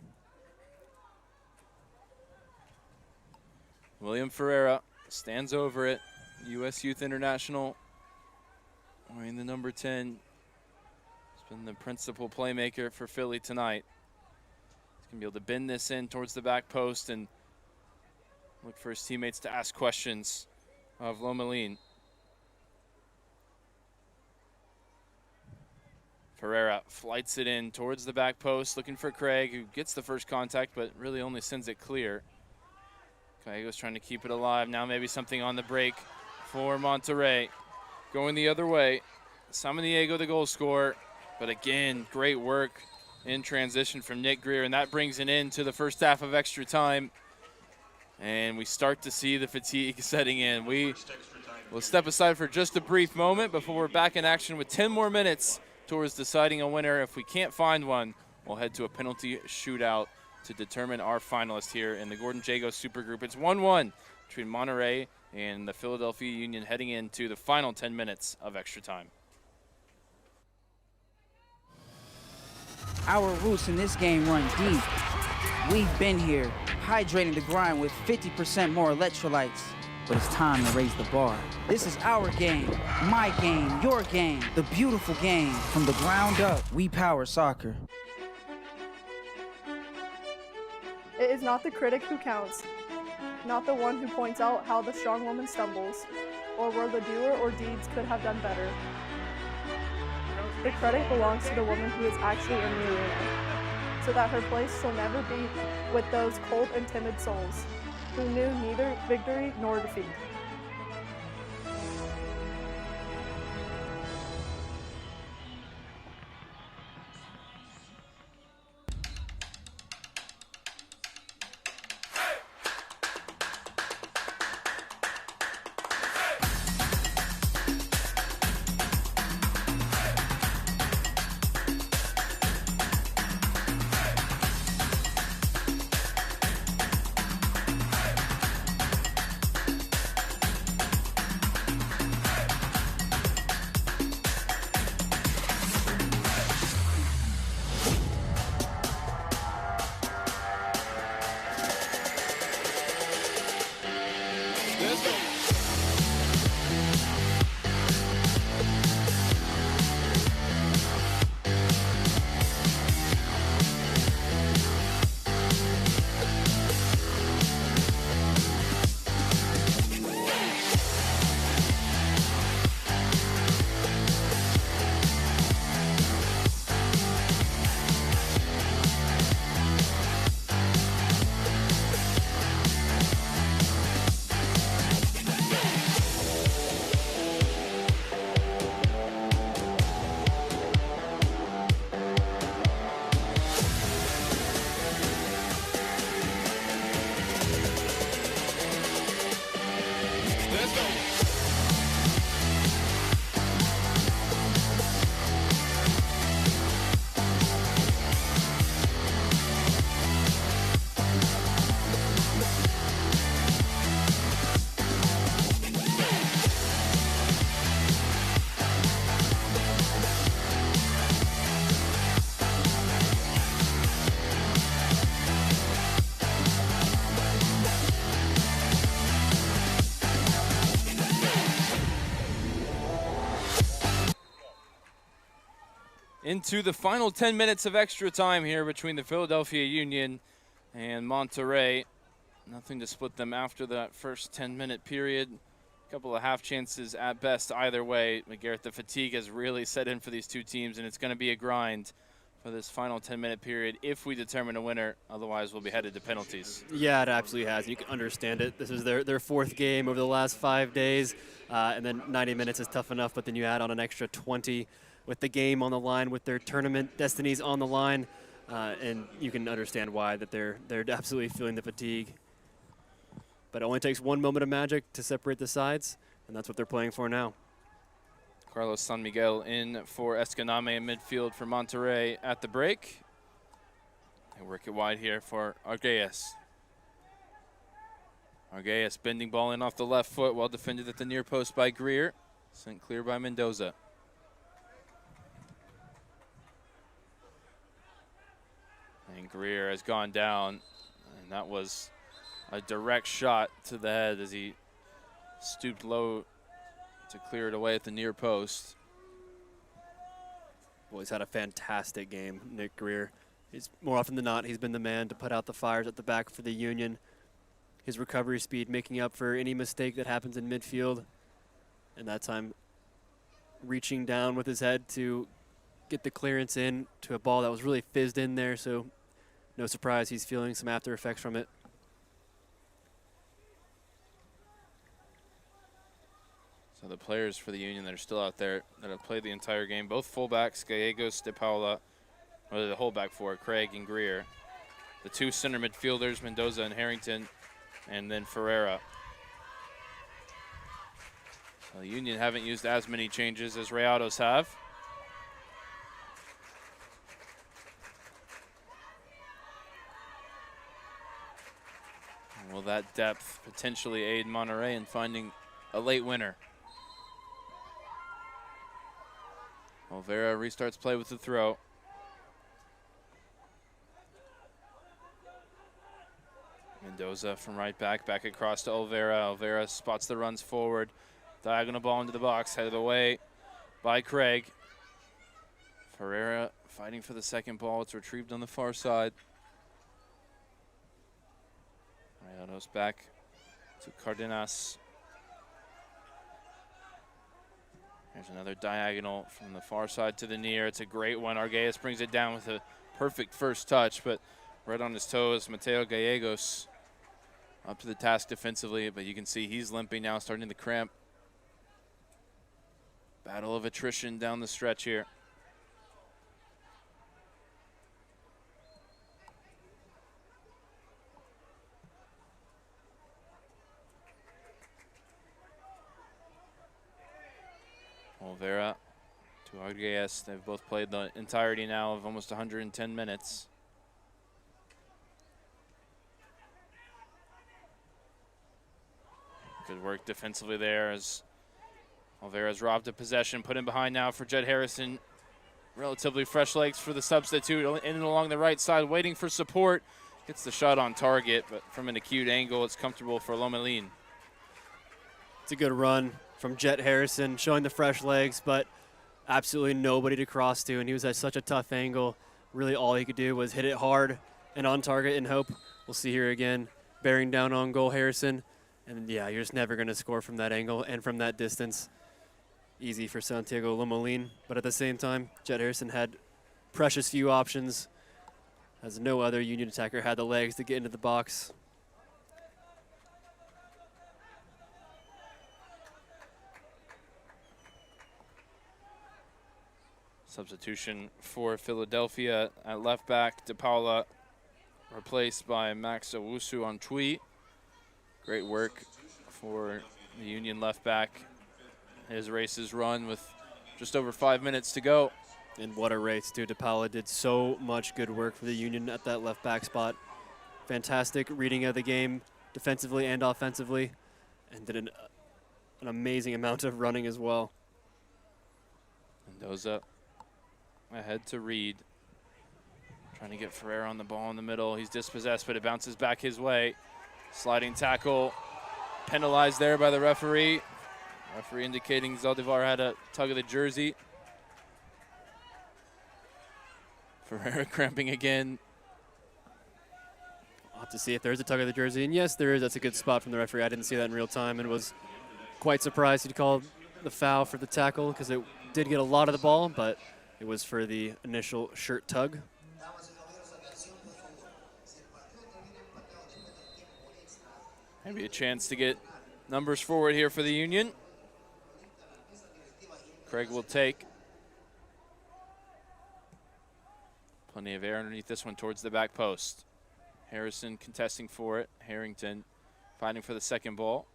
William Ferreira stands over it. U.S. Youth International wearing the number 10. He's been the principal playmaker for Philly tonight. He's going to be able to bend this in towards the back post and look for his teammates to ask questions of Lomelin. Ferreira flights it in towards the back post, looking for Craig, who gets the first contact, but really only sends it clear. Gallegos trying to keep it alive. Now maybe something on the break for Monterrey. Going the other way. Simon Diego, the goal scorer. But again, great work in transition from Nick Greer, and that brings an end to the first half of extra time. And we start to see the fatigue setting in. We will step aside for just a brief moment before we're back in action with 10 more minutes towards deciding a winner. If we can't find one, we'll head to a penalty shootout to determine our finalist here in the Gordon Jago Supergroup. It's 1-1 between Monterrey and the Philadelphia Union heading into the final 10 minutes of extra time. Our roots in this game run deep. We've been here, hydrating the grind with 50% more electrolytes. But it's time to raise the bar. This is our game, my game, your game, the beautiful game. From the ground up, we power soccer. It is not the critic who counts, not the one who points out how the strong woman stumbles, or where the doer or deeds could have done better. The credit belongs to the woman who is actually in the arena, so that her place shall never be with those cold and timid souls, who knew neither victory nor defeat. Into the final 10 minutes of extra time here between the Philadelphia Union and Monterrey. Nothing to split them after that first 10-minute period. A couple of half chances at best either way. McGarrett, the fatigue has really set in for these two teams, and it's going to be a grind for this final 10-minute period if we determine a winner. Otherwise, we'll be headed to penalties. Yeah, it absolutely has. You can understand it. This is their fourth game over the last 5 days, and then 90 minutes is tough enough, but then you add on an extra 20 with the game on the line, with their tournament destinies on the line, and you can understand why that they're absolutely feeling the fatigue. But it only takes one moment of magic to separate the sides, and that's what they're playing for now. Carlos San Miguel in for Escaname in midfield for Monterrey at the break. They work it wide here for Arguelles. Arguelles bending ball in off the left foot, well defended at the near post by Greer. Sent clear by Mendoza. And Greer has gone down, and that was a direct shot to the head as he stooped low to clear it away at the near post. Well, he's had a fantastic game, Nick Greer. He's more often than not, he's been the man to put out the fires at the back for the Union. His recovery speed making up for any mistake that happens in midfield. And that time reaching down with his head to get the clearance in to a ball that was really fizzed in there, so no surprise he's feeling some after effects from it. So the players for the Union that are still out there that have played the entire game, both fullbacks, Gallegos, De Paula, or the whole back four, Craig and Greer. The two center midfielders, Mendoza and Harrington, and then Ferreira. So the Union haven't used as many changes as Rayados have. And will that depth potentially aid Monterrey in finding a late winner? Olvera restarts play with the throw. Mendoza from right back across to Olvera. Olvera spots the runs forward. Diagonal ball into the box, headed away by Craig. Ferreira fighting for the second ball. It's retrieved on the far side. Rayados back to Cardenas. There's another diagonal from the far side to the near. It's a great one. Arguelles brings it down with a perfect first touch, but right on his toes, Mateo Gallegos up to the task defensively, but you can see he's limping now, starting to cramp. Battle of attrition down the stretch here. Olvera to Arguelles. They've both played the entirety now of almost 110 minutes. Good work defensively there as Olvera's robbed of possession, put in behind now for Jed Harrison. Relatively fresh legs for the substitute, in and along the right side, waiting for support. Gets the shot on target, but from an acute angle, it's comfortable for Lomelin. It's a good run from Jet Harrison, showing the fresh legs, but absolutely nobody to cross to, and he was at such a tough angle. Really all he could do was hit it hard and on target and hope. We'll see here again, bearing down on goal Harrison. And yeah, you're just never going to score from that angle and from that distance. Easy for Santiago Lomelin, but at the same time, Jet Harrison had precious few options, as no other Union attacker had the legs to get into the box. Substitution for Philadelphia at left back, De Paula replaced by Max Owusu on Tui. Great work for the Union left back. His race is run with just over 5 minutes to go. And what a race, too. De Paula did so much good work for the Union at that left back spot. Fantastic reading of the game, defensively and offensively, and did an amazing amount of running as well. Mendoza ahead to Reed. Trying to get Ferreira on the ball in the middle. He's dispossessed, but it bounces back his way. Sliding tackle, penalized there by the referee. Referee indicating Zaldivar had a tug of the jersey. Ferreira cramping again. We'll have to see if there's a tug of the jersey, and yes, there is. That's a good spot from the referee. I didn't see that in real time and was quite surprised he'd called the foul for the tackle because it did get a lot of the ball, but it was for the initial shirt tug. Maybe a chance to get numbers forward here for the Union. Craig will take. Plenty of air underneath this one towards the back post. Harrison contesting for it. Harrington fighting for the second ball.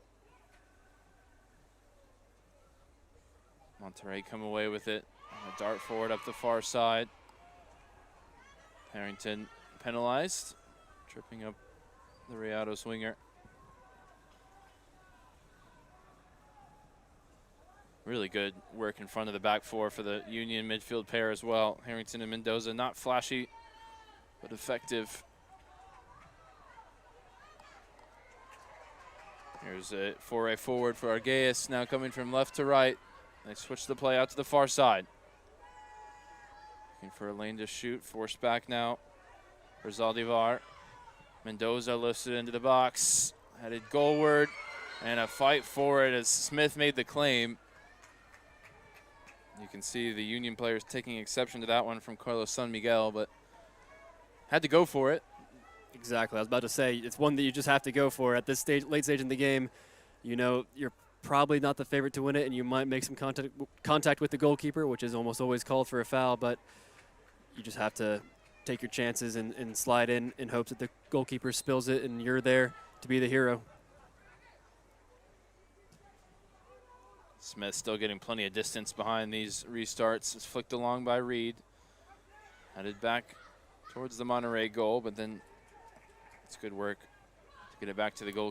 Monterrey come away with it. A dart forward up the far side. Harrington penalized, tripping up the Rayados winger. Really good work in front of the back four for the Union midfield pair as well. Harrington and Mendoza, not flashy, but effective. Here's a foray forward for Arguelles, now coming from left to right. They switch the play out to the far side. Looking for a lane to shoot, forced back now for Zaldivar. Mendoza lifts it into the box, headed goalward, and a fight for it as Smith made the claim. You can see the Union players taking exception to that one from Carlos San Miguel, but had to go for it. Exactly. I was about to say, it's one that you just have to go for. At this stage, late stage in the game, you know, you're probably not the favorite to win it, and you might make some contact with the goalkeeper, which is almost always called for a foul, but you just have to take your chances and slide in hopes that the goalkeeper spills it and you're there to be the hero. Smith still getting plenty of distance behind these restarts. It's flicked along by Reed. Headed back towards the Monterrey goal, but then it's good work to get it back to the goalkeeper.